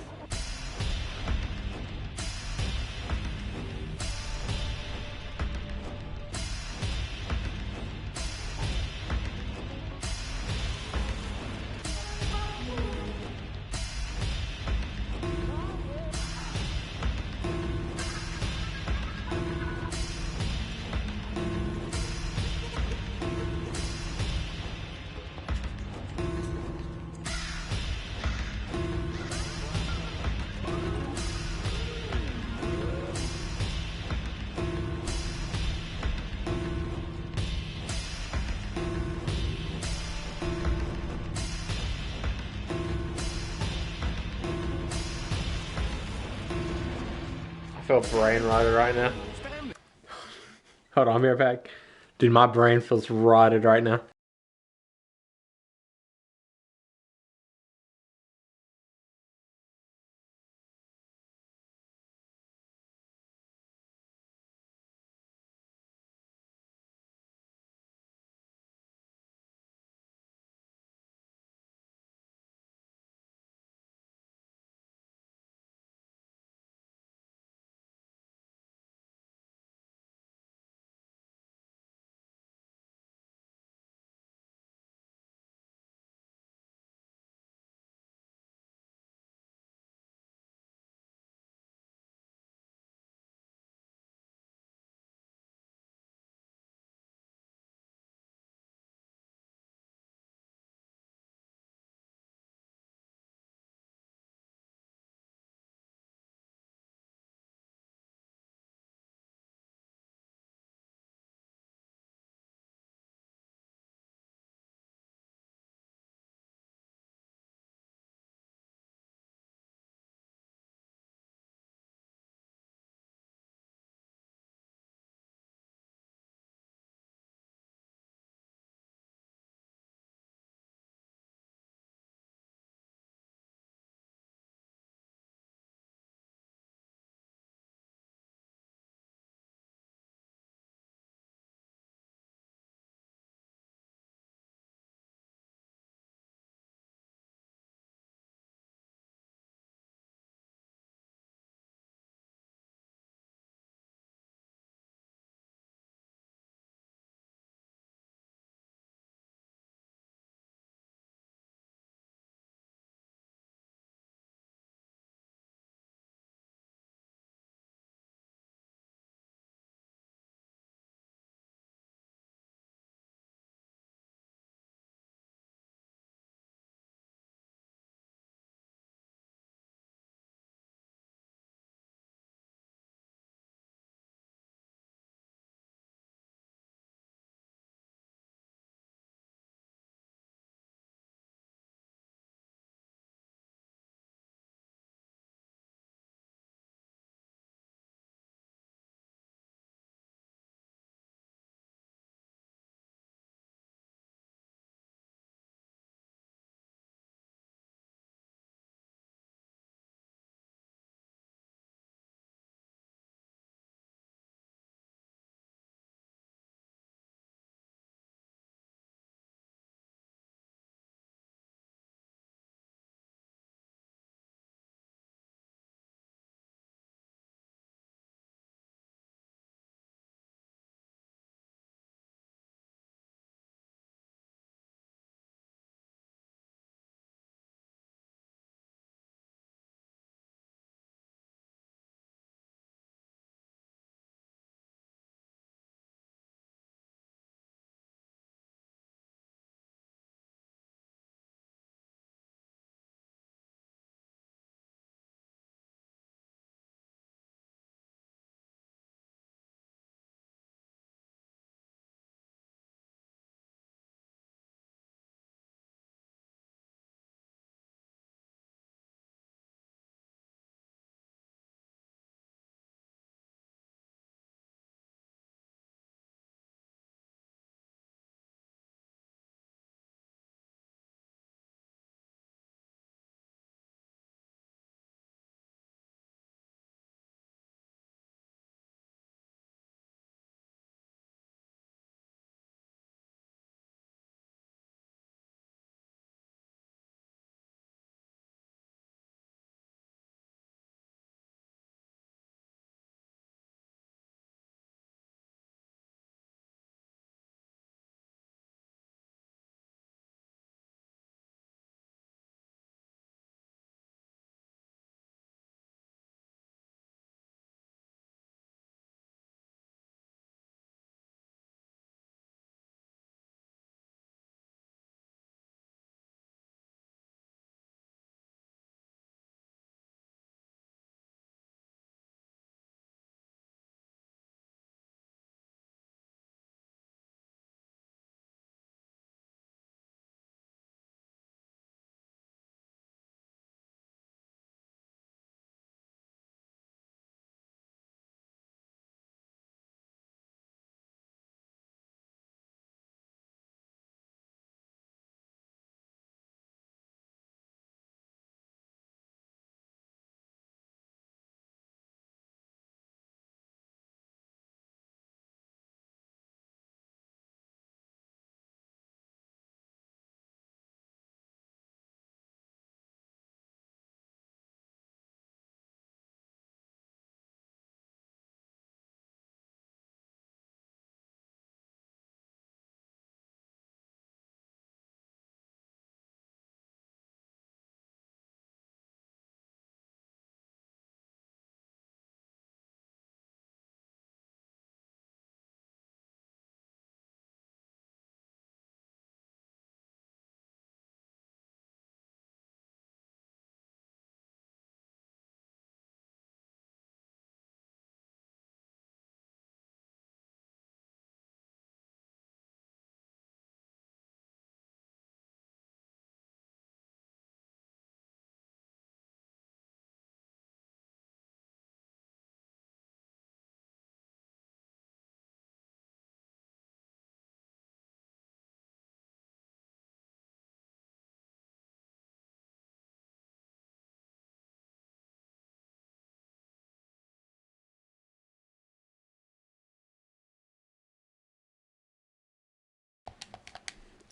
I feel brain rotted right now. Hold on, I'll be right back. Dude, my brain feels rotted right now.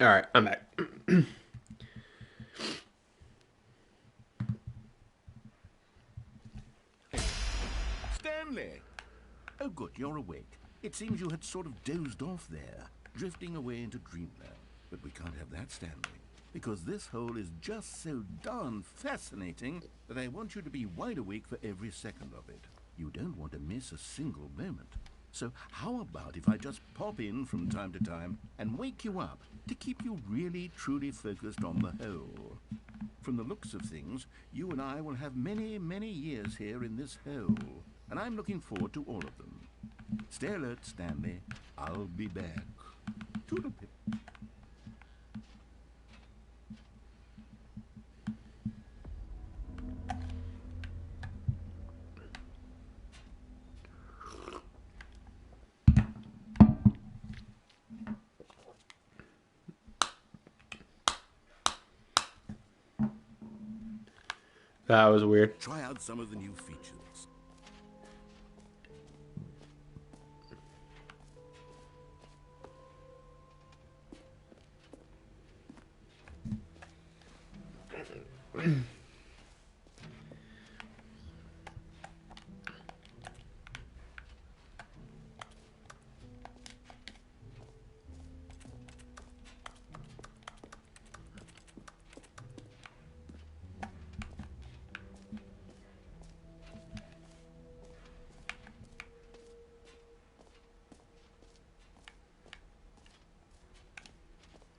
All right, I'm back. Stanley! Oh, good, you're awake. It seems you had sort of dozed off there, drifting away into dreamland. But we can't have that, Stanley, because this hole is just so darn fascinating that I want you to be wide awake for every second of it. You don't want to miss a single moment. So how about if I just pop in from time to time and wake you up to keep you really, truly focused on the hole? From the looks of things, you and I will have many, many years here in this hole, and I'm looking forward to all of them. Stay alert, Stanley. I'll be back. Toodle-pip. That was weird. Try out some of the new features.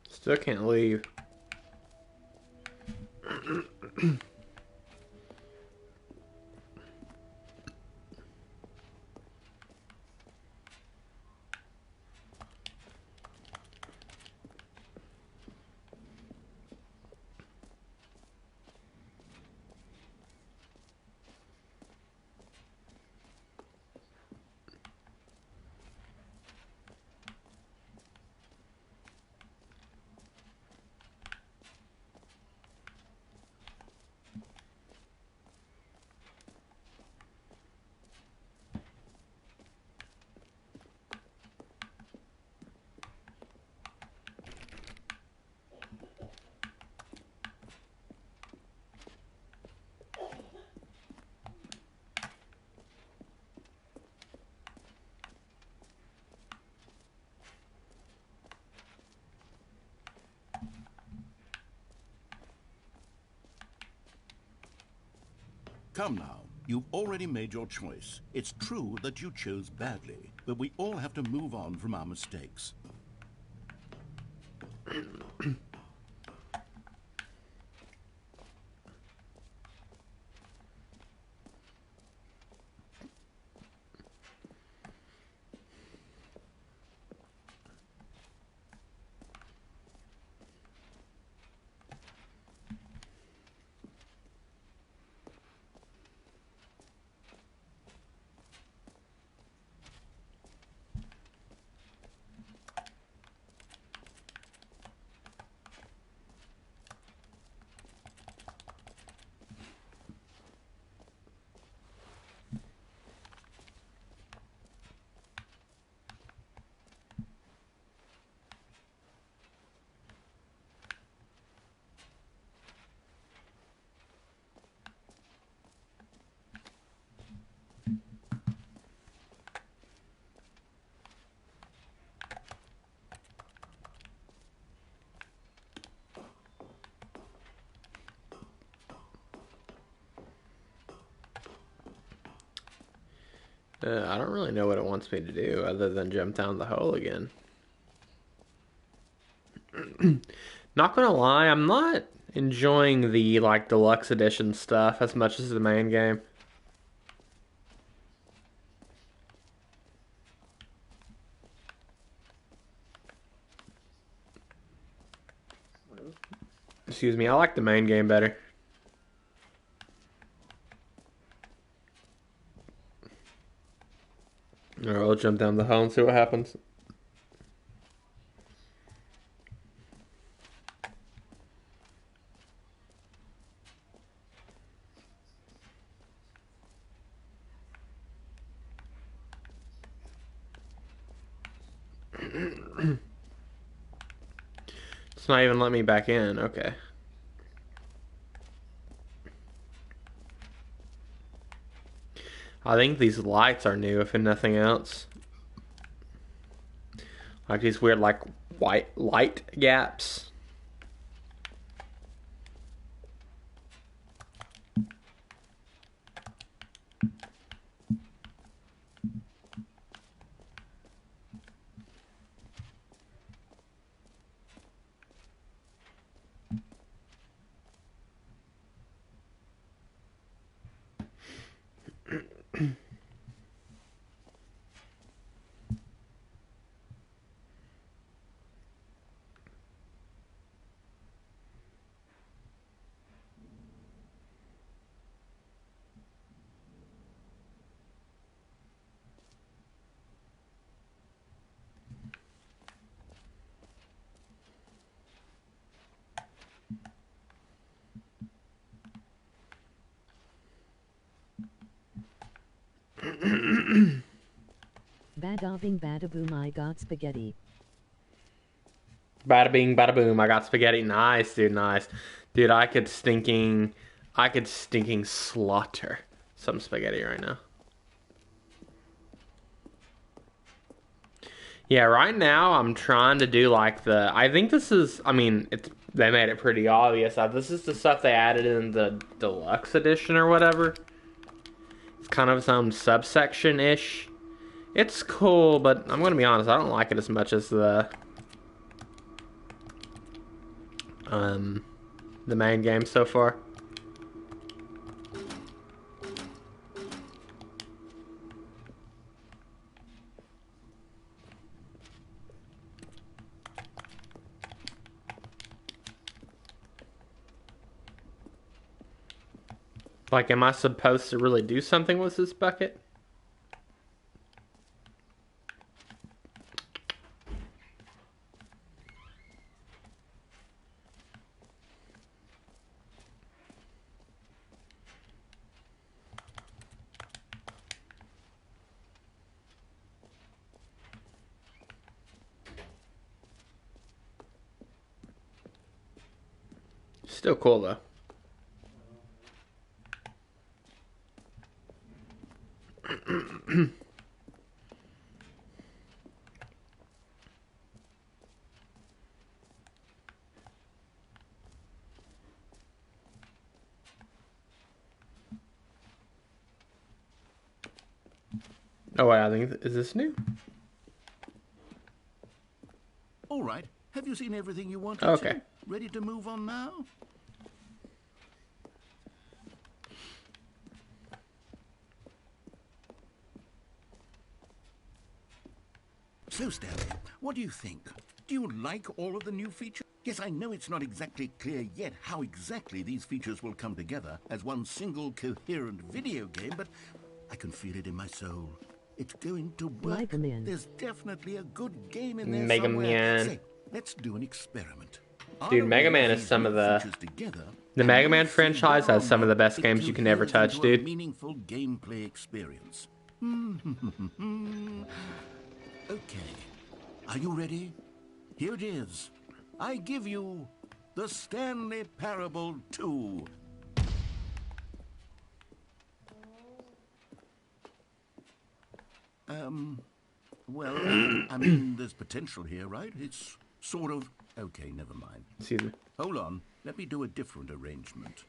Still can't leave. Come now, you've already made your choice. It's true that you chose badly, but we all have to move on from our mistakes. I don't really know what it wants me to do other than jump down the hole again. Not gonna lie, I'm not enjoying the like deluxe edition stuff as much as the main game. Excuse me, I like the main game better. Alright, I'll jump down the hole and see what happens. It's not even letting me back in. Okay. I think these lights are new, if nothing else. Like these weird, like, white light gaps. Badoving badaboom, I got spaghetti. Bada bing, bada boom. I got spaghetti. Nice, dude. Nice, dude. I could stinking slaughter some spaghetti right now. Yeah, right now I'm trying to do like I think this is, I mean, they made it pretty obvious. This is the stuff they added in the deluxe edition or whatever. It's kind of its own subsection-ish. It's cool, but I'm gonna be honest, I don't like it as much as the main game so far. Like, am I supposed to really do something with this bucket? Still cool though. Oh wait, I think, is this new? All right. Have you seen everything you wanted Okay. to? Ready to move on now? So, Stanley, what do you think? Do you like all of the new features? Yes, I know it's not exactly clear yet how exactly these features will come together as one single coherent video game, but I can feel it in my soul. It's going to work. Mega Man. There's definitely a good game in there Mega somewhere. Man. Say, let's do an experiment. Dude, I'll Mega arrange Man is these some of new the- features together, The and Mega Man we'll see franchise whether has or some of the not best it games you can ever coheres touch, into a dude. meaningful gameplay experience. Okay. Are you ready? Here it is. I give you the Stanley Parable 2. Well, I mean, there's potential here, right? It's sort of... Okay, never mind. Excuse me. Hold on. Let me do a different arrangement.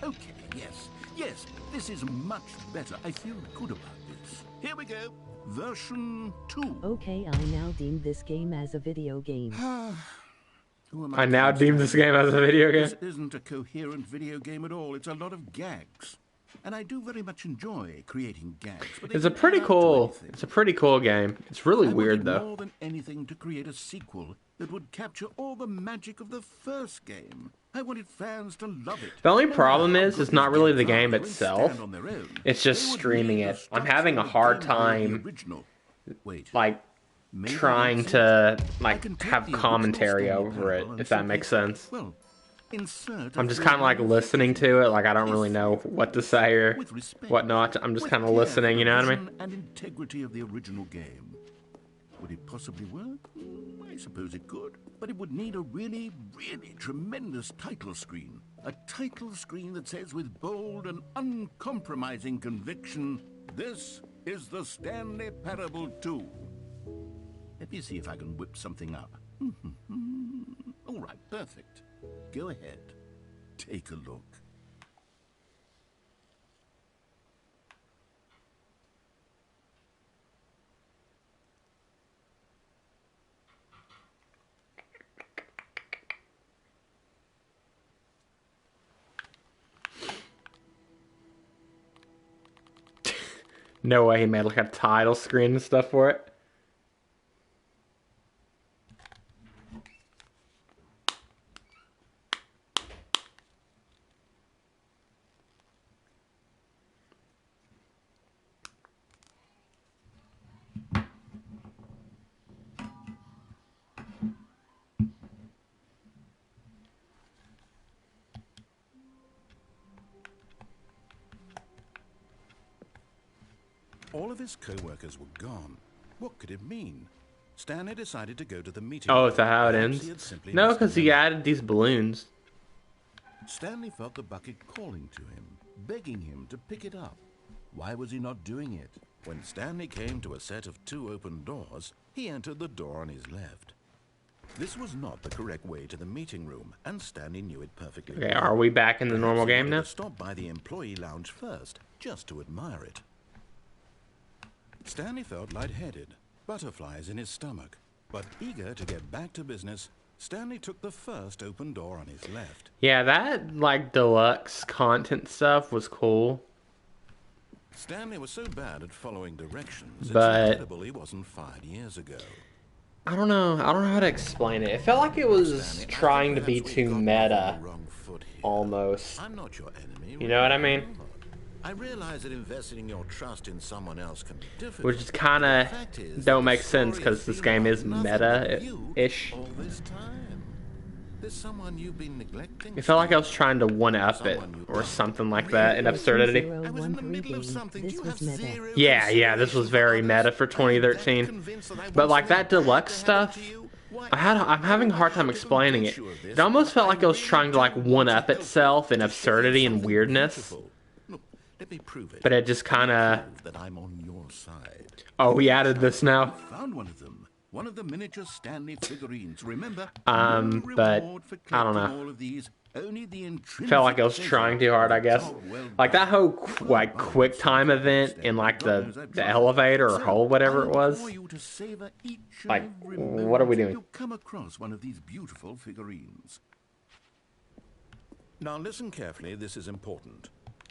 Okay, yes. Yes, this is much better. I feel good about this. Here we go. Version 2. Okay, I now deem this game as a video game. Who am I now kidding, deem this Stanley? game as a video game. This isn't a coherent video game at all. It's a lot of gags. And I do very much enjoy creating gags. But they It's a don't pretty amount to cool. anything. It's a pretty cool game. It's really I weird wanted though. more than anything to create a sequel that would capture all the magic of the first game. I wanted fans to love it. The only No problem matter how is, good it's not these really games the game are, they itself. stand on their own. It's just They would streaming need the it. I'm having a structure hard and gameplay of time, the original. Wait, like, maybe trying that's to, it. I like, can take have the original commentary Stanley over it, Parable and if that simply- makes sense. Well, insert a I'm just kind of like 3D listening to it. Like, I don't really know what to say or with respect, whatnot. I'm just with kind of care listening, for you know what I the mean? vision and integrity of the original game. Would it possibly work? I suppose it could. But it would need a really, really tremendous title screen. A title screen that says with bold and uncompromising conviction, "This is the Stanley Parable 2. Let me see if I can whip something up. All right, perfect. Go ahead. Take a look. No way he made like a title screen and stuff for it. All of his co-workers were gone. What could it mean? Stanley decided to go to the meeting. Oh, is that how it Perhaps he ends? had simply No, missed because a he memo. added these balloons. Stanley felt the bucket calling to him, begging him to pick it up. Why was he not doing it? When Stanley came to a set of 2 open doors, he entered the door on his left. This was not the correct way to the meeting room, and Stanley knew it perfectly. Okay, well. are we back in the normal Perhaps he game wanted now? to stop by the employee lounge first, just to admire it. Stanley felt lightheaded, butterflies in his stomach. But eager to get back to business, Stanley took the first open door on his left. Yeah, that like deluxe content stuff was cool. Stanley was so bad at following directions, But- it's incredible he wasn't fired years ago. I don't know how to explain it. It felt like it was Stanley, I trying to think be perhaps too we've gotten off on meta, the wrong foot here. almost. I'm not your enemy. You know what I remember? mean? I realize that investing your trust in someone else can be difficult. Which is kind The of fact is that don't the make sense story because this been game about is nothing but meta-ish. you all this time. There's someone you've been neglecting. It felt like I was trying to one-up it or something like that in absurdity. I was in the middle of something. This Do you was have meta. zero Yeah, this was very consideration meta for others? I am that 2013. convinced that I But want like something that bad deluxe to happen stuff, to you. Why, I'm having a hard time explaining it. It almost felt like it was trying to like one-up itself in absurdity and weirdness. Look, let me prove it. But it just kind of... Prove that I'm on your side. Oh, we added this now. Found one of them. One of the miniature Stanley figurines. Remember? But reward for I don't collecting know. all of these. Only the intrinsic Felt like I was pleasure trying too hard, I of guess. dog well Like that done. whole quick time event in like the elevator or hole, whatever it was. I implore you to savor each and Like, every what are we moment doing? You come across one of these beautiful figurines. Now listen carefully, this is important.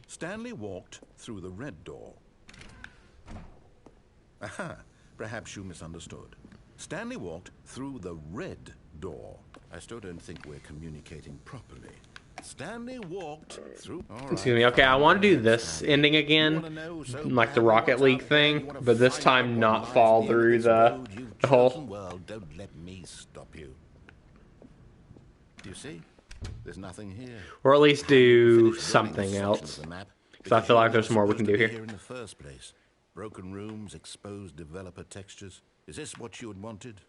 Stanley walked through the red door. Aha, perhaps you misunderstood. Stanley walked through the red door. I still don't think we're communicating properly. Stanley walked through... All right, Excuse me. Okay, I want to do this ending You wanna again, know so like the badly Rocket what's League out there, you thing, wanna but this find time out not what lies fall at the end through of this the road you've hole. chosen. Well, don't let me stop you. Do you see? There's nothing here. Or at least How do you do finish drawing something this section else. of the map? 'Cause I Because feel you like were there's more we supposed can to do be here. in the first place. Broken rooms, exposed developer textures. Is this what you had wanted?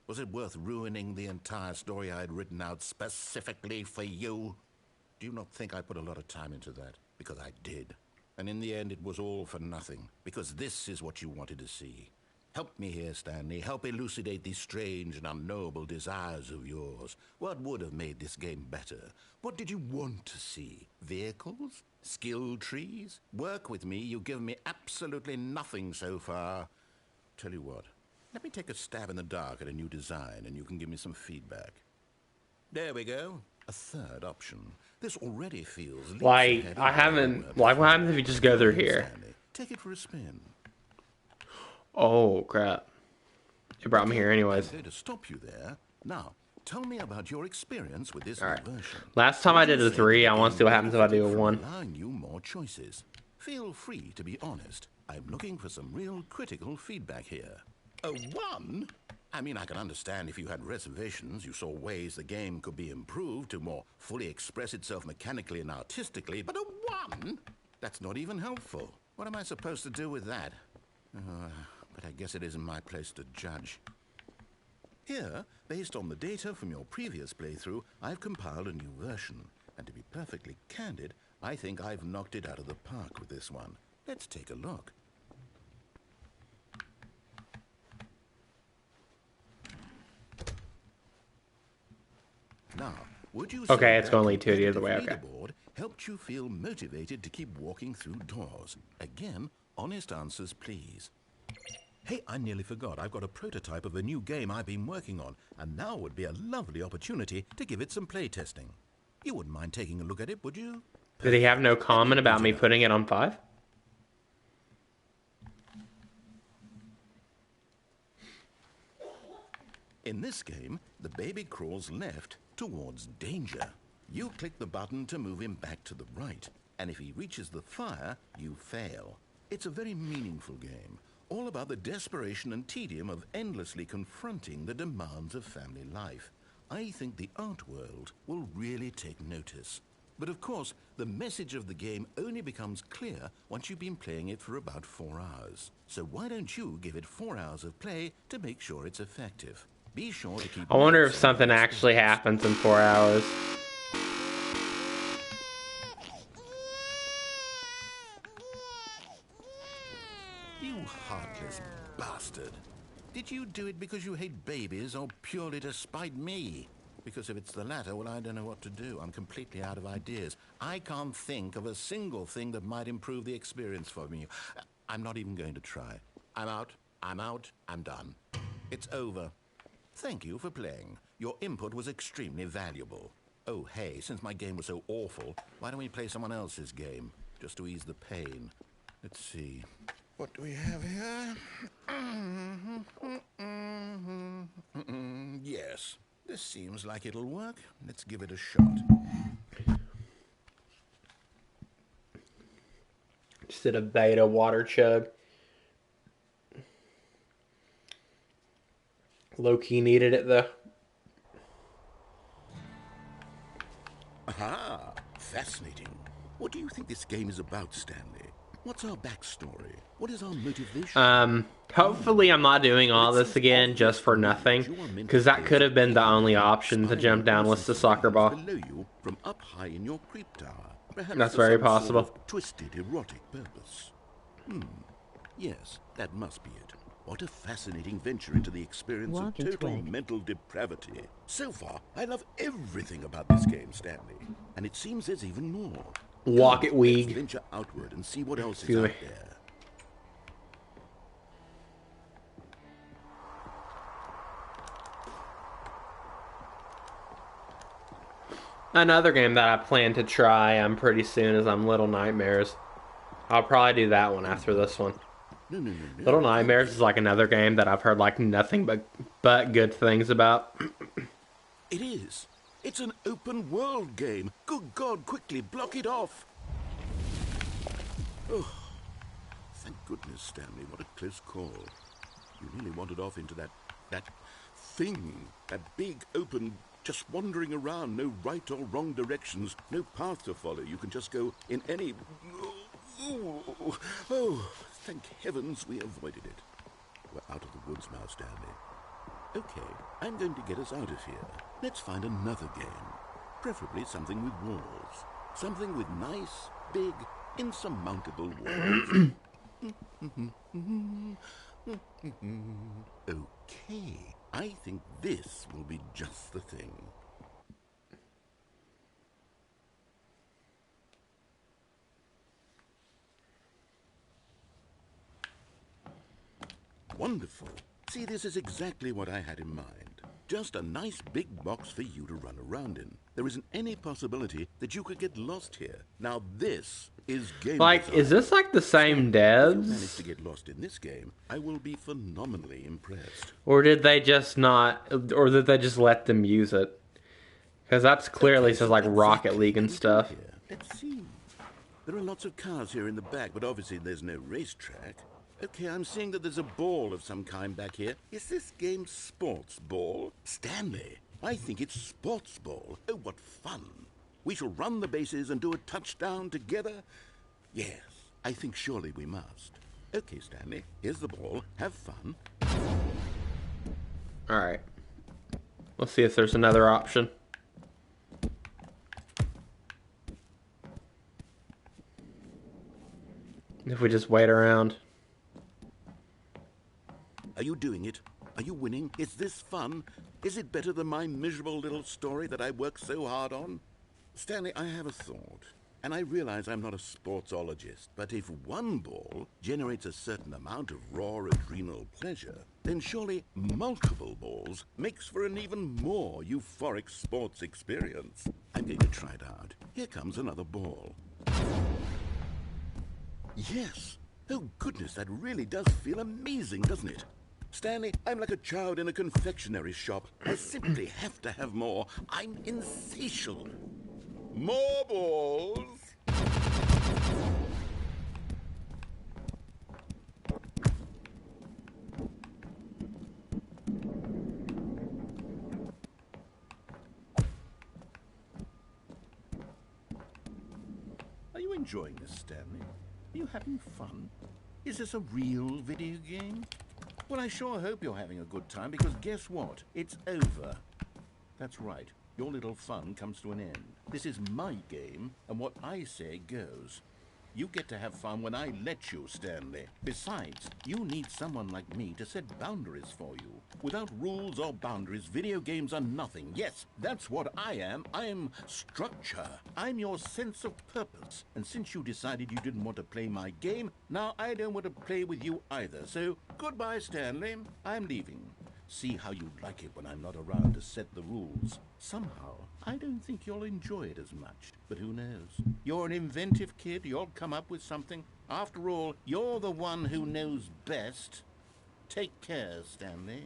Was it worth ruining the entire story I had written out specifically for you? Do you not think I put a lot of time into that? Because I did. And in the end, it was all for nothing. Because this is what you wanted to see. Help me here, Stanley. Help elucidate these strange and unknowable desires of yours. What would have made this game better? What did you want to see? Vehicles? Skill trees? Work with me. You've given me absolutely nothing so far. Tell you what. Let me take a stab in the dark at a new design, and you can give me some feedback. There we go. A third option. This already feels leaps Like, ahead I of haven't... where Like, what happens if you just go through here? Stanley, take it for a spin. Oh, crap. It brought me here anyways. I'm going to stop you there. Now, tell me about your experience with this Alright. new version. Last time I did a 3, I want to see what happens if I do a 1. Allowing you more choices. Feel free to be honest. I'm looking for some real critical feedback here. A 1? I mean, I can understand if you had reservations, you saw ways the game could be improved to more fully express itself mechanically and artistically, but a 1? That's not even helpful. What am I supposed to do with that? but I guess it isn't my place to judge. Here, based on the data from your previous playthrough, I've compiled a new version. And to be perfectly candid, I think I've knocked it out of the park with this one. Let's take a look. Now, would you say Okay, it's that going to lead to it the other competitive way, okay. leaderboard helped you feel motivated to keep walking through doors? Again, honest answers, please. Hey, I nearly forgot. I've got a prototype of a new game I've been working on, and now would be a lovely opportunity to give it some play testing. You wouldn't mind taking a look at it, would you? Did he have no comment about me putting it on 5? In this game, the baby crawls left towards danger. You click the button to move him back to the right, and if he reaches the fire, you fail. It's a very meaningful game, all about the desperation and tedium of endlessly confronting the demands of family life. I think the art world will really take notice. But of course, the message of the game only becomes clear once you've been playing it for about 4 hours. So why don't you give it 4 hours of play to make sure it's effective? Be sure to keep... I wonder if notes on something your actually experience. happens in 4 hours. You heartless bastard. Did you do it because you hate babies or purely to spite me? Because if it's the latter, well, I don't know what to do. I'm completely out of ideas. I can't think of a single thing that might improve the experience for me. I'm not even going to try. I'm out. I'm done. It's over. Thank you for playing. Your input was extremely valuable. Oh, hey, since my game was so awful, why don't we play someone else's game? Just to ease the pain. Let's see. What do we have here? Yes, this seems like it'll work. Let's give it a shot. Just did a beta water chug. Low-key needed it, though. Aha! Fascinating. What do you think this game is about, Stanley? What's our backstory? What is our motivation? Hopefully I'm not doing all this again just for nothing, because that could have been the only option to jump down with the soccer ball. Below you, from up high in your creep tower. Perhaps That's for very some sort possible. of twisted, erotic purpose. Yes, that must be it. What a fascinating venture into the experience Walk of and total twig. mental depravity. So far, I love everything about this game, Stanley. And it seems there's even more. Walk Come, it, let's Weeg. venture outward and see what else is Excuse out me. there. Another game that I plan to try pretty soon is Little Nightmares. I'll probably do that one after this one. No. Little Nightmares is like another game that I've heard like nothing but good things about. It is. It's an open world game. Good God, quickly block it off. Oh, thank goodness, Stanley. What a close call. You nearly wandered off into that thing. That big, open, just wandering around. No right or wrong directions. No path to follow. You can just go in any... Oh, thank heavens we avoided it. We're out of the woods now, Stanley. Okay, I'm going to get us out of here. Let's find another game. Preferably something with walls. Something with nice, big, insurmountable walls. Okay, I think this will be just the thing. Wonderful. See, this is exactly what I had in mind. Just a nice big box for you to run around in. There isn't any possibility that you could get lost here. Now this is game Like, design. is this like the same If you manage devs? to get lost in this game, I will be phenomenally impressed. Or did they just not, or did they just let them use it? Because that's clearly says like Rocket League and stuff. Here, let's see. There are lots of cars here in the back, but obviously there's no racetrack. Okay, I'm seeing that there's a ball of some kind back here. Is this game sports ball? Stanley, I think it's sports ball. Oh, what fun. We shall run the bases and do a touchdown together? Yes, I think surely we must. Okay, Stanley, here's the ball. Have fun. Alright. Let's see if there's another option. If we just wait around. Are you doing it? Are you winning? Is this fun? Is it better than my miserable little story that I worked so hard on? Stanley, I have a thought. And I realize I'm not a sportsologist, but if one ball generates a certain amount of raw adrenal pleasure, then surely multiple balls makes for an even more euphoric sports experience. I'm going to try it out. Here comes another ball. Yes! Oh goodness, that really does feel amazing, doesn't it? Stanley, I'm like a child in a confectionery shop. I simply have to have more. I'm insatiable. More balls! Are you enjoying this, Stanley? Are you having fun? Is this a real video game? Well, I sure hope you're having a good time, because guess what? It's over. That's right. Your little fun comes to an end. This is my game, and what I say goes. You get to have fun when I let you, Stanley. Besides, you need someone like me to set boundaries for you. Without rules or boundaries, video games are nothing. Yes, that's what I am. I'm structure. I'm your sense of purpose. And since you decided you didn't want to play my game, now I don't want to play with you either. So, goodbye, Stanley. I'm leaving. See how you like it when I'm not around to set the rules. Somehow, I don't think you'll enjoy it as much. But who knows? You're an inventive kid. You'll come up with something. After all, you're the one who knows best. Take care, Stanley.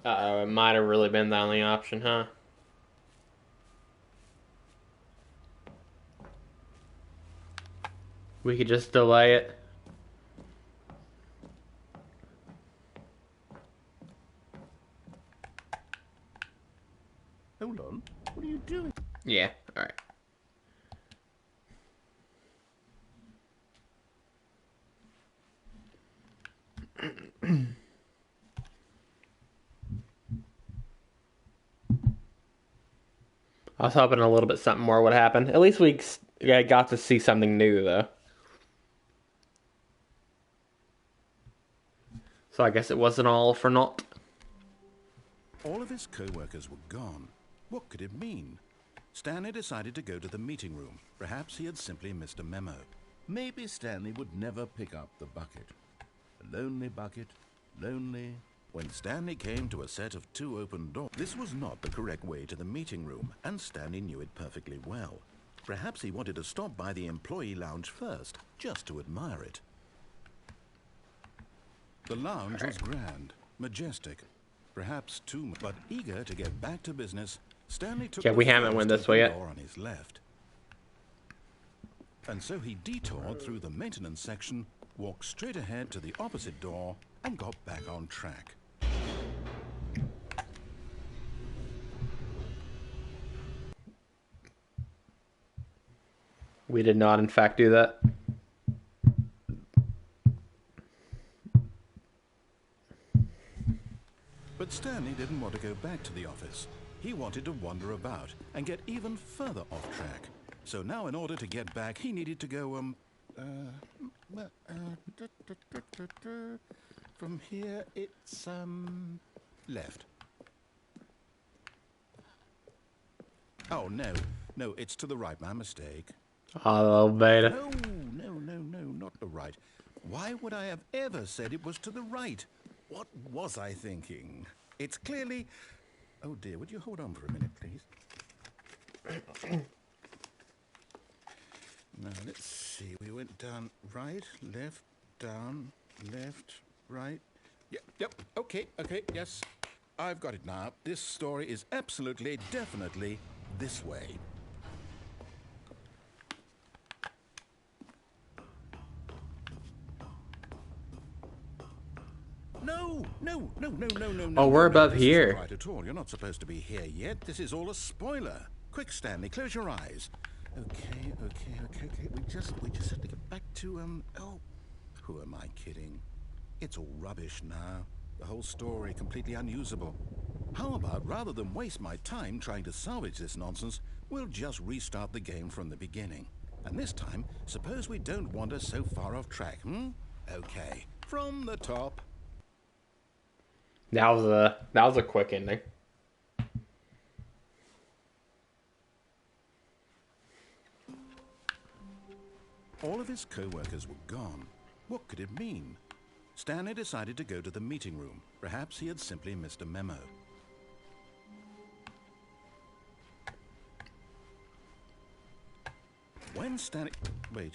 Uh-oh, it might have really been the only option, huh? We could just delay it. Hold on. What are you doing? Yeah, alright. I was hoping a little bit something more would happen. At least we got to see something new, though. So I guess it wasn't all for naught. All of his co-workers were gone. What could it mean? Stanley decided to go to the meeting room. Perhaps he had simply missed a memo. Maybe Stanley would never pick up the bucket. A lonely bucket, lonely. When Stanley came to a set of 2 open doors, this was not the correct way to the meeting room, and Stanley knew it perfectly well. Perhaps he wanted to stop by the employee lounge first, just to admire it. The lounge was grand, majestic, perhaps too much, but eager to get back to business, Stanley took Yeah, we the haven't first went this open way yet. door on his left. And so he detoured through the maintenance section, walked straight ahead to the opposite door, and got back on track. We did not, in fact, do that. But Stanley didn't want to go back to the office. He wanted to wander about and get even further off track. So now in order to get back, he needed to go, from here it's, left. Oh, no, it's to the right, my mistake. Oh, little beta. No, not the right. Why would I have ever said it was to the right? What was I thinking? It's clearly... Oh dear, would you hold on for a minute, please? Now, let's see. We went down right, left, down, left, right. Yep, okay, yes. I've got it now. This story is absolutely, definitely this way. No, no, no, no, no, no, Oh, no. we're no, above this here. isn't right at all. You're not supposed to be here yet. This is all a spoiler. Quick, Stanley, close your eyes. Okay. We just have to get back to oh, who am I kidding? It's all rubbish now. The whole story completely unusable. How about, rather than waste my time trying to salvage this nonsense, we'll just restart the game from the beginning. And this time, suppose we don't wander so far off track, Okay, from the top. That was a quick ending. All of his co-workers were gone. What could it mean? Stanley decided to go to the meeting room. Perhaps he had simply missed a memo. When Stanley... Wait.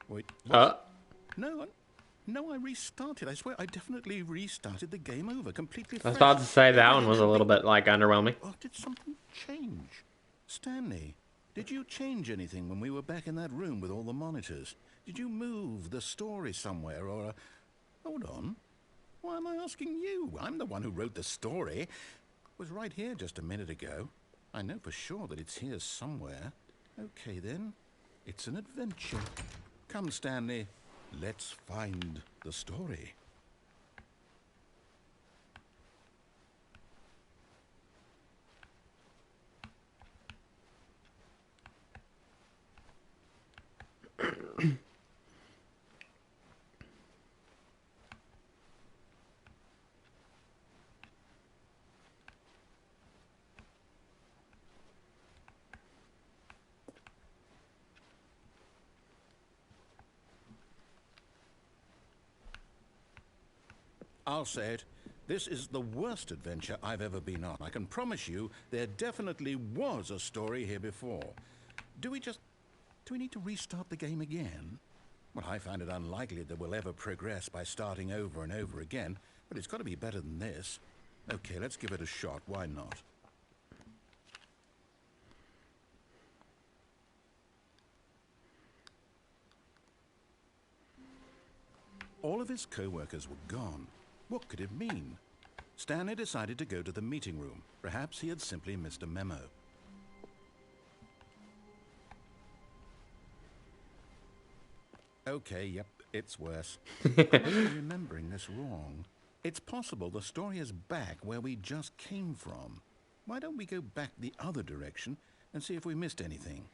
What? No, I restarted. I swear, I definitely restarted the game over, completely I was fresh. about to say that one was a little bit, like, underwhelming. Or did something change? Stanley, did you change anything when we were back in that room with all the monitors? Did you move the story somewhere, or... Hold on. Why am I asking you? I'm the one who wrote the story. It was right here just a minute ago. I know for sure that it's here somewhere. Okay, then. It's an adventure. Come, Stanley. Let's find the story. I'll say it. This is the worst adventure I've ever been on. I can promise you there definitely was a story here before. Do we need to restart the game again? Well, I find it unlikely that we'll ever progress by starting over and over again, but it's got to be better than this. Okay, let's give it a shot. Why not? All of his co-workers were gone. What could it mean? Stanley decided to go to the meeting room. Perhaps he had simply missed a memo. Okay, yep, it's worse. I must be remembering this wrong. It's possible the story is back where we just came from. Why don't we go back the other direction and see if we missed anything?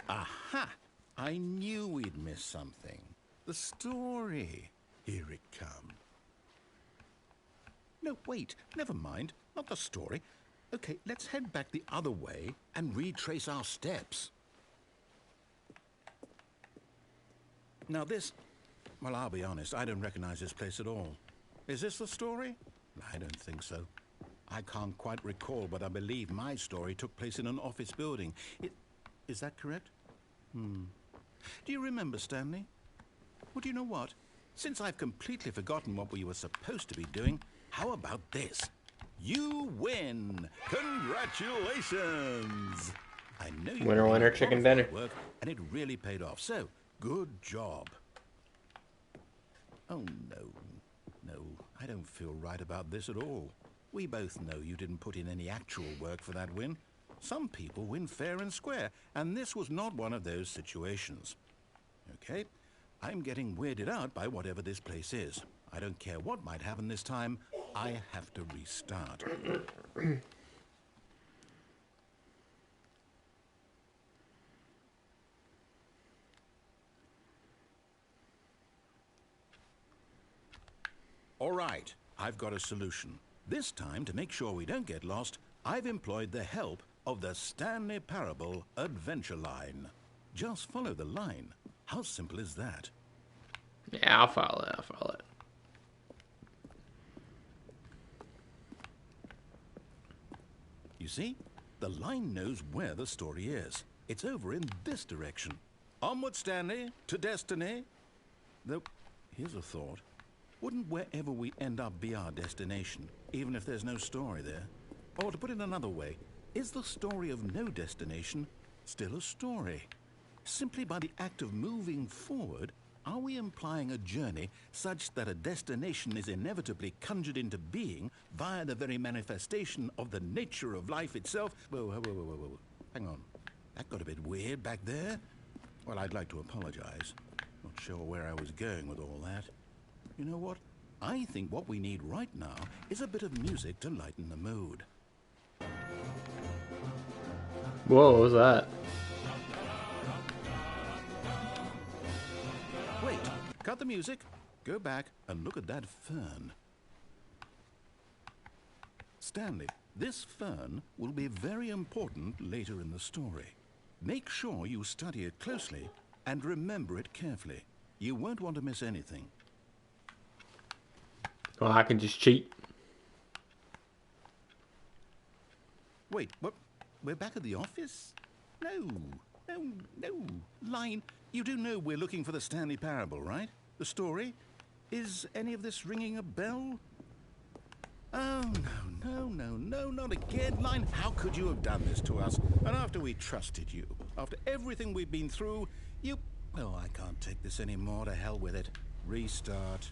Aha! I knew we'd miss something. The story. Here it comes. No, wait. Never mind. Not the story. Okay, let's head back the other way and retrace our steps. Now this... Well, I'll be honest. I don't recognize this place at all. Is this the story? I don't think so. I can't quite recall, but I believe my story took place in an office building. Is that correct? Do you remember, Stanley? Well, do you know what? Since I've completely forgotten what we were supposed to be doing, how about this? You win! Congratulations! I know you Winner, winner, chicken dinner. work, and it really paid off. So, good job. Oh, no, I don't feel right about this at all. We both know you didn't put in any actual work for that win. Some people win fair and square, and this was not one of those situations. Okay, I'm getting weirded out by whatever this place is. I don't care what might happen this time. I have to restart. All right, I've got a solution. This time, to make sure we don't get lost, I've employed the help of the Stanley Parable Adventure Line. Just follow the line. How simple is that? Yeah, I'll follow it. You see? The line knows where the story is. It's over in this direction. Onward, Stanley, to destiny. Though, here's a thought. Wouldn't wherever we end up be our destination, even if there's no story there? Or to put it another way, is the story of no destination still a story? Simply by the act of moving forward, are we implying a journey such that a destination is inevitably conjured into being via the very manifestation of the nature of life itself? Whoa. Hang on. That got a bit weird back there. Well, I'd like to apologize. Not sure where I was going with all that. You know what? I think what we need right now is a bit of music to lighten the mood. Whoa, what was that? Wait, cut the music, go back and look at that fern. Stanley, this fern will be very important later in the story. Make sure you study it closely and remember it carefully. You won't want to miss anything. Well, I can just cheat. Wait, what? We're back at the office? No. Line, you do know we're looking for the Stanley Parable, right? The story? Is any of this ringing a bell? Oh, no, not again. Line, how could you have done this to us? And after we trusted you, after everything we've been through, you... Oh, I can't take this anymore. To hell with it. Restart.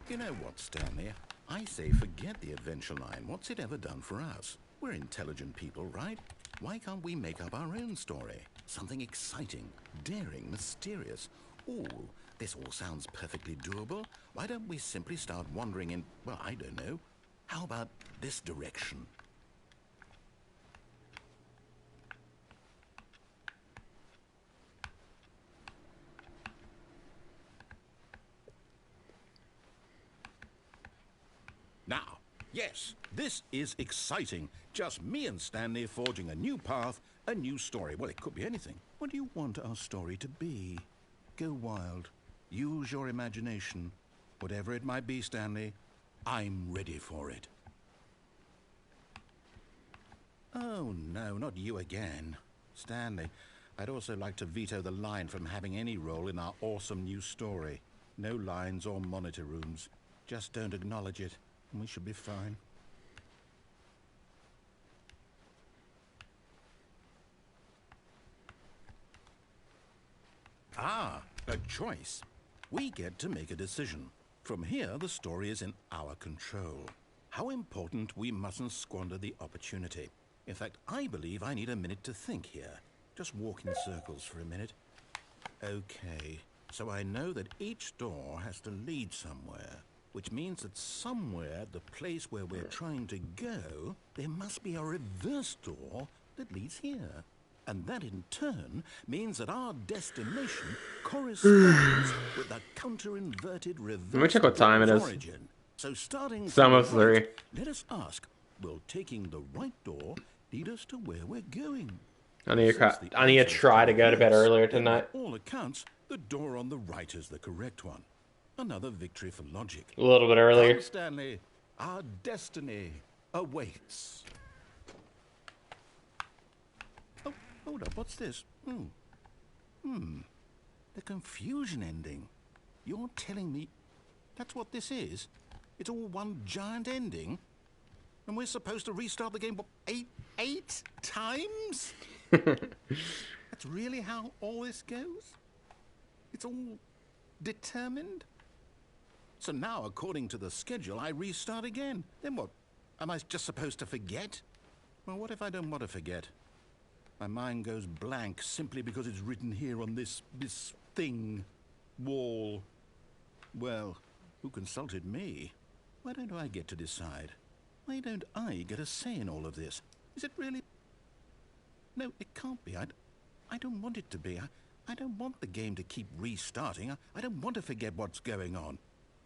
You know what, Stanley? I say forget the adventure line. What's it ever done for us? We're intelligent people, right? Why can't we make up our own story? Something exciting, daring, mysterious. Ooh, this all sounds perfectly doable. Why don't we simply start wandering in, well, I don't know. How about this direction? Now, yes, this is exciting. Just me and Stanley forging a new path, a new story. Well, it could be anything. What do you want our story to be? Go wild. Use your imagination. Whatever it might be, Stanley, I'm ready for it. Oh, no, not you again. Stanley, I'd also like to veto the line from having any role in our awesome new story. No lines or monitor rooms. Just don't acknowledge it. We should be fine. Ah, a choice. We get to make a decision. From here, the story is in our control. How important we mustn't squander the opportunity. In fact, I believe I need a minute to think here. Just walk in circles for a minute. Okay, so I know that each door has to lead somewhere. Which means that somewhere at the place where we're trying to go, there must be a reverse door that leads here. And that in turn means that our destination corresponds with the counter-inverted reverse Let me check what time it is. origin. So starting It's almost from the right, 3. let us ask, will taking the right door lead us to where we're going? I need to try to go to bed earlier tonight. By all accounts, the door on the right is the correct one. Another victory for logic. A little bit earlier. Come, Stanley, our destiny awaits. Oh, hold up, what's this? The confusion ending. You're telling me that's what this is? It's all one giant ending? And we're supposed to restart the game, what, eight times? That's really how all this goes? It's all determined? So now, according to the schedule, I restart again. Then what? Am I just supposed to forget? Well, what if I don't want to forget? My mind goes blank simply because it's written here on this thing, wall. Well, who consulted me? Why don't I get to decide? Why don't I get a say in all of this? Is it really? No, it can't be. I don't want it to be. I don't want the game to keep restarting. I don't want to forget what's going on.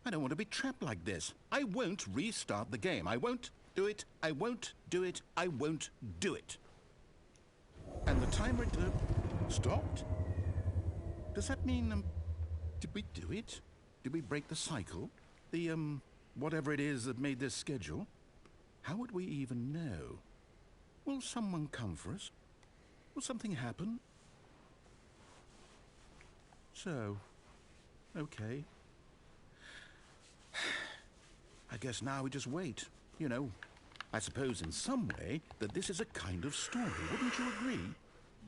I don't want to be trapped like this. I won't restart the game. I won't do it. I won't do it. I won't do it. And the timer stopped? Does that mean, did we do it? Did we break the cycle? The whatever it is that made this schedule, how would we even know? Will someone come for us? Will something happen? So, okay. I guess now we just wait. You know, I suppose in some way that this is a kind of story, wouldn't you agree?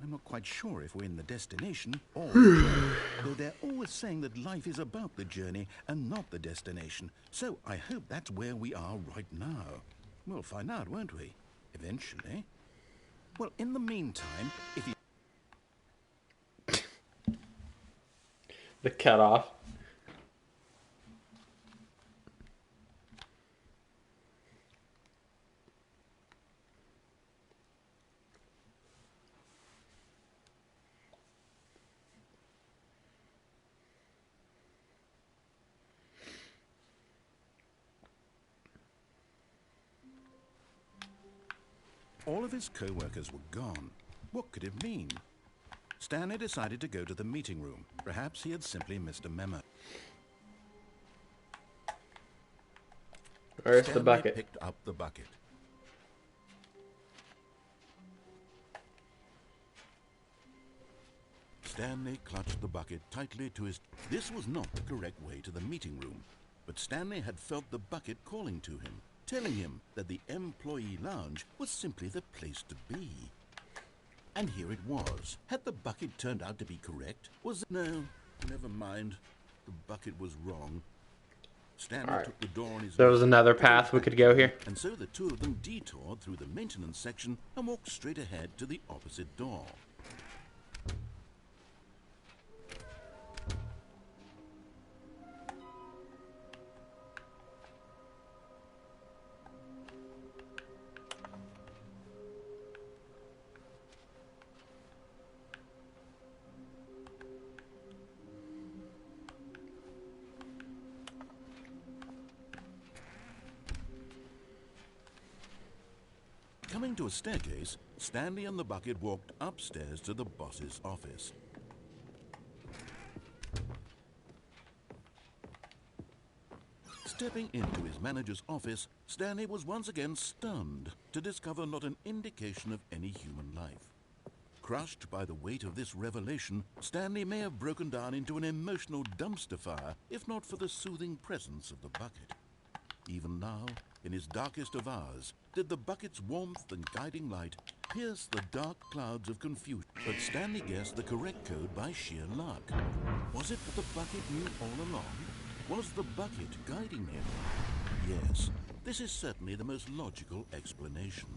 I'm not quite sure if we're in the destination or the journey, though they're always saying that life is about the journey and not the destination. So I hope that's where we are right now. We'll find out, won't we? Eventually. Well, in the meantime, if you... The cutoff. All of his co-workers were gone. What could it mean? Stanley decided to go to the meeting room. Perhaps he had simply missed a memo. Where's Stanley the bucket? picked up the bucket. Stanley clutched the bucket tightly to his... This was not the correct way to the meeting room, but Stanley had felt the bucket calling to him, telling him that the employee lounge was simply the place to be. And here it was. Had the bucket turned out to be correct? Was it... No, never mind. The bucket was wrong. Stanley took the door on his... There was another path we could go here. And so the two of them detoured through the maintenance section and walked straight ahead to the opposite door. Coming to a staircase, Stanley and the bucket walked upstairs to the boss's office. Stepping into his manager's office, Stanley was once again stunned to discover not an indication of any human life. Crushed by the weight of this revelation, Stanley may have broken down into an emotional dumpster fire if not for the soothing presence of the bucket. Even now, in his darkest of hours, did the bucket's warmth and guiding light pierce the dark clouds of confusion. But Stanley guessed the correct code by sheer luck. Was it that the bucket knew all along? Was the bucket guiding him? Yes, this is certainly the most logical explanation.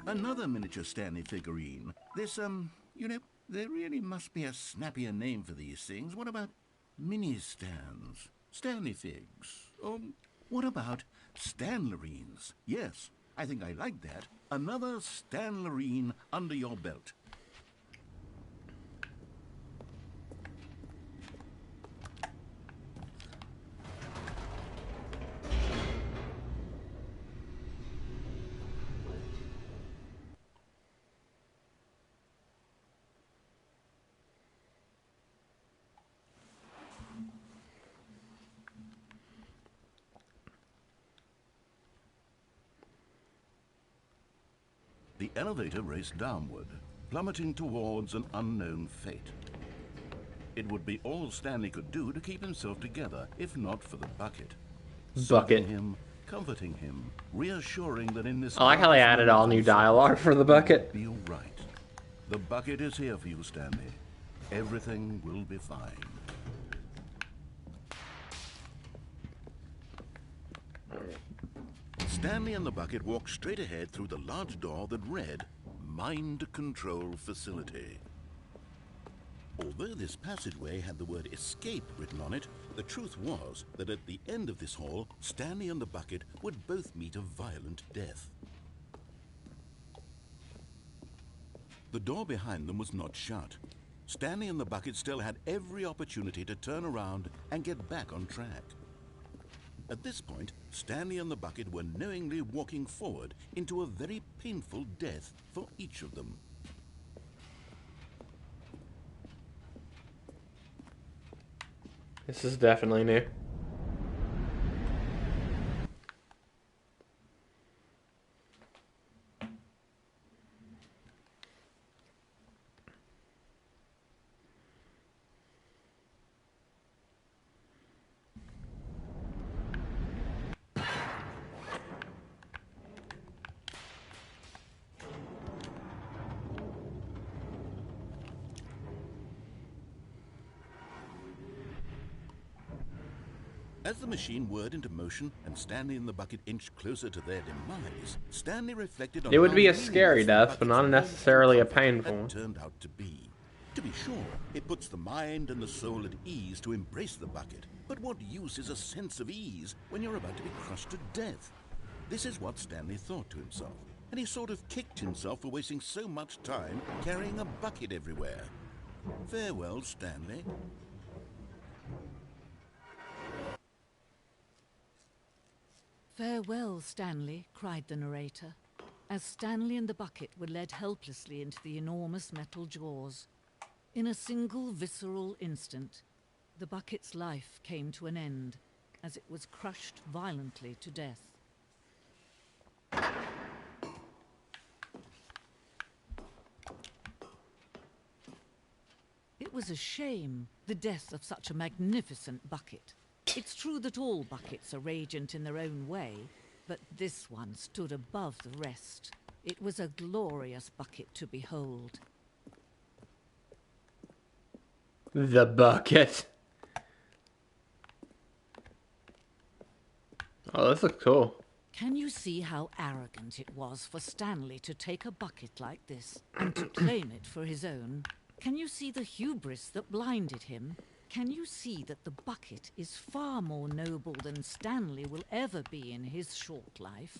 Another miniature Stanley figurine. This, you know, there really must be a snappier name for these things. What about mini-stands? Stanley figs? Or what about Stanlerines? Yes, I think I like that. Another Stanlerine under your belt. The elevator raced downward, plummeting towards an unknown fate. It would be all Stanley could do to keep himself together, if not for the bucket. Bucket. Soothing him, comforting him, reassuring that in this... I like how they added all new dialogue for the bucket. Be all right. The bucket is here for you, Stanley. Everything will be fine. Stanley and the bucket walked straight ahead through the large door that read, Mind Control Facility. Although this passageway had the word escape written on it, the truth was that at the end of this hall, Stanley and the bucket would both meet a violent death. The door behind them was not shut. Stanley and the bucket still had every opportunity to turn around and get back on track. At this point, Stanley and the bucket were knowingly walking forward into a very painful death for each of them. This is definitely new. As the machine whirred into motion and Stanley and the bucket inched closer to their demise, Stanley reflected on It would how be a scary meaningless the death, but bucket's not necessarily a all-too comfort painful one. had turned out to be. To be sure, it puts the mind and the soul at ease to embrace the bucket. But what use is a sense of ease when you're about to be crushed to death? This is what Stanley thought to himself, and he sort of kicked himself for wasting so much time carrying a bucket everywhere. Farewell, Stanley. "Farewell, Stanley," cried the narrator, as Stanley and the bucket were led helplessly into the enormous metal jaws. In a single visceral instant, the bucket's life came to an end as it was crushed violently to death. It was a shame, the death of such a magnificent bucket. It's true that all buckets are radiant in their own way, but this one stood above the rest. It was a glorious bucket to behold. The bucket. Oh, this looks cool. Can you see how arrogant it was for Stanley to take a bucket like this and to claim it for his own? Can you see the hubris that blinded him? Can you see that the bucket is far more noble than Stanley will ever be in his short life?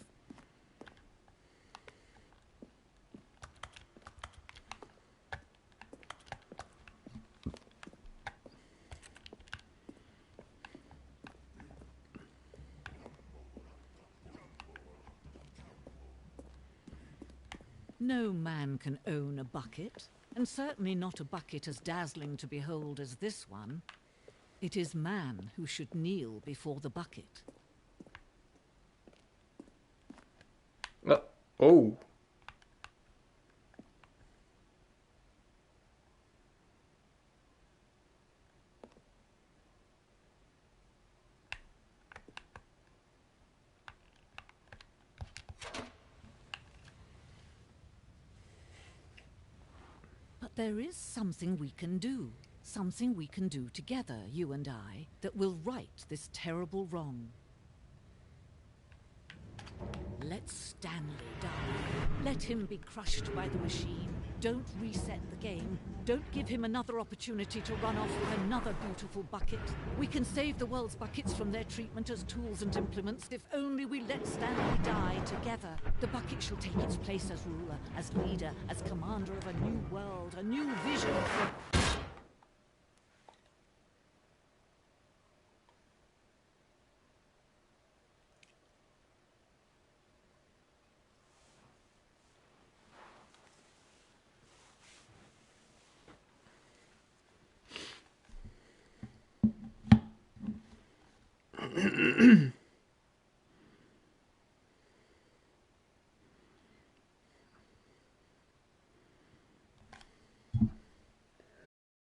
No man can own a bucket, and certainly not a bucket as dazzling to behold as this one. It is man who should kneel before the bucket. Oh. But there is something we can do. Something we can do together, you and I, that will right this terrible wrong. Let Stanley die. Let him be crushed by the machine. Don't reset the game. Don't give him another opportunity to run off with another beautiful bucket. We can save the world's buckets from their treatment as tools and implements if only we let Stanley die together. The bucket shall take its place as ruler, as leader, as commander of a new world, a new vision for...